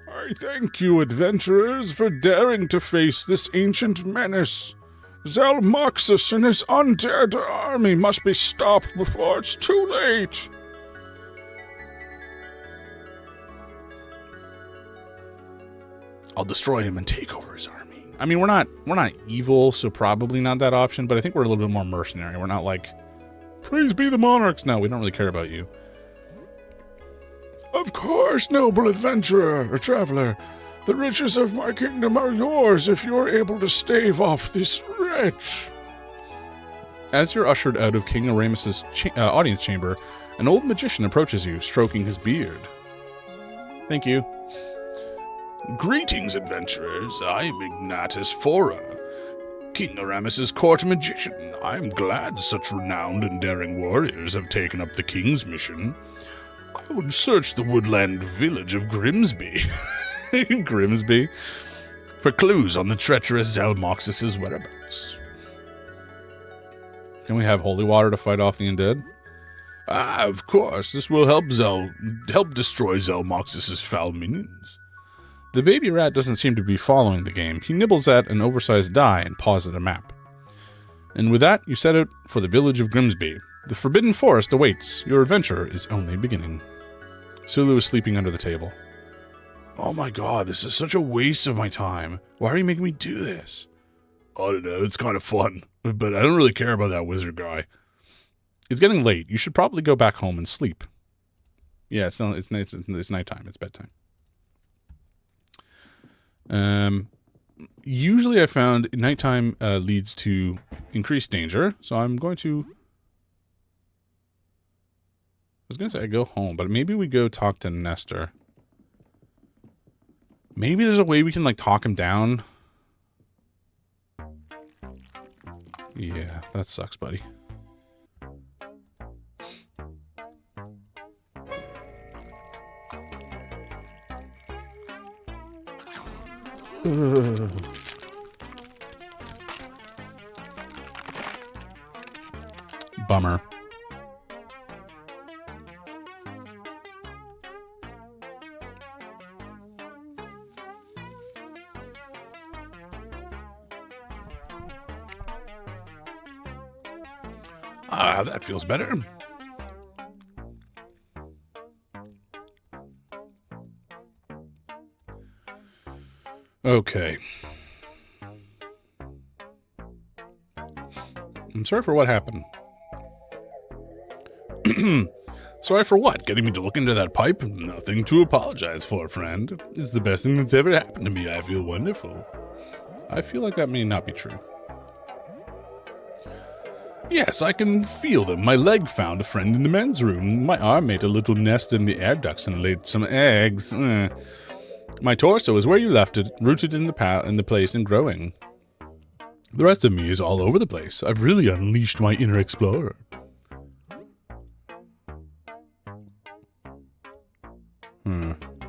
I thank you, adventurers, for daring to face this ancient menace. Zalmoxis and his undead army must be stopped before it's too late. I'll destroy him and take over his army. I mean, we're not evil, so probably not that option, but I think we're a little bit more mercenary. We're not like, praise be the monarchs. No, we don't really care about you. Of course, noble adventurer or traveler. The riches of my kingdom are yours if you're able to stave off this wretch. As you're ushered out of King Aramis' audience chamber, an old magician approaches you, stroking his beard. Thank you. Greetings, adventurers. I'm Ignatus Fora, King Aramis' court magician. I'm glad such renowned and daring warriors have taken up the king's mission. I would search the woodland village of Grimsby. Grimsby? For clues on the treacherous Zalmoxis' whereabouts. Can we have holy water to fight off the undead? Ah, of course. This will help destroy Zalmoxis' foul minions. The baby rat doesn't seem to be following the game. He nibbles at an oversized die and paws at a map. And with that, you set out for the village of Grimsby. The Forbidden Forest awaits. Your adventure is only beginning. Sulu is sleeping under the table. Oh my god, this is such a waste of my time. Why are you making me do this? I don't know. It's kind of fun, but I don't really care about that wizard guy. It's getting late. You should probably go back home and sleep. Yeah, it's nighttime. It's bedtime. Usually I found nighttime leads to increased danger, so I'm going to... I was going to say I go home, but maybe we go talk to Nestor. Maybe there's a way we can, like, talk him down. Yeah, that sucks, buddy. Bummer. Ah, that feels better. Okay. I'm sorry for what happened. Sorry for what? Getting me to look into that pipe? Nothing to apologize for, friend. It's the best thing that's ever happened to me. I feel wonderful. I feel like that may not be true. Yes, I can feel them. My leg found a friend in the men's room. My arm made a little nest in the air ducts and laid some eggs. My torso is where you left it, rooted in the place and growing. The rest of me is all over the place. I've really unleashed my inner explorer.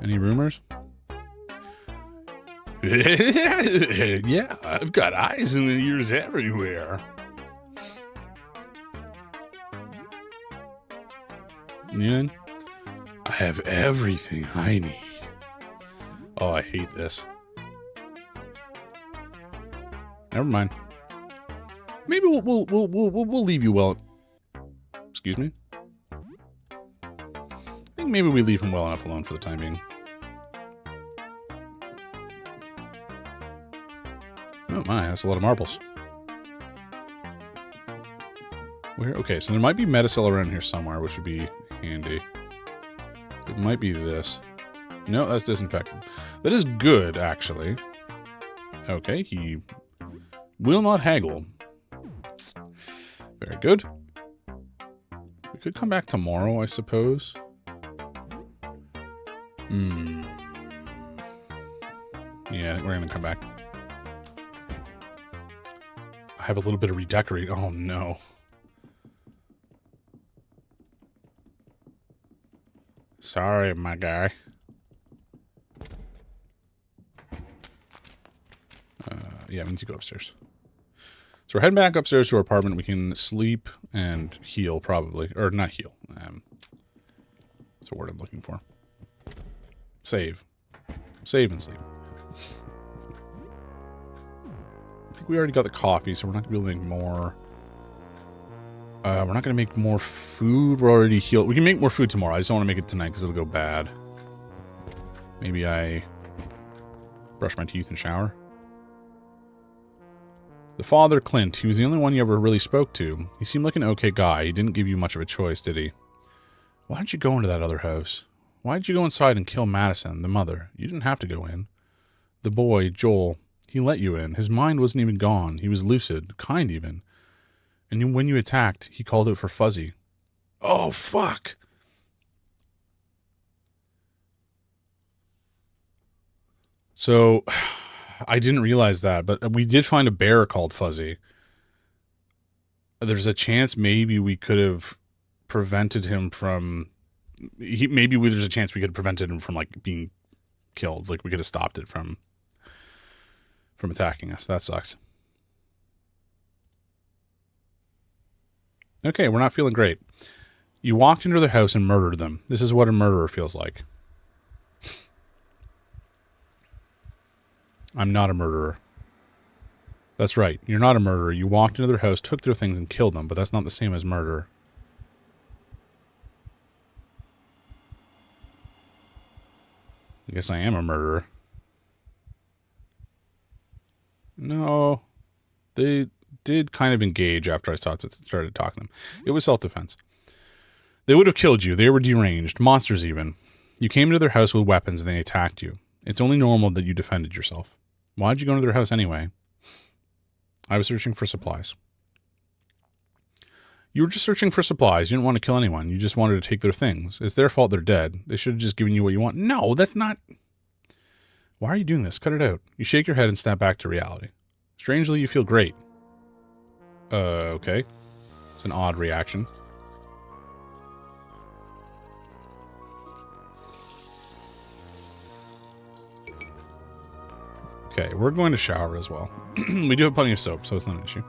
Any rumors? Yeah, I've got eyes and ears everywhere. Yeah, I have everything I need. Oh, I hate this. Never mind. Maybe we'll leave you well. Excuse me. I think maybe we leave him well enough alone for the time being. Oh my, that's a lot of marbles. Where? Okay, so there might be Metacell around here somewhere, which would be handy. It might be this. No, that's disinfected. That is good, actually. Okay, he will not haggle. Very good. We could come back tomorrow, I suppose. Yeah, I think we're going to come back. I have a little bit of redecorate. Oh, no. Sorry, my guy. Yeah, we need to go upstairs. So we're heading back upstairs to our apartment. We can sleep and heal, probably. Or not heal. That's a word I'm looking for. Save. Save and sleep. I think we already got the coffee, so we're not going to be able to make more. We're not going to make more food. We're already healed. We can make more food tomorrow. I just don't want to make it tonight because it'll go bad. Maybe I brush my teeth and shower. The father, Clint, he was the only one you ever really spoke to. He seemed like an okay guy. He didn't give you much of a choice, did he? Why didn't you go into that other house? Why did you go inside and kill Madison, the mother? You didn't have to go in. The boy, Joel, he let you in. His mind wasn't even gone. He was lucid, kind even. And when you attacked, he called it for Fuzzy. Oh, fuck. So, I didn't realize that, but we did find a bear called Fuzzy. There's a chance maybe we could have prevented him from... there's a chance we could have prevented him from, like, being killed. Like, we could have stopped it from attacking us. That sucks. Okay, we're not feeling great. You walked into their house and murdered them. This is what a murderer feels like. I'm not a murderer. That's right. You're not a murderer. You walked into their house, took their things, and killed them, but that's not the same as murder. I guess I am a murderer. No. They did kind of engage after I started talking to them. It was self-defense. They would have killed you. They were deranged. Monsters even. You came into their house with weapons and they attacked you. It's only normal that you defended yourself. Why'd you go into their house anyway? I was searching for supplies. You were just searching for supplies. You didn't want to kill anyone. You just wanted to take their things. It's their fault they're dead. They should have just given you what you want. No, that's not... Why are you doing this? Cut it out. You shake your head and snap back to reality. Strangely, you feel great. Okay. It's an odd reaction. Okay, we're going to shower as well. We do have plenty of soap, so it's not an issue.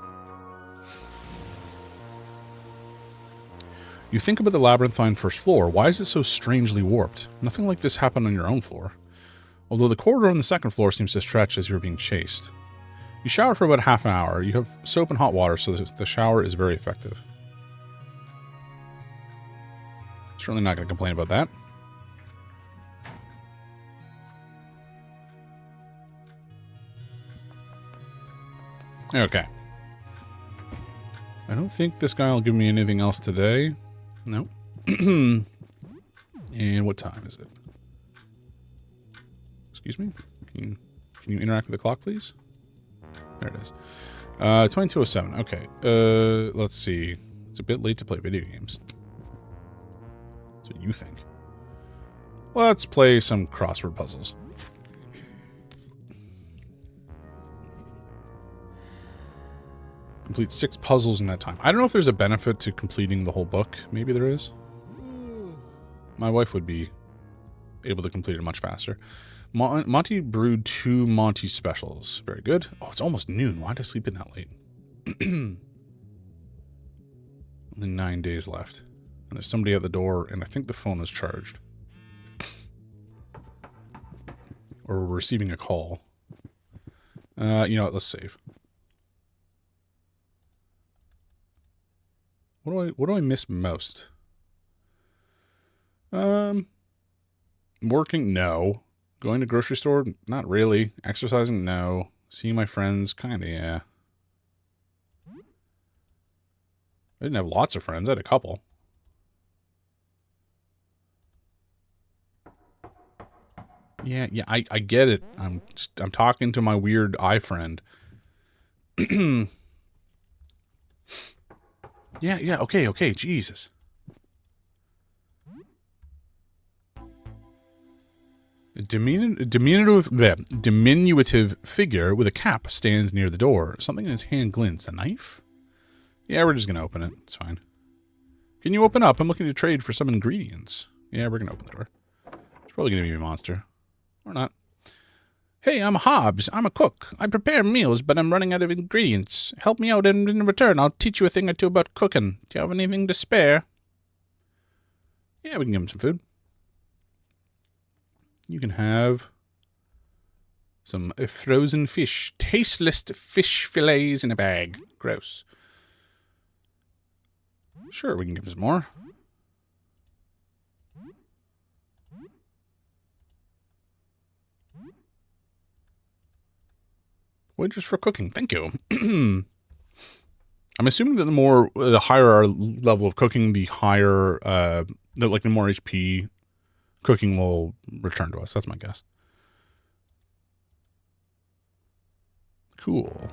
You think about the labyrinthine first floor. Why is it so strangely warped? Nothing like this happened on your own floor. Although the corridor on the second floor seems to stretch as you're being chased. You shower for about half an hour. You have soap and hot water, so the shower is very effective. Certainly not going to complain about that. Okay. I don't think this guy will give me anything else today. No. And what time is it? Excuse me? Can you interact with the clock, please? There it is. 22:07. Okay. Let's see. It's a bit late to play video games. That's what you think. Let's play some crossword puzzles. Complete 6 puzzles in that time. I don't know if there's a benefit to completing the whole book. Maybe there is. My wife would be able to complete it much faster. Monty brewed 2 Monty specials. Very good. Oh, it's almost noon. Why did I sleep in that late? Only 9 days left. And there's somebody at the door, and I think the phone is charged. Or we're receiving a call. You know what? Let's save. What do I miss most? Working? No. Going to grocery store? Not really. Exercising? No. Seeing my friends? Kinda, yeah. I didn't have lots of friends. I had a couple. Yeah, I get it. I'm talking to my weird eye friend. Yeah, okay, Jesus. A diminutive figure with a cap stands near the door. Something in his hand glints. A knife? Yeah, we're just going to open it. It's fine. Can you open up? I'm looking to trade for some ingredients. Yeah, we're going to open the door. It's probably going to be a monster. Or not. Hey, I'm Hobbs. I'm a cook. I prepare meals, but I'm running out of ingredients. Help me out, and in return, I'll teach you a thing or two about cooking. Do you have anything to spare? Yeah, we can give him some food. You can have some frozen fish. Tasteless fish fillets in a bag. Gross. Sure, we can give him some more. Wages for cooking. Thank you. I'm assuming that the higher our level of cooking, the higher, the more HP cooking will return to us. That's my guess. Cool.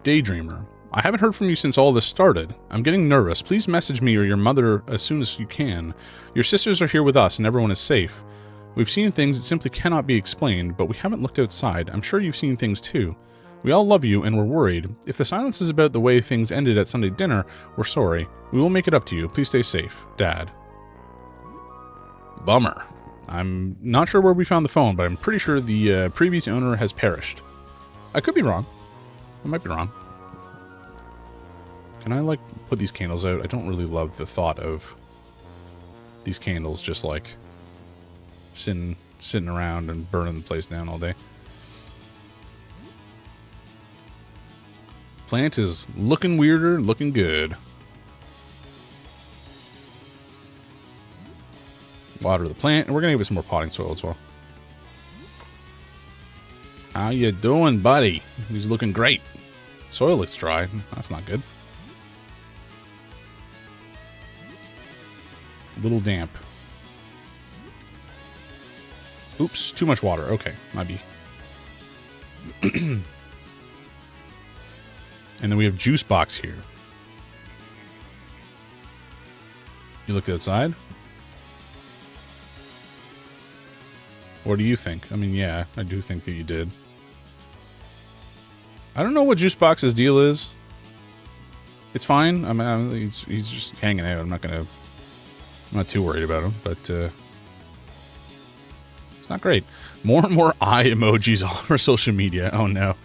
Daydreamer. I haven't heard from you since all this started. I'm getting nervous. Please message me or your mother as soon as you can. Your sisters are here with us and everyone is safe. We've seen things that simply cannot be explained, but we haven't looked outside. I'm sure you've seen things too. We all love you and we're worried. If the silence is about the way things ended at Sunday dinner, we're sorry. We will make it up to you. Please stay safe. Dad. Bummer. I'm not sure where we found the phone, but I'm pretty sure the previous owner has perished. I could be wrong. I might be wrong. Can I, put these candles out? I don't really love the thought of these candles just, sitting around and burning the place down all day. Plant is looking weirder, looking good. Water the plant, and we're going to give it some more potting soil as well. How you doing, buddy? He's looking great. Soil looks dry. That's not good. A little damp. Oops, too much water. Okay, might be. And then we have Juice Box here. You looked outside? What do you think? I mean, yeah, I do think that you did. I don't know what Juice Box's deal is. It's fine. I mean, he's just hanging out. I'm not too worried about him, but it's not great. More and more eye emojis all over social media. Oh no.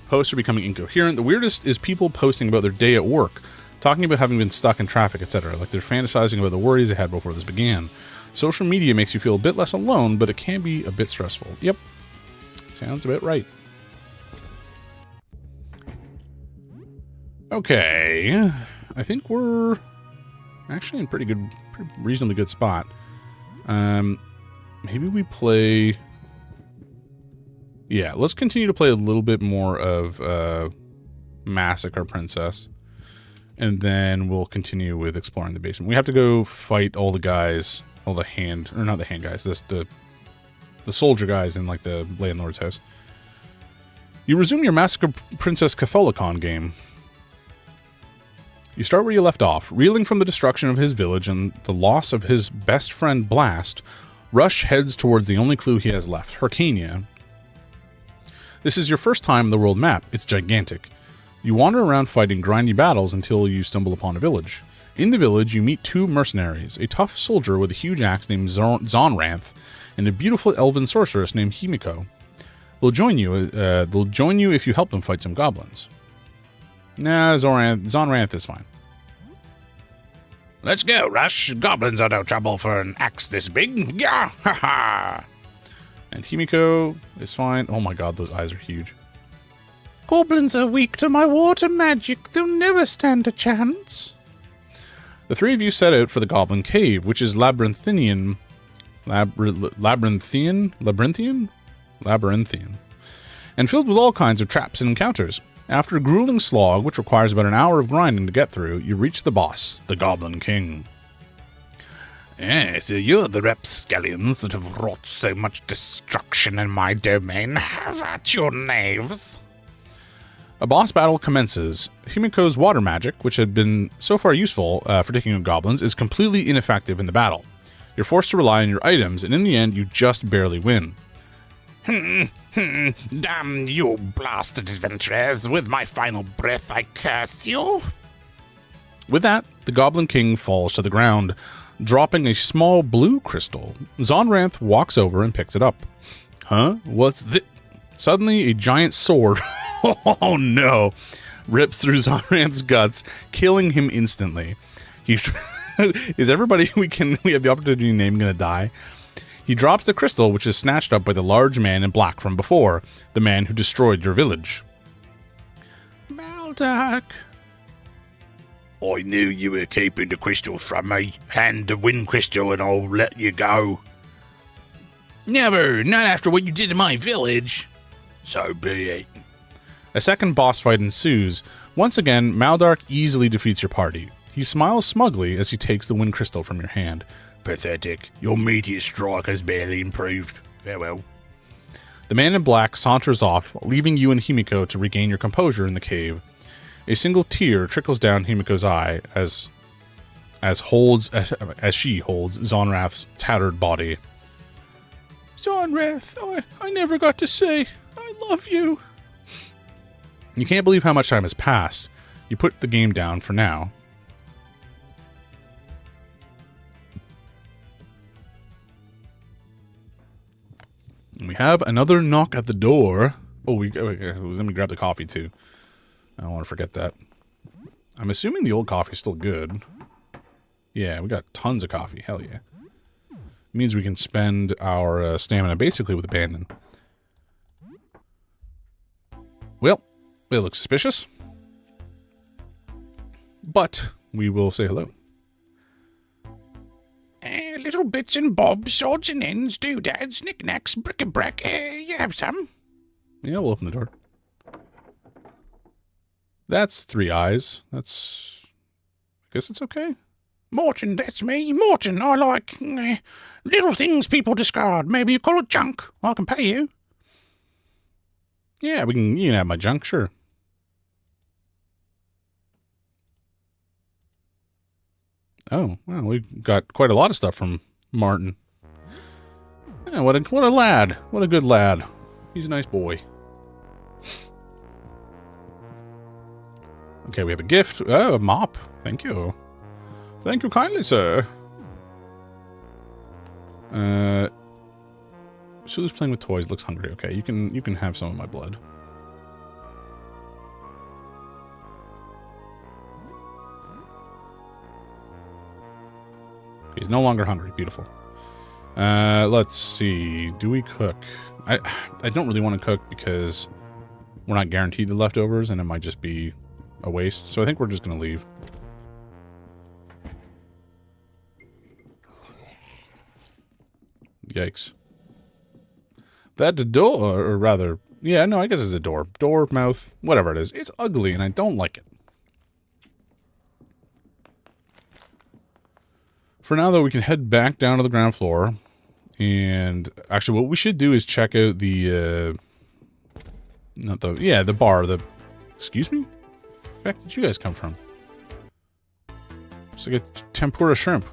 Posts are becoming incoherent. The weirdest is people posting about their day at work, talking about having been stuck in traffic, etc. Like they're fantasizing about the worries they had before this began. Social media makes you feel a bit less alone, but it can be a bit stressful. Yep. Sounds about right. Okay. I think we're actually in pretty reasonably good spot. Maybe we play... Yeah, let's continue to play a little bit more of Massacre Princess. And then we'll continue with exploring the basement. We have to go fight all the guys, all the hand... Or not the hand guys, the soldier guys in like the landlord's house. You resume your Massacre Princess Catholicon game. You start where you left off. Reeling from the destruction of his village and the loss of his best friend Blast, Rush heads towards the only clue he has left, Hyrcania. This is your first time in the world map. It's gigantic. You wander around fighting grindy battles until you stumble upon a village. In the village, you meet two mercenaries, a tough soldier with a huge axe named Zonranth, and a beautiful elven sorceress named Himiko. They'll join you if you help them fight some goblins. Nah, Zonranth is fine. Let's go, Rush. Goblins are no trouble for an axe this big. Yeah, ha ha. And Himiko is fine. Oh my god, those eyes are huge. Goblins are weak to my water magic. They'll never stand a chance. The three of you set out for the Goblin Cave, which is labyrinthian, and filled with all kinds of traps and encounters. After a grueling slog, which requires about an hour of grinding to get through, you reach the boss, the Goblin King. So you're the rapscallions that have wrought so much destruction in my domain. Have at your knaves. A boss battle commences. Himiko's water magic, which had been so far useful for taking on goblins, is completely ineffective in the battle. You're forced to rely on your items, and in the end, you just barely win. Damn you, blasted adventurers. With my final breath, I curse you. With that, the Goblin King falls to the ground, dropping a small blue crystal. Zonranth walks over and picks it up. Huh? What's this? Suddenly, a giant sword, oh no, rips through Zonranth's guts, killing him instantly. Is everybody we have the opportunity to name gonna die? He drops the crystal, which is snatched up by the large man in black from before, the man who destroyed your village. Maldark. I knew you were keeping the crystals from me. Hand the wind crystal and I'll let you go. Never, not after what you did to my village. So be it. A second boss fight ensues. Once again, Maldark easily defeats your party. He smiles smugly as he takes the wind crystal from your hand. Pathetic. Your meteor strike has barely improved. Farewell. The man in black saunters off, leaving you and Himiko to regain your composure in the cave. A single tear trickles down Himiko's eye as she holds Zonrath's tattered body. Zonrath, I never got to say I love you. You can't believe how much time has passed. You put the game down for now. We have another knock at the door. Oh, let me grab the coffee too. I don't want to forget that. I'm assuming the old coffee's still good. Yeah, we got tons of coffee. Hell yeah. Means we can spend our stamina basically with abandon. Well, it looks suspicious. But we will say hello. Little bits and bobs, odds and ends, doodads, knickknacks, bric-a-brac. You have some? Yeah, we'll open the door. That's 3 eyes. That's... I guess it's okay. Morton, that's me. Morton, I like little things people discard. Maybe you call it junk. I can pay you. Yeah, you can have my junk, sure. Oh, well, we got quite a lot of stuff from Martin. Yeah, what a lad. What a good lad. He's a nice boy. Okay, we have a gift. Oh, a mop. Thank you. Thank you kindly, sir. Sulu's playing with toys, looks hungry. Okay, you can have some of my blood. He's no longer hungry. Beautiful. Let's see. Do we cook? I don't really want to cook because we're not guaranteed the leftovers and it might just be a waste. So I think we're just going to leave. Yikes. That's a door, or rather, yeah, no, I guess it's a door. Door, mouth, whatever it is. It's ugly and I don't like it. For now, though, we can head back down to the ground floor. And actually, what we should do is check out the, the bar. Excuse me? Where did you guys come from? It's like a tempura shrimp.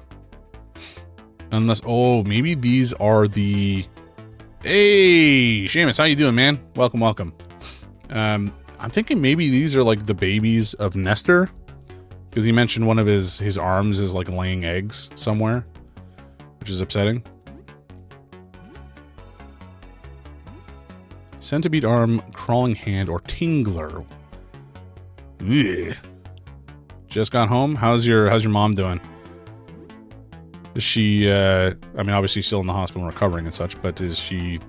Unless, oh, maybe these are the... Hey, Seamus, how you doing, man? Welcome, welcome. I'm thinking maybe these are like the babies of Nestor. Because he mentioned one of his arms is like laying eggs somewhere. Which is upsetting. Centipede arm, crawling hand, or tingler. Ugh. Just got home? How's your mom doing? Is she, I mean, obviously still in the hospital and recovering and such, but is she,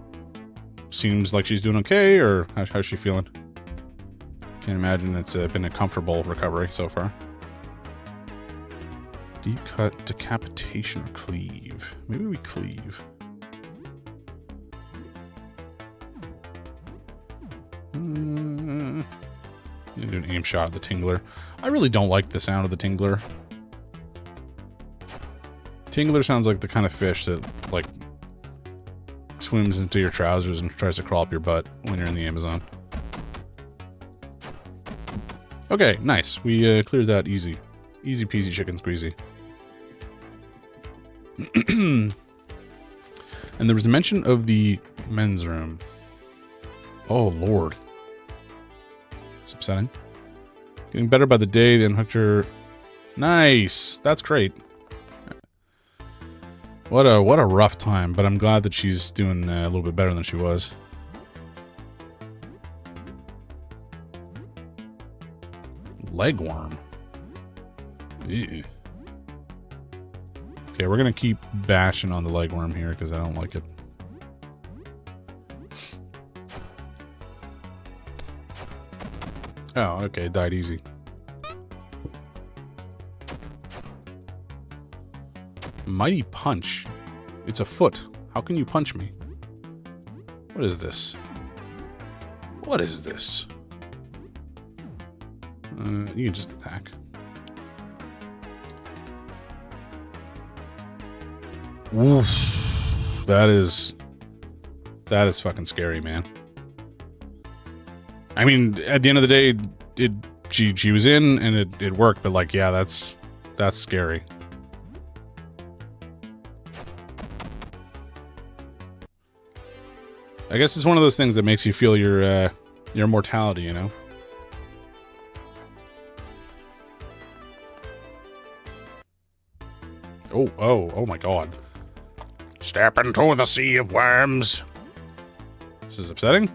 seems like she's doing okay, or how's she feeling? Can't imagine it's been a comfortable recovery so far. Deep cut, decapitation, or cleave. Maybe we cleave. I'm gonna do an aim shot at the Tingler. I really don't like the sound of the Tingler. Tingler sounds like the kind of fish that, like, swims into your trousers and tries to crawl up your butt when you're in the Amazon. Okay, nice. We cleared that easy. Easy peasy chicken squeezy. And there was a mention of the men's room. Oh, Lord. It's upsetting. Getting better by the day, then hooked her... Nice! That's great. What a rough time, but I'm glad that she's doing a little bit better than she was. Legworm. Ew. Okay, we're gonna keep bashing on the legworm here because I don't like it. Oh, okay, it died easy. Mighty punch. It's a foot. How can you punch me? What is this? What is this? You can just attack. Oof. That is fucking scary, man. I mean, at the end of the day, she was in and it worked, but like, yeah, that's scary. I guess it's one of those things that makes you feel your mortality, you know? Oh my god. Step into the sea of worms. This is upsetting.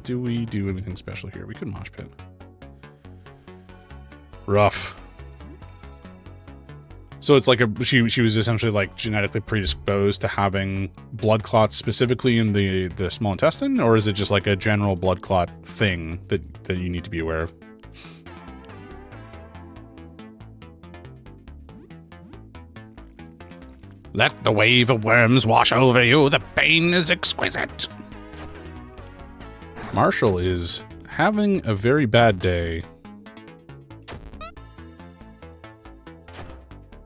Do we do anything special here? We could mosh pit. Rough. So it's like she was essentially like genetically predisposed to having blood clots specifically in the small intestine, or is it just like a general blood clot thing that you need to be aware of? Let the wave of worms wash over you. The pain is exquisite. Marshall is having a very bad day.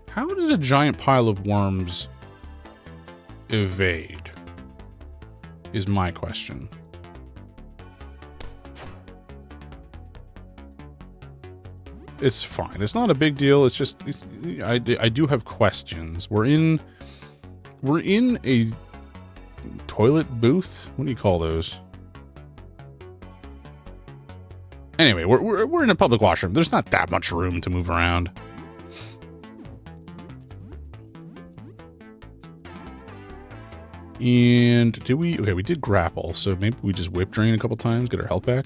How did a giant pile of worms evade? Is my question. It's fine. It's not a big deal. It's just I do have questions. We're in a toilet booth. What do you call those? Anyway, we're in a public washroom. There's not that much room to move around. And did we? Okay, we did grapple, so maybe we just whip drain a couple times, get our health back.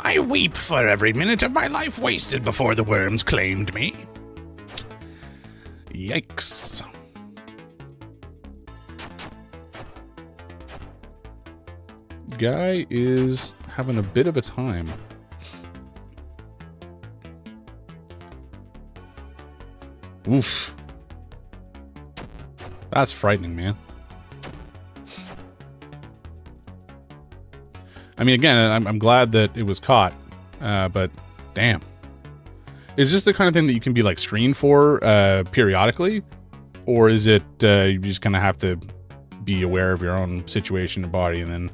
I weep for every minute of my life wasted before the worms claimed me. Yikes. Guy is having a bit of a time. Oof. That's frightening, man. I mean, again, I'm glad that it was caught, but damn. Is this the kind of thing that you can be like screened for periodically? Or is it you just kind of have to be aware of your own situation and body and then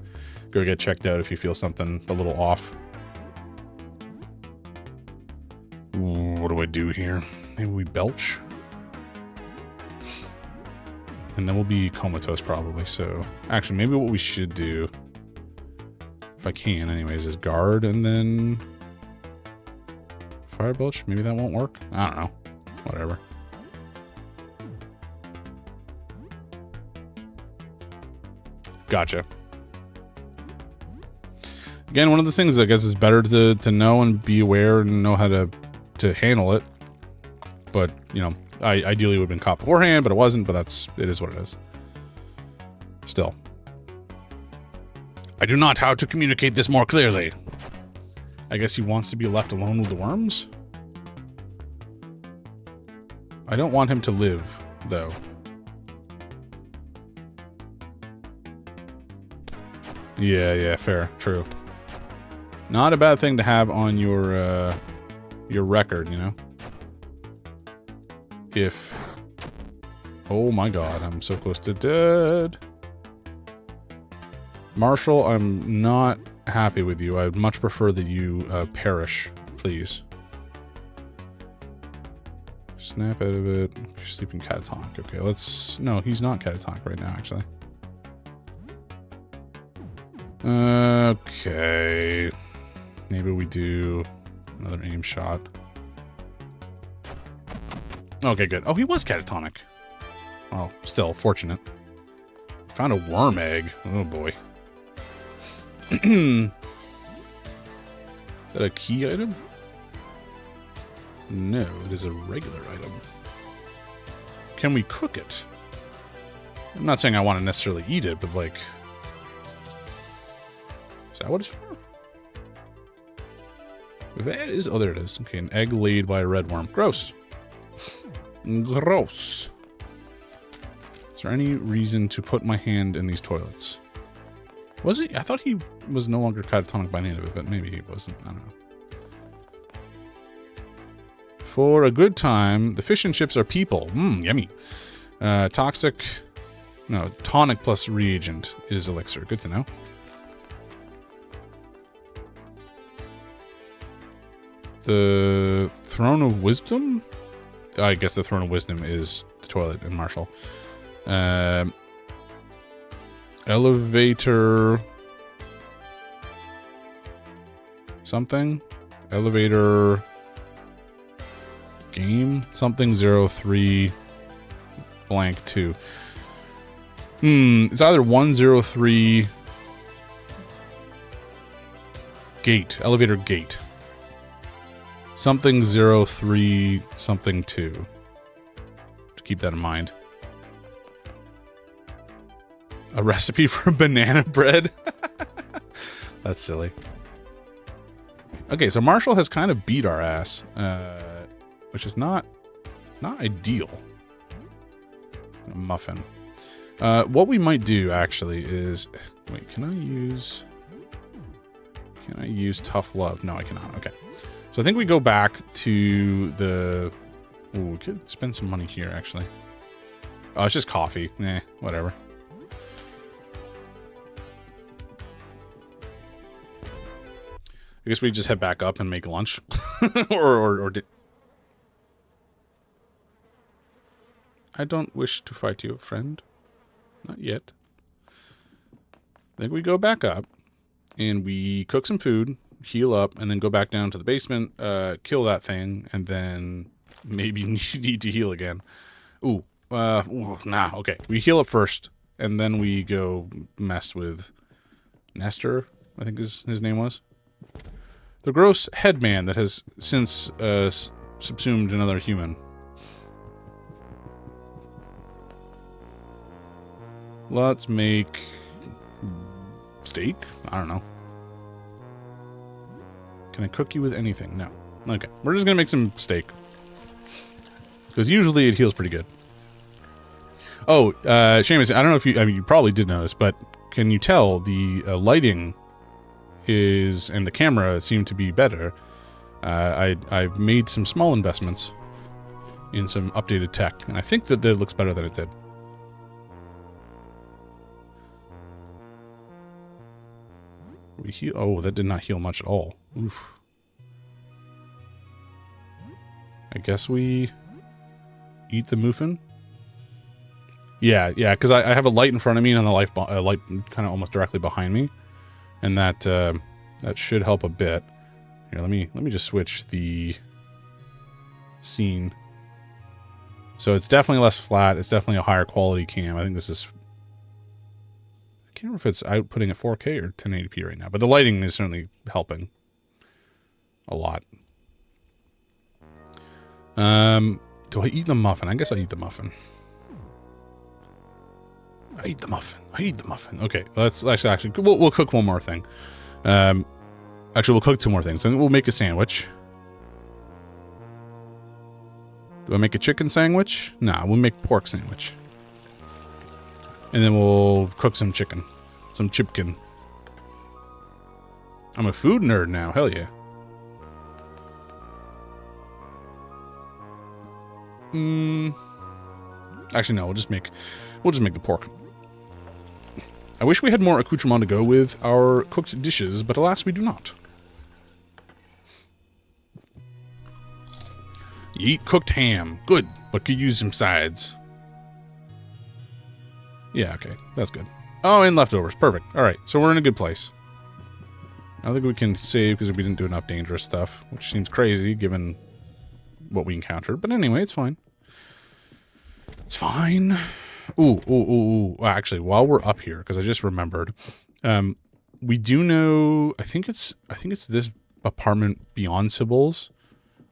go get checked out if you feel something a little off? Ooh, what do I do here? Maybe we belch? And then we'll be comatose probably. So actually, maybe what we should do, if I can anyways, is guard and then fire belch. Maybe that won't work. I don't know. Whatever. Gotcha. Again, one of the things I guess is better to know and be aware and know how to handle it. But, you know, I ideally would have been caught beforehand, but it wasn't. But it is what it is. Still. I do not how to communicate this more clearly. I guess he wants to be left alone with the worms? I don't want him to live, though. Yeah, fair. True. Not a bad thing to have on your record, you know? If... Oh my god, I'm so close to dead. Marshall, I'm not happy with you. I'd much prefer that you perish, please. Snap out of it. You're sleeping catatonic. Okay, let's... No, he's not catatonic right now, actually. Okay. Maybe we do another aim shot. Okay, good. Oh, he was catatonic. Oh, still fortunate. Found a worm egg. Oh boy. Is that a key item? No, it is a regular item. Can we cook it? I'm not saying I want to necessarily eat it, but like... Is that what it's for? That is... Oh, there it is. Okay, an egg laid by a red worm. Gross. Gross. Is there any reason to put my hand in these toilets? Was he? I thought he was no longer catatonic by the end of it, but maybe he wasn't. I don't know. For a good time, the fish and chips are people. Yummy. Toxic... No, tonic plus reagent is elixir. Good to know. The Throne of Wisdom? I guess the Throne of Wisdom is the toilet in Marshall. Elevator... Something? Elevator... Game? Something 03 blank 2. It's either 103 gate. Elevator gate. Something 03 something 2. To keep that in mind. A recipe for banana bread? That's silly. Okay, so Marshall has kind of beat our ass. Which is not ideal. A muffin. What we might do, actually, is... Wait, can I use tough love? No, I cannot. Okay. So I think we go back to the... Ooh, we could spend some money here, actually. Oh, it's just coffee. Whatever. I guess we just head back up and make lunch. or I don't wish to fight you, friend. Not yet. I think we go back up and we cook some food, heal up, and then go back down to the basement, kill that thing, and then maybe need to heal again. Ooh, okay. We heal up first, and then we go mess with Nestor, I think his name was. The gross headman that has since subsumed another human. Let's make steak? I don't know. Can I cook you with anything? No. Okay. We're just going to make some steak. Because usually it heals pretty good. Oh, Seamus, I don't know if you... I mean, you probably did notice, but can you tell the lighting is... and the camera seem to be better. I've made some small investments in some updated tech, and I think that it looks better than it did. We heal... Oh, that did not heal much at all. Oof. I guess we eat the muffin. Yeah, because I have a light in front of me and the light kind of almost directly behind me, and that that should help a bit. Here, let me just switch the scene. So it's definitely less flat. It's definitely a higher quality cam. I think this is... I can't remember if it's outputting at 4K or 1080p right now, but the lighting is certainly helping a lot. Do I eat the muffin? I guess I eat the muffin. I eat the muffin. Okay, let's actually we'll cook one more thing. Actually, we'll cook two more things. Then we'll make a sandwich. Do I make a chicken sandwich? Nah, we'll make pork sandwich. And then we'll cook some chicken. Some chipkin. I'm a food nerd now. Hell yeah. Actually, no. We'll just make the pork. I wish we had more accoutrement to go with our cooked dishes, but alas, we do not. You eat cooked ham. Good, but could use some sides. Yeah, okay. That's good. Oh, and leftovers. Perfect. All right, so we're in a good place. I don't think we can save because we didn't do enough dangerous stuff, which seems crazy given what we encountered. But anyway, it's fine. It's fine. Ooh. Actually, while we're up here, because I just remembered, we do know. I think it's this apartment beyond Sybil's.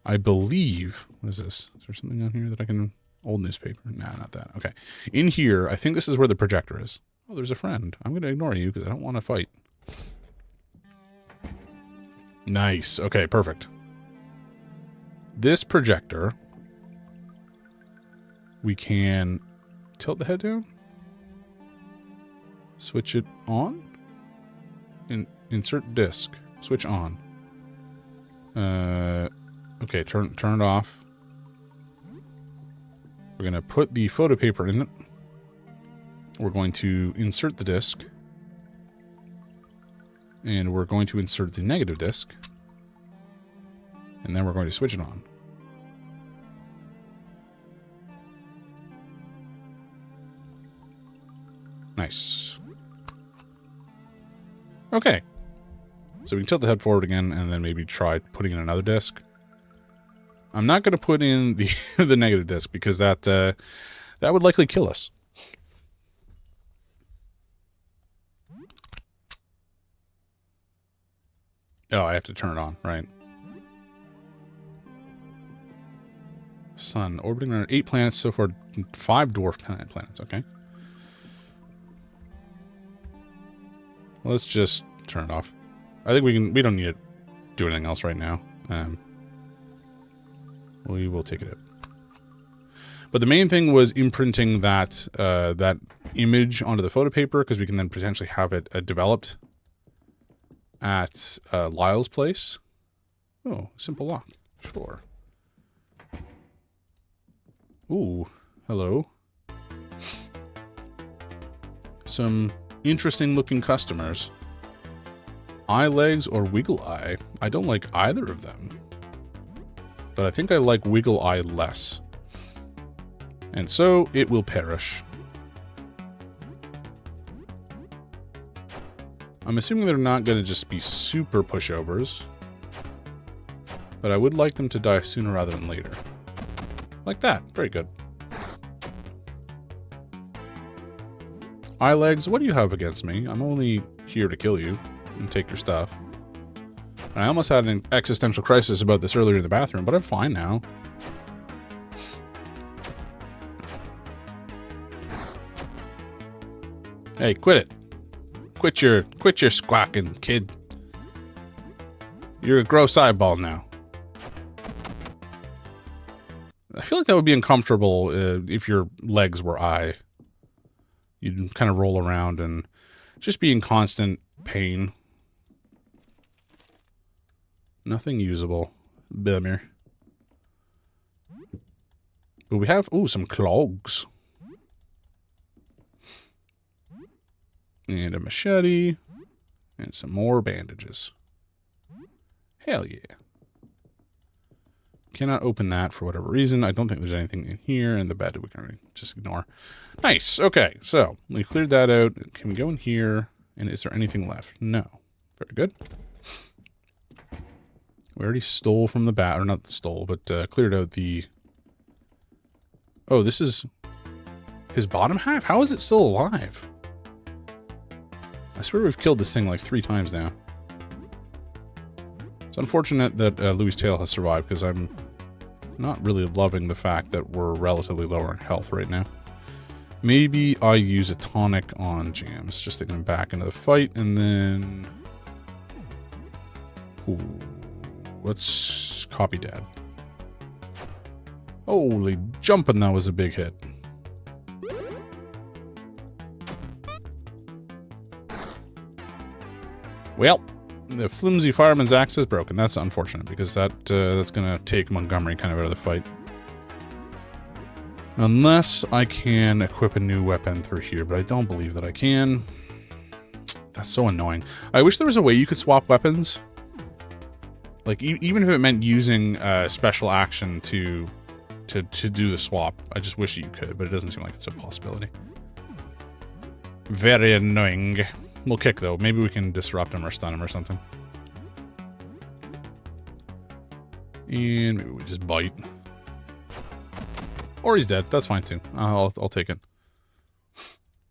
I believe. What is this? Is there something on here that I can? Old newspaper? Nah, not that. Okay. In here, I think this is where the projector is. Oh, there's a friend. I'm going to ignore you because I don't want to fight. Nice. Okay, perfect. This projector, we can tilt the head down, switch it on, and insert disc, switch on. Okay, turn it off. We're going to put the photo paper in it. We're going to insert the disc. And we're going to insert the negative disc. And then we're going to switch it on. Nice. Okay. So we can tilt the head forward again and then maybe try putting in another disc. I'm not going to put in the the negative disc because that would likely kill us. Oh, I have to turn it on, right? Sun orbiting around 8 planets so far, 5 dwarf planets. Okay. Let's just turn it off. I think we don't need to do anything else right now. We will take it out. But the main thing was imprinting that that image onto the photo paper, because we can then potentially have it developed at Lyle's place. Oh, simple lock. Sure. Ooh, hello. Some interesting looking customers. Eye legs or wiggle eye? I don't like either of them. But I think I like wiggle eye less. And so it will perish. I'm assuming they're not going to just be super pushovers. But I would like them to die sooner rather than later. Like that. Very good. Eye legs, what do you have against me? I'm only here to kill you and take your stuff. I almost had an existential crisis about this earlier in the bathroom, but I'm fine now. Hey, quit it. Quit your squawking, kid. You're a gross eyeball now. I feel like that would be uncomfortable if your legs were eye. You'd kind of roll around and just be in constant pain. Nothing usable. Bummer. But we have, ooh, some clogs. And a machete. And some more bandages. Hell yeah. Cannot open that for whatever reason. I don't think there's anything in here. And the bed we can just ignore. Nice. Okay, so we cleared that out. Can we go in here? And is there anything left? No. Very good. We already stole from the bat, or not stole, but cleared out the... Oh, this is his bottom half? How is it still alive? I swear we've killed this thing like 3 times now. It's unfortunate that Louis' tail has survived, because I'm not really loving the fact that we're relatively lower in health right now. Maybe I use a tonic on Jams, just to get him back into the fight, and then... Ooh, let's copy Dad. Holy jumping, that was a big hit. Well, the flimsy fireman's axe is broken. That's unfortunate, because that's going to take Montgomery kind of out of the fight. Unless I can equip a new weapon through here, but I don't believe that I can. That's so annoying. I wish there was a way you could swap weapons. Like, even if it meant using special action to do the swap. I just wish you could, but it doesn't seem like it's a possibility. Very annoying. We'll kick, though. Maybe we can disrupt him or stun him or something. And maybe we just bite. Or he's dead. That's fine, too. I'll take it.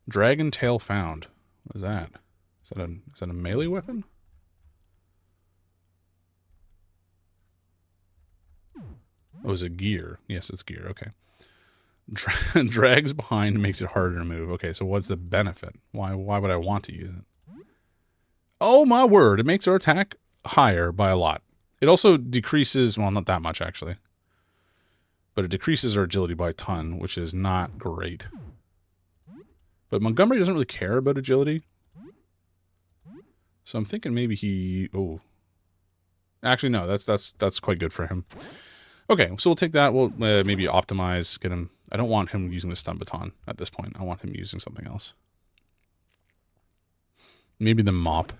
Dragon tail found. What is that? Is that a melee weapon? Oh, is it gear? Yes, it's gear. Okay. Drags behind and makes it harder to move. Okay, so what's the benefit? Why would I want to use it? Oh, my word. It makes our attack higher by a lot. It also decreases... Well, not that much, actually. But it decreases our agility by a ton, which is not great. But Montgomery doesn't really care about agility. So I'm thinking maybe he... Oh. Actually, no. That's quite good for him. Okay, so we'll take that. We'll maybe optimize, get him... I don't want him using the stun baton at this point. I want him using something else. Maybe the mop.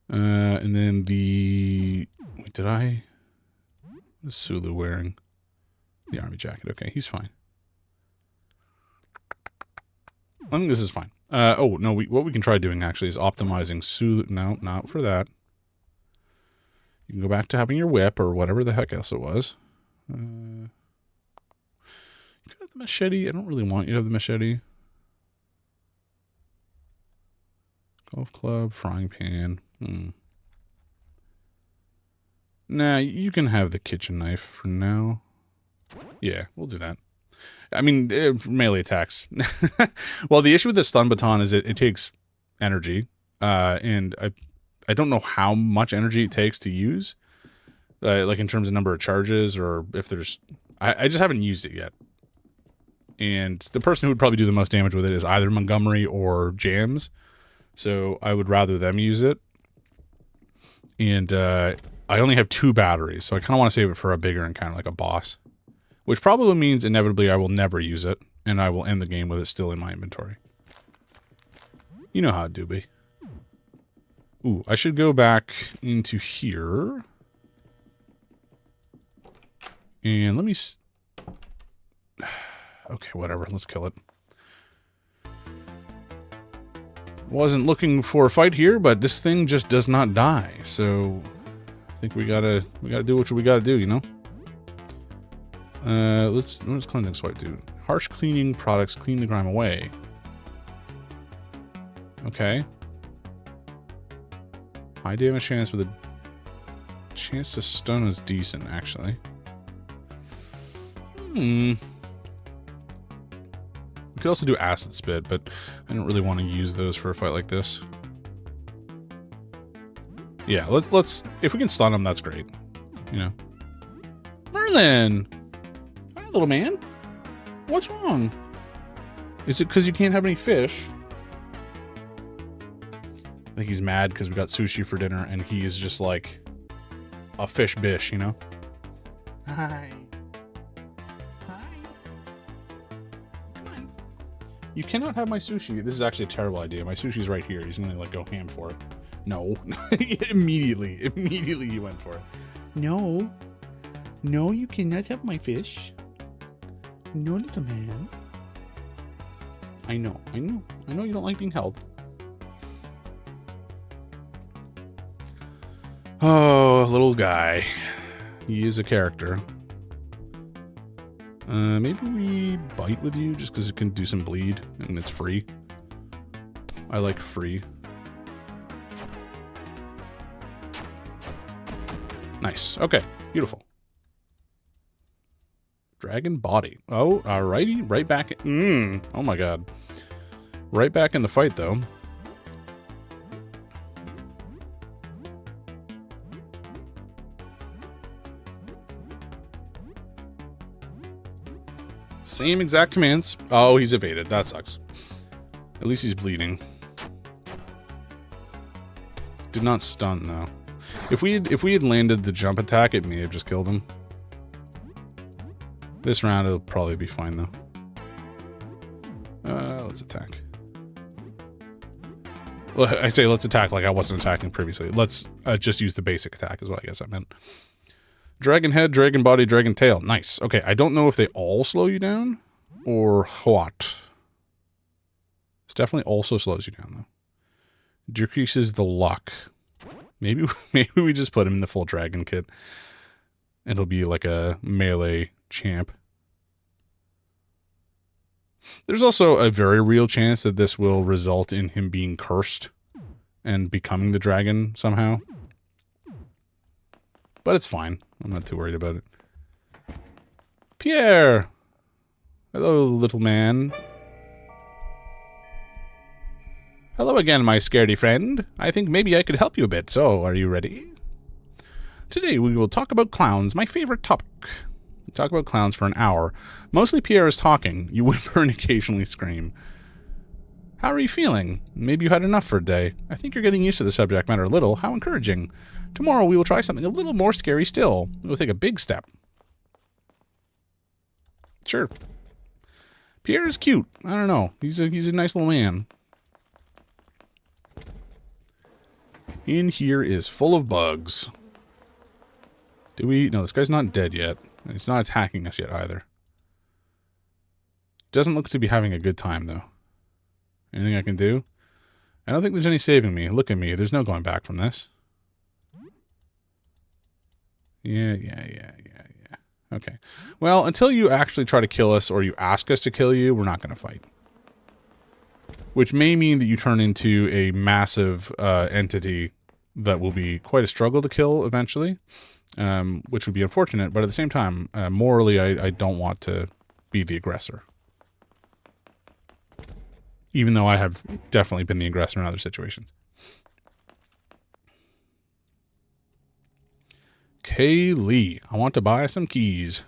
And then the... Wait, did I... What is Sulu wearing? The army jacket. Okay, he's fine. I think this is fine. Oh, no, what we can try doing, actually, is optimizing Sulu... No, not for that. You can go back to having your whip, or whatever the heck else it was. You could have the machete. I don't really want you to have the machete. Golf club, frying pan. Nah, you can have the kitchen knife for now. Yeah, we'll do that. I mean, melee attacks. Well, the issue with the stun baton is it takes energy. And I don't know how much energy it takes to use. Like in terms of number of charges, or if there's I just haven't used it yet. And the person who would probably do the most damage with it is either Montgomery or Jams. So I would rather them use it. And I only have 2 batteries, so I kind of want to save it for a bigger encounter, like a boss. Which probably means inevitably I will never use it, and I will end the game with it still in my inventory. You know how it do be. Ooh, I should go back into here. And let me... Okay, whatever. Let's kill it. Wasn't looking for a fight here, but this thing just does not die. So I think we gotta do what we gotta do, you know? What does cleansing swipe do? Harsh cleaning products clean the grime away. Okay. High damage chance with a chance to stun is decent, actually. We could also do acid spit, but I don't really want to use those for a fight like this. Yeah, let's if we can stun him, that's great. You know. Merlin! Hi, little man. What's wrong? Is it because you can't have any fish? I think he's mad because we got sushi for dinner and he is just like a fish bish, you know? Hi. You cannot have my sushi. This is actually a terrible idea. My sushi's right here. He's gonna like go ham for it. No. Immediately he went for it. No. No, you cannot have my fish. No, little man. I know you don't like being held. Oh, little guy. He is a character. Maybe we bite with you just because it can do some bleed and it's free. I like free. Nice. Okay. Beautiful. Dragon body. Oh, alrighty. Right back. Oh my god. Right back in the fight though. Same exact commands. Oh, he's evaded. That sucks. At least he's bleeding. Did not stun though. If we had landed the jump attack, it may have just killed him. This round it'll probably be fine though. Let's attack. Well, I say let's attack like I wasn't attacking previously. Let's just use the basic attack is what I guess I meant. Dragon head, dragon body, dragon tail. Nice. Okay, I don't know if they all slow you down or what. This definitely also slows you down though. Decreases the luck. Maybe we just put him in the full dragon kit. It'll be like a melee champ. There's also a very real chance that this will result in him being cursed and becoming the dragon somehow. But it's fine. I'm not too worried about it. Pierre! Hello, little man. Hello again, my scaredy friend. I think maybe I could help you a bit, so are you ready? Today we will talk about clowns, my favorite topic. We talk about clowns for an hour. Mostly Pierre is talking. You whimper and occasionally scream. How are you feeling? Maybe you had enough for a day. I think you're getting used to the subject matter a little. How encouraging. Tomorrow we will try something a little more scary still. We'll take a big step. Sure. Pierre is cute. I don't know. He's a nice little man. In here is full of bugs. Do we? No, this guy's not dead yet. He's not attacking us yet either. Doesn't look to be having a good time though. Anything I can do? I don't think there's any saving me. Look at me. There's no going back from this. Yeah. Okay. Well, until you actually try to kill us or you ask us to kill you, we're not going to fight. Which may mean that you turn into a massive entity that will be quite a struggle to kill eventually, which would be unfortunate. But at the same time, morally, I don't want to be the aggressor. Even though I have definitely been the aggressor in other situations. Kay Lee, I want to buy some keys.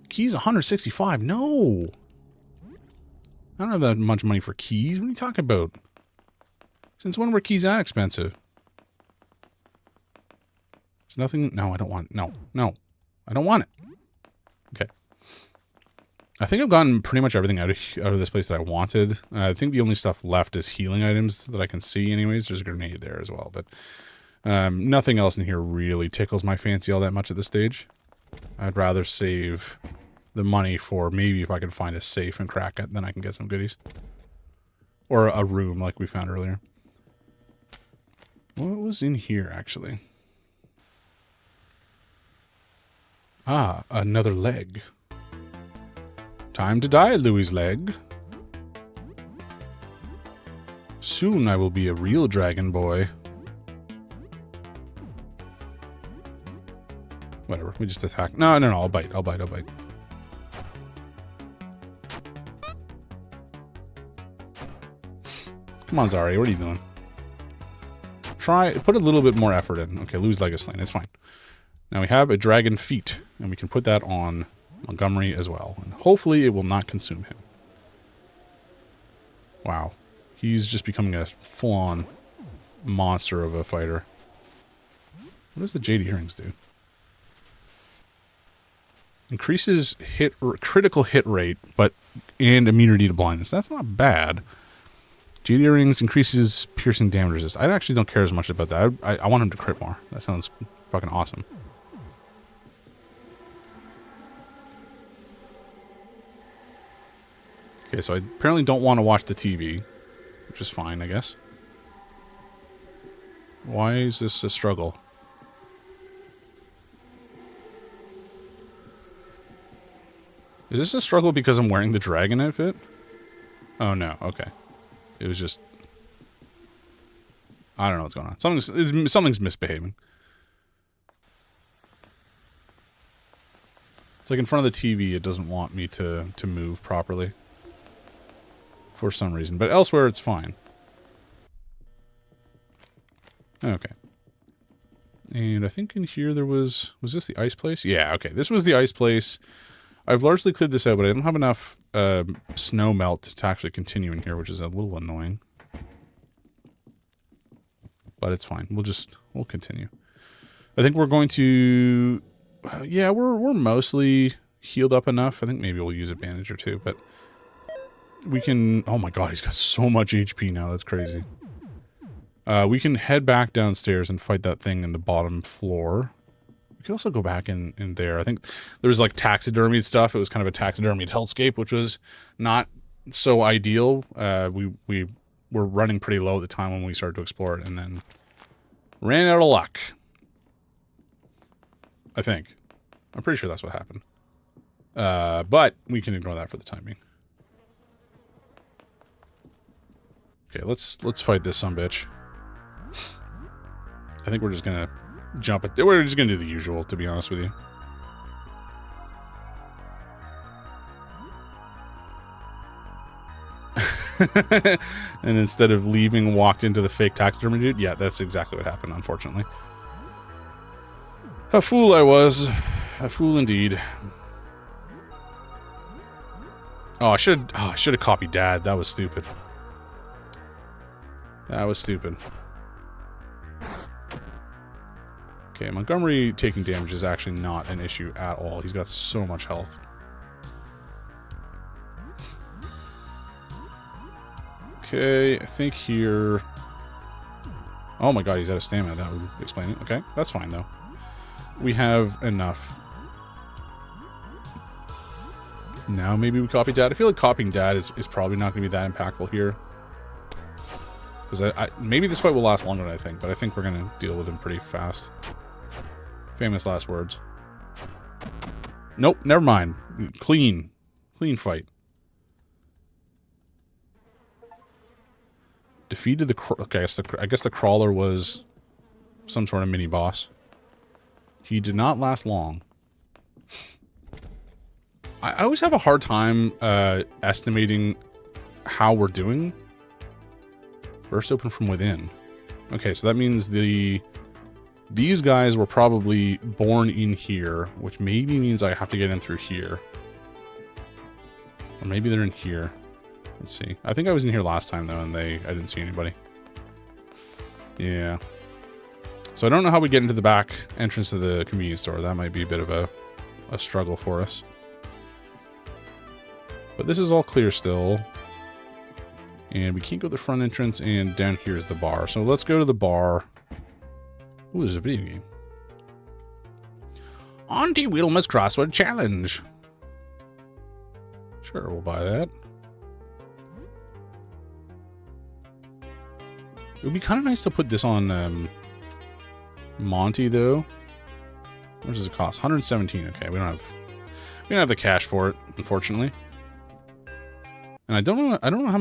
Keys 165. No. I don't have that much money for keys. What are you talking about? Since when were keys that expensive? There's nothing. No, I don't want. No. I don't want it. Okay. I think I've gotten pretty much everything out of this place that I wanted. I think the only stuff left is healing items that I can see anyways. There's a grenade there as well, but nothing else in here really tickles my fancy all that much at this stage. I'd rather save the money for maybe if I can find a safe and crack it, then I can get some goodies. Or a room like we found earlier. What was in here, actually? Ah, another leg. Time to die, Louie's leg. Soon I will be a real dragon boy. Whatever, we just attack. No, I'll bite. Come on, Zari, what are you doing? Put a little bit more effort in. Okay, Louie's leg is slain, it's fine. Now we have a dragon feet, and we can put that on Montgomery as well. And hopefully it will not consume him. Wow. He's just becoming a full-on monster of a fighter. What does the Jade Earrings do? Increases critical hit rate, and immunity to blindness. That's not bad. Jade Earrings increases piercing damage resist. I actually don't care as much about that. I want him to crit more. That sounds fucking awesome. Okay, so I apparently don't want to watch the TV, which is fine, I guess. Why is this a struggle? Is this a struggle because I'm wearing the dragon outfit? Oh no, okay. It was just... I don't know what's going on. Something's misbehaving. It's like in front of the TV, it doesn't want me to move properly. For some reason. But elsewhere, it's fine. Okay. And I think in here there was... Was this the ice place? Yeah, okay. This was the ice place. I've largely cleared this out, but I don't have enough snow melt to actually continue in here, which is a little annoying. But it's fine. We'll continue. I think we're going to... yeah, we're mostly healed up enough. I think maybe we'll use a bandage or two, but... We can... Oh my god, he's got so much HP now. That's crazy. We can head back downstairs and fight that thing in the bottom floor. We could also go back in there. I think there was like taxidermied stuff. It was kind of a taxidermied hellscape, which was not so ideal. We were running pretty low at the time when we started to explore it, and then ran out of luck. I think. I'm pretty sure that's what happened. But we can ignore that for the time being. Okay, let's fight this sumbitch. I think we're just gonna jump it. We're just gonna do the usual, to be honest with you. And instead of leaving, walked into the fake taxidermy dude. Yeah, that's exactly what happened, unfortunately. A fool I was. A fool indeed. Oh, I should have copied Dad. That was stupid. That was stupid. Okay, Montgomery taking damage is actually not an issue at all. He's got so much health. Okay, I think here... Oh my god, he's out of stamina. That would explain it. Okay, that's fine though. We have enough. Now maybe we copy Dad. I feel like copying Dad is probably not going to be that impactful here. Because maybe this fight will last longer than I think, but I think we're going to deal with him pretty fast. Famous last words. Nope, never mind. Clean. Clean fight. Defeated the... Okay, I guess the crawler was some sort of mini-boss. He did not last long. I always have a hard time estimating how we're doing. Burst open from within. Okay, so that means these guys were probably born in here, which maybe means I have to get in through here. Or maybe they're in here. Let's see. I think I was in here last time, though, and I didn't see anybody. Yeah. So I don't know how we get into the back entrance to the convenience store. That might be a bit of a struggle for us. But this is all clear still. And we can't go to the front entrance, and down here is the bar. So let's go to the bar. Ooh, there's a video game. Auntie Wilma's Crossword Challenge. Sure, we'll buy that. It would be kind of nice to put this on Monty, though. What does it cost? 117. Okay, we don't have the cash for it, unfortunately. And I don't know how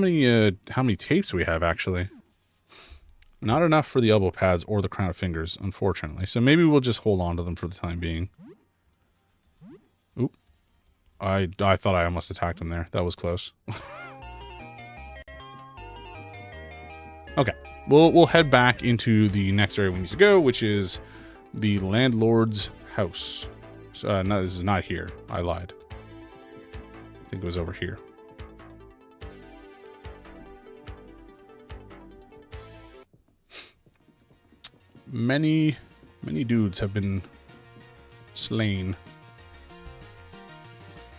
many tapes we have, actually. Not enough for the elbow pads or the crown of fingers, unfortunately. So maybe we'll just hold on to them for the time being. Oop. I thought I almost attacked him there. That was close. Okay. We'll head back into the next area we need to go, which is the landlord's house. So, no, this is not here. I lied. I think it was over here. Many dudes have been slain.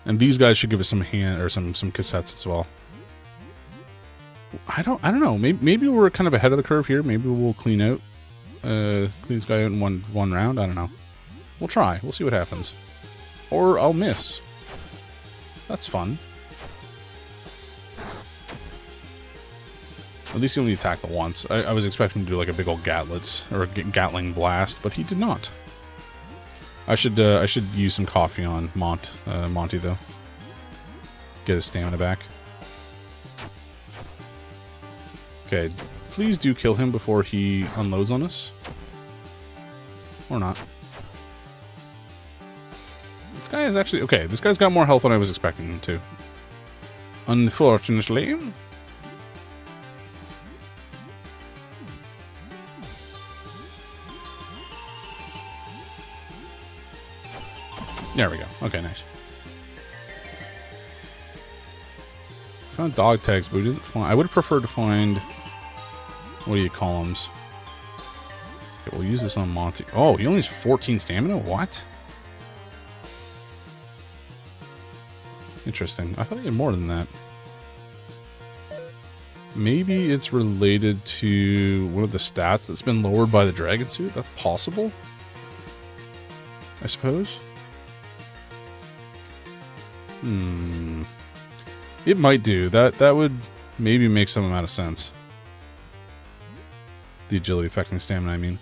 And these guys should give us some hand or some cassettes as well. I don't know. Maybe we're kind of ahead of the curve here. Maybe we'll clean this guy out in one round. I don't know. We'll try. We'll see what happens. Or I'll miss. That's fun. At least he only attacked the once. I was expecting to do like a big old Gatling blast, but he did not. I should use some coffee on Monty though. Get his stamina back. Okay, please do kill him before he unloads on us. Or not. This guy is actually... Okay, this guy's got more health than I was expecting him to. Unfortunately. There we go. Okay, nice. Found dog tags, but we didn't find... I would have preferred to find... What do you call them? Okay, we'll use this on Monty. Oh, he only has 14 stamina? What? Interesting. I thought he had more than that. Maybe it's related to one of the stats that's been lowered by the dragon suit? That's possible? I suppose? It might do. That would maybe make some amount of sense. The agility affecting stamina, I mean.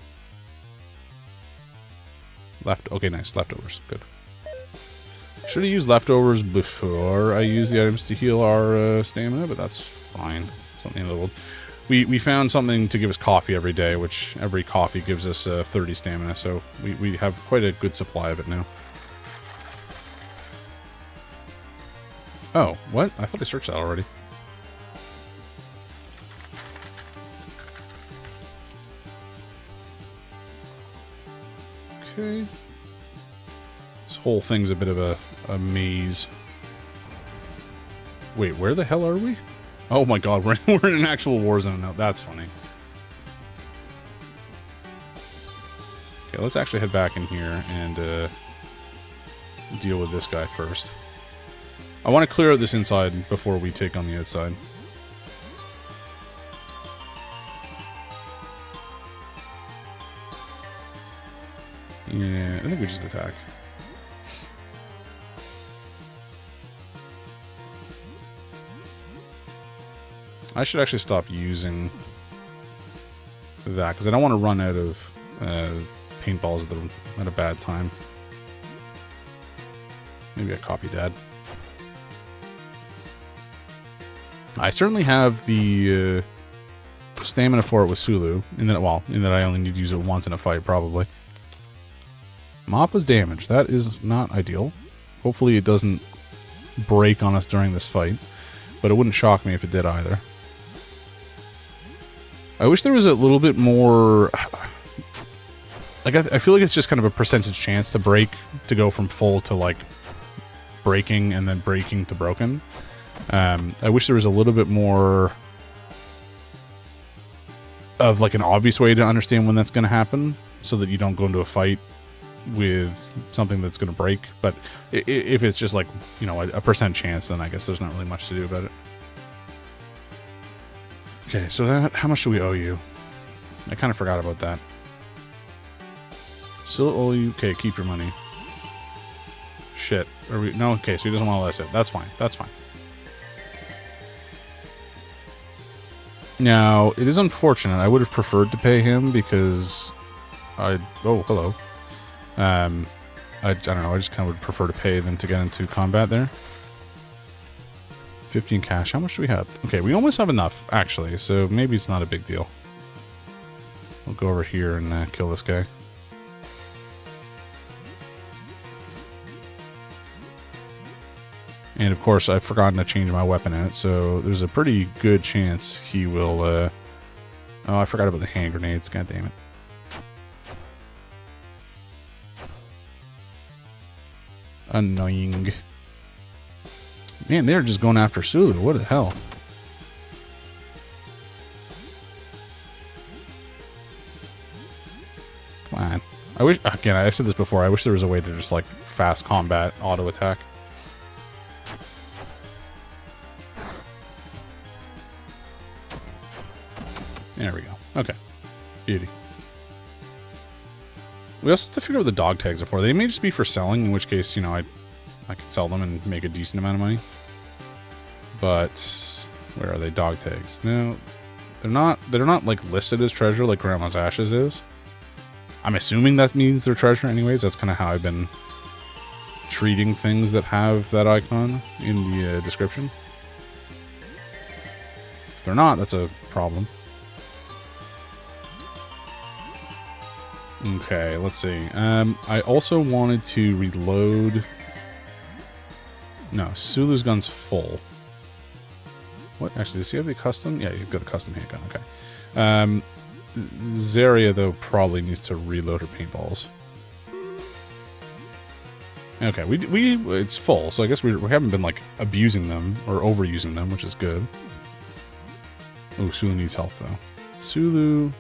Okay, nice. Leftovers. Good. Should have used leftovers before I used the items to heal our stamina, but that's fine. Something in the world. We found something to give us coffee every day, which every coffee gives us 30 stamina, so we have quite a good supply of it now. Oh, what? I thought I searched that already. Okay. This whole thing's a bit of a maze. Wait, where the hell are we? Oh my god, we're in an actual war zone now. That's funny. Okay, let's actually head back in here and deal with this guy first. I want to clear out this inside before we take on the outside. Yeah, I think we just attack. I should actually stop using that because I don't want to run out of paintballs at a bad time. Maybe I copy Dad. I certainly have the stamina for it with Sulu, in that I only need to use it once in a fight, probably. Mappa's damaged. That is not ideal. Hopefully it doesn't break on us during this fight, but it wouldn't shock me if it did either. I wish there was a little bit more... Like, I feel like it's just kind of a percentage chance to break, to go from full to, like, breaking and then breaking to broken. I wish there was a little bit more of like an obvious way to understand when that's going to happen, so that you don't go into a fight with something that's going to break. But if it's just like, you know, a percent chance, then I guess there's not really much to do about it. Okay, so that, how much do we owe you? I kind of forgot about that. Still owe you. Okay, keep your money. Shit. Are we? No. Okay, so he doesn't want to let us in. That's fine. That's fine. Now, it is unfortunate. I would have preferred to pay him because I... Oh, hello. I don't know. I just kind of would prefer to pay than to get into combat there. 15 cash. How much do we have? Okay, we almost have enough, actually, so maybe it's not a big deal. We'll go over here and kill this guy. And of course, I've forgotten to change my weapon out, so there's a pretty good chance he will, Oh, I forgot about the hand grenades, god damn it. Annoying. Man, they're just going after Sulu, what the hell? Come on. I wish, again, I've said this before, I wish there was a way to just, like, fast combat auto attack. There we go. Okay. Beauty. We also have to figure out what the dog tags are for. They may just be for selling, in which case, you know, I could sell them and make a decent amount of money. But where are they? Dog tags. No, they're not like listed as treasure like Grandma's Ashes is. I'm assuming that means they're treasure anyways. That's kind of how I've been treating things that have that icon in the description. If they're not, that's a problem. Okay, let's see. I also wanted to reload... No, Sulu's gun's full. What? Actually, does he have the custom? Yeah, you've got a custom handgun. Okay. Zarya, though, probably needs to reload her paintballs. Okay, it's full, so I guess we haven't been, like, abusing them or overusing them, which is good. Oh, Sulu needs health, though. Sulu...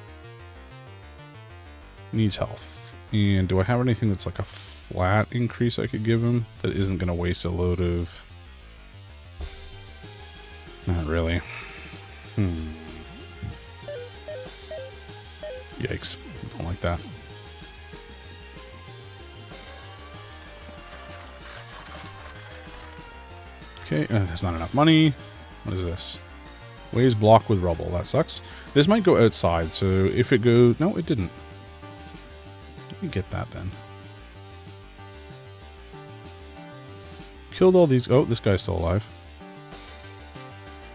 needs health. And do I have anything that's like a flat increase I could give him that isn't going to waste a load of... Not really. Yikes. Don't like that. Okay, that's not enough money. What is this? Ways blocked with rubble. That sucks. This might go outside, so if it goes... No, it didn't. Let me get that then. Killed all these... Oh, this guy's still alive.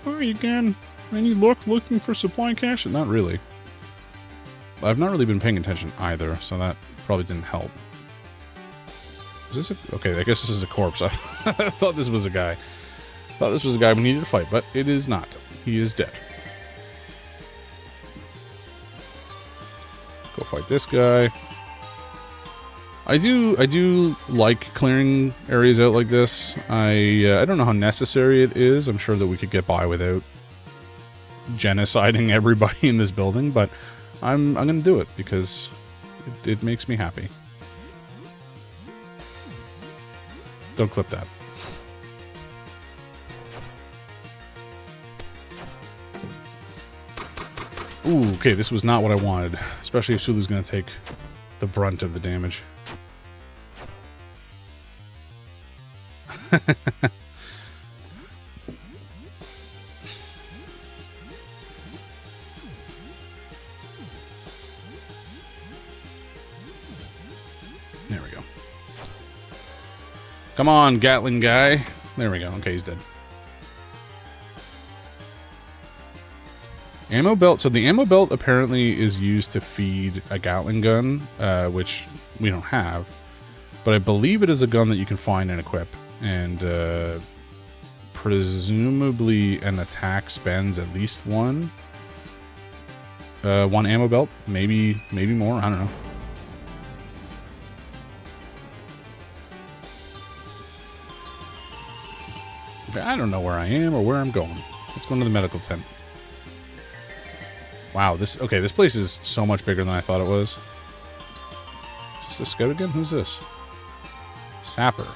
Hi again. Any luck looking for supply cache? Not really. I've not really been paying attention either, so that probably didn't help. Is this a... Okay, I guess this is a corpse. I thought this was a guy. I thought this was a guy we needed to fight, but it is not. He is dead. Go fight this guy. I do like clearing areas out like this. I don't know how necessary it is. I'm sure that we could get by without genociding everybody in this building, but I'm gonna do it because it makes me happy. Don't clip that. Ooh, okay, this was not what I wanted, especially if Sulu's gonna take the brunt of the damage. There we go. Come on, Gatling guy. There we go. Okay, he's dead. Ammo belt. So the ammo belt apparently is used to feed a Gatling gun, which we don't have. But I believe it is a gun that you can find and equip. And presumably an attack spends at least one ammo belt. Maybe more. I don't know. Okay, I don't know where I am or where I'm going. Let's go into the medical tent. Wow, this place is so much bigger than I thought it was. Is this a scout again? Who's this? Sapper.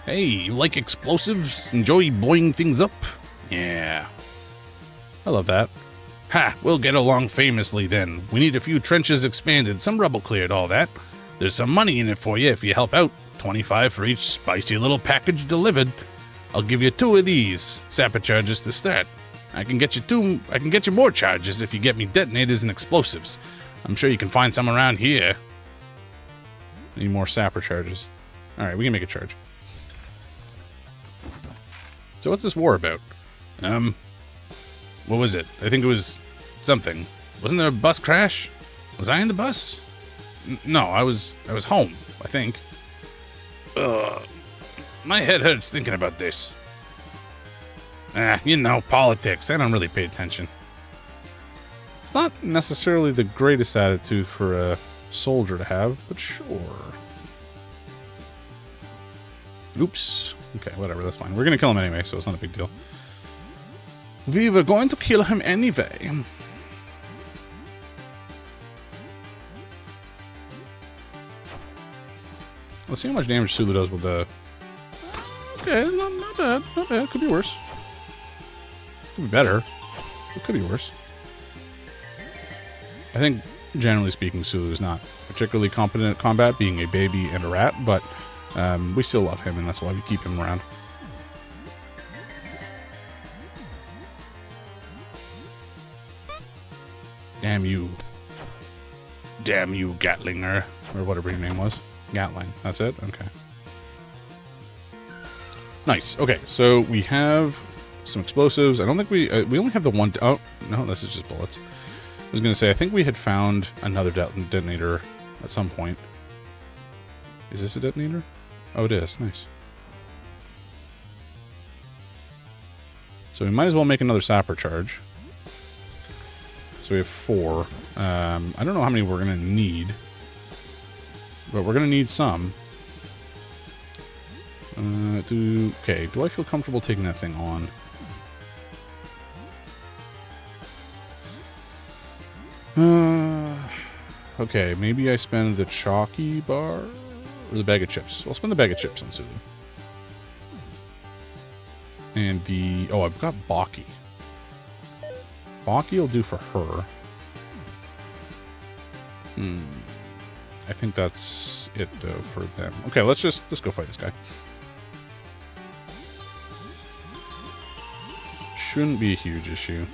Hey, you like explosives? Enjoy blowing things up? Yeah. I love that. Ha, we'll get along famously then. We need a few trenches expanded, some rubble cleared, all that. There's some money in it for you if you help out. 25 for each spicy little package delivered. I'll give you 2 of these sapper charges to start. I can get you more charges if you get me detonators and explosives. I'm sure you can find some around here. Need more sapper charges. Alright, we can make a charge. So what's this war about? What was it? I think it was something. Wasn't there a bus crash? Was I in the bus? No, I was home, I think. My head hurts thinking about this. You know, politics. I don't really pay attention. It's not necessarily the greatest attitude for a soldier to have, but sure. Oops. Okay, whatever, that's fine. We're gonna kill him anyway, so it's not a big deal. We were going to kill him anyway. Let's see how much damage Sulu does with the... Okay, not bad, not bad. Could be worse. Could be better. It could be worse. I think, generally speaking, Sulu is not particularly competent at combat, being a baby and a rat, but we still love him, and that's why we keep him around. Damn you. Damn you, Gatlinger. Or whatever your name was. Gatling. That's it? Okay. Nice. Okay, so we have some explosives. I don't think we only have the one... Oh, no, this is just bullets. I was going to say, I think we had found another detonator at some point. Is this a detonator? Oh, it is. Nice. So we might as well make another sapper charge. So we have 4. I don't know how many we're going to need. But we're going to need some. Okay, do I feel comfortable taking that thing on? Okay, maybe I spend the chalky bar or the bag of chips. I'll spend the bag of chips on Sulu. And the... Oh, I've got Baki. Baki will do for her. I think that's it, though, for them. Okay, let's go fight this guy. Shouldn't be a huge issue.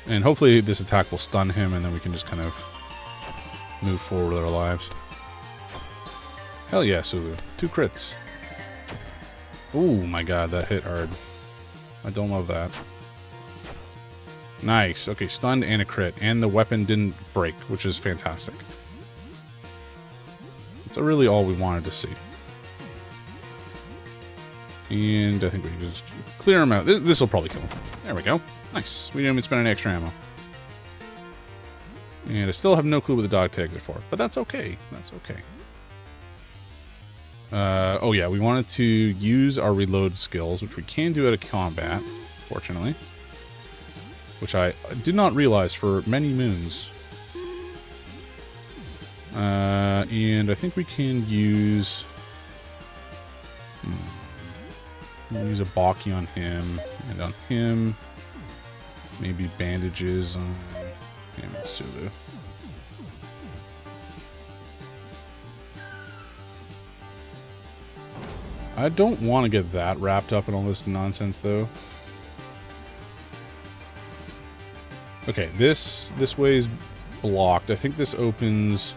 And hopefully this attack will stun him, and then we can just kind of move forward with our lives. Hell yeah, Sulu. 2 crits. Oh my god, that hit hard. I don't love that. Nice. Okay, stunned and a crit. And the weapon didn't break, which is fantastic. That's really all we wanted to see. And I think we can just clear him out. This will probably kill him. There we go. Nice. We didn't even spend any extra ammo. And I still have no clue what the dog tags are for. But that's okay. That's okay. Oh yeah, we wanted to use our reload skills, which we can do out of combat, fortunately. Which I did not realize for many moons. And I think we can use... use a Baki on him, and on him, maybe bandages on him and Sulu. I don't want to get that wrapped up in all this nonsense, though. Okay, this way is blocked. I think this opens...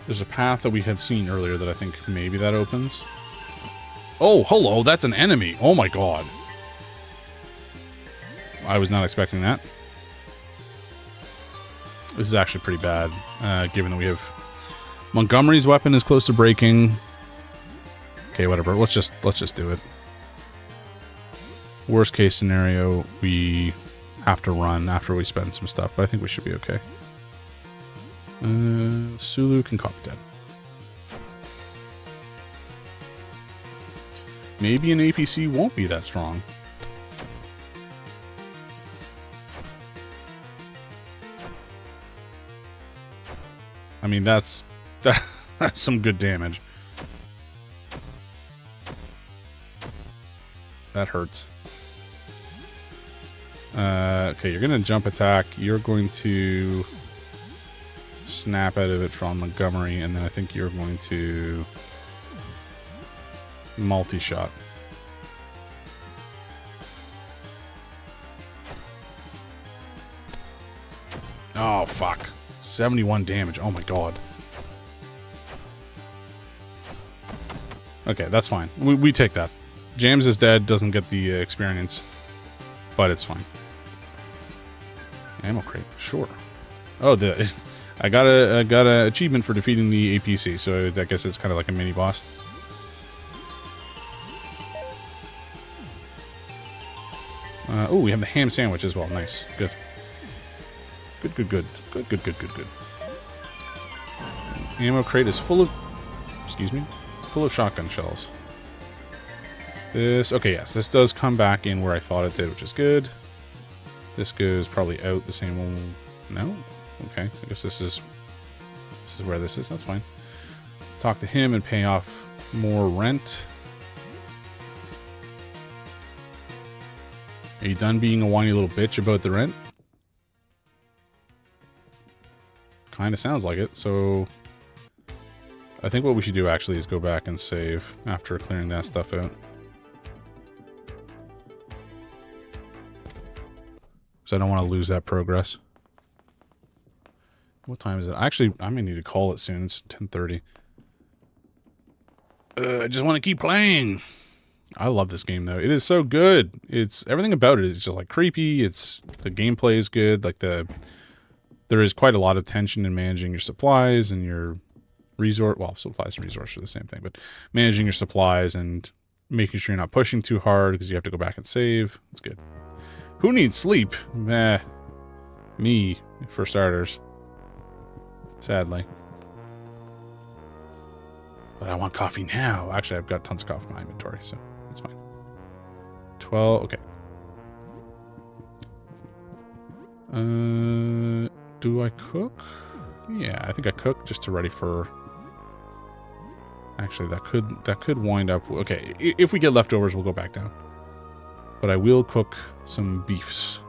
There's a path that we had seen earlier that I think maybe that opens. Oh, hello, that's an enemy. Oh my god. I was not expecting that. This is actually pretty bad, given that we have... Montgomery's weapon is close to breaking. Okay, whatever. Let's just do it. Worst case scenario, we have to run after we spend some stuff, but I think we should be okay. Sulu can copy dead. maybe an APC won't be that strong. I mean, that's some good damage. That hurts. Okay, you're going to jump attack. You're going to snap out of it from Montgomery, and then I think you're going to multi-shot. Oh, fuck. 71 damage. Oh my god. Okay, that's fine. We take that. James is dead, doesn't get the experience, but it's fine. Ammo crate, sure. Oh, I got a achievement for defeating the APC, so I guess it's kind of like a mini boss. Oh, we have the ham sandwich as well. Nice, good. Good. Ammo crate is full of, excuse me, full of shotgun shells. Okay, yes, this does come back in where I thought it did, which is good. This goes probably out the same one. No? Okay, I guess this is where this is. That's fine. Talk to him and pay off more rent. Are you done being a whiny little bitch about the rent? Kind of sounds like it, so I think what we should do actually is go back and save after clearing that stuff out. So I don't want to lose that progress. What time is it? Actually, I may need to call it soon. It's 10:30. I just want to keep playing. I love this game though. It is so good. It's everything about it is just like creepy. The gameplay is good. Like there is quite a lot of tension in managing your supplies and your resource. Well, supplies and resources are the same thing, but managing your supplies and making sure you're not pushing too hard because you have to go back and save. It's good. Who needs sleep? Me, for starters. Sadly. But I want coffee now. Actually, I've got tons of coffee in my inventory, so it's fine. 12, okay. Do I cook? Yeah, I think I cook just to ready for... Actually, that could wind up... Okay, if we get leftovers, we'll go back down. But I will cook some beefs.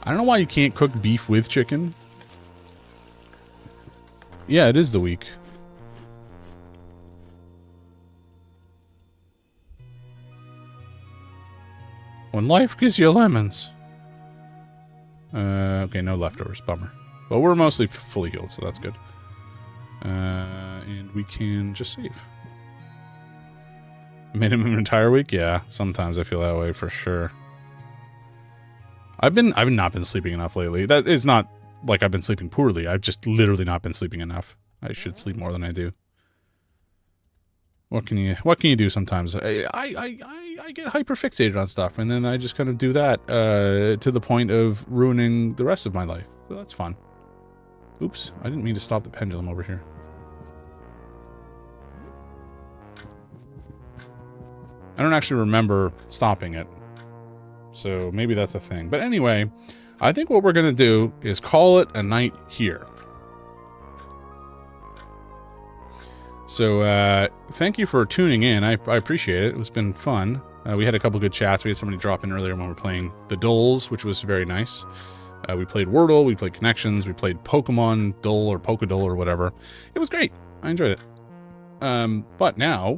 I don't know why you can't cook beef with chicken. Yeah, it is the week. When life gives you lemons. Okay, no leftovers. Bummer. But we're mostly fully healed, so that's good. And we can just save. Minimum entire week? Yeah, sometimes I feel that way for sure. I've not been sleeping enough lately. That is not like I've been sleeping poorly. I've just literally not been sleeping enough. I should sleep more than I do. What can you do sometimes? I get hyper fixated on stuff, and then I just kind of do that to the point of ruining the rest of my life. So that's fun. Oops, I didn't mean to stop the pendulum over here. I don't actually remember stopping it. So maybe that's a thing. But anyway, I think what we're going to do is call it a night here. So thank you for tuning in. I appreciate it. It's been fun. We had a couple good chats. We had somebody drop in earlier when we were playing the Dulls, which was very nice. We played Wordle. We played Connections. We played Pokemon Dull or Pokedull or whatever. It was great. I enjoyed it. But now,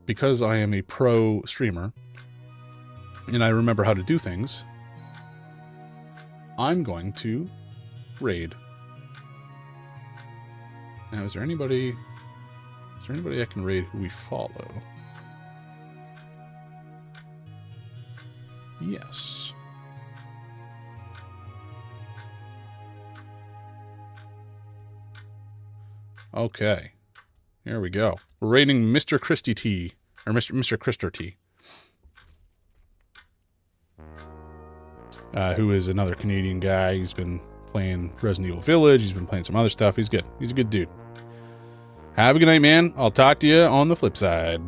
because I am a pro streamer, and I remember how to do things, I'm going to raid. Now, is there anybody I can raid who we follow? Yes. Okay. Here we go. We're raiding Mr. Christy T. Or Mr. Christer T. Who is another Canadian guy. He's been playing Resident Evil Village. He's been playing some other stuff. He's good. He's a good dude. Have a good night, man. I'll talk to you on the flip side.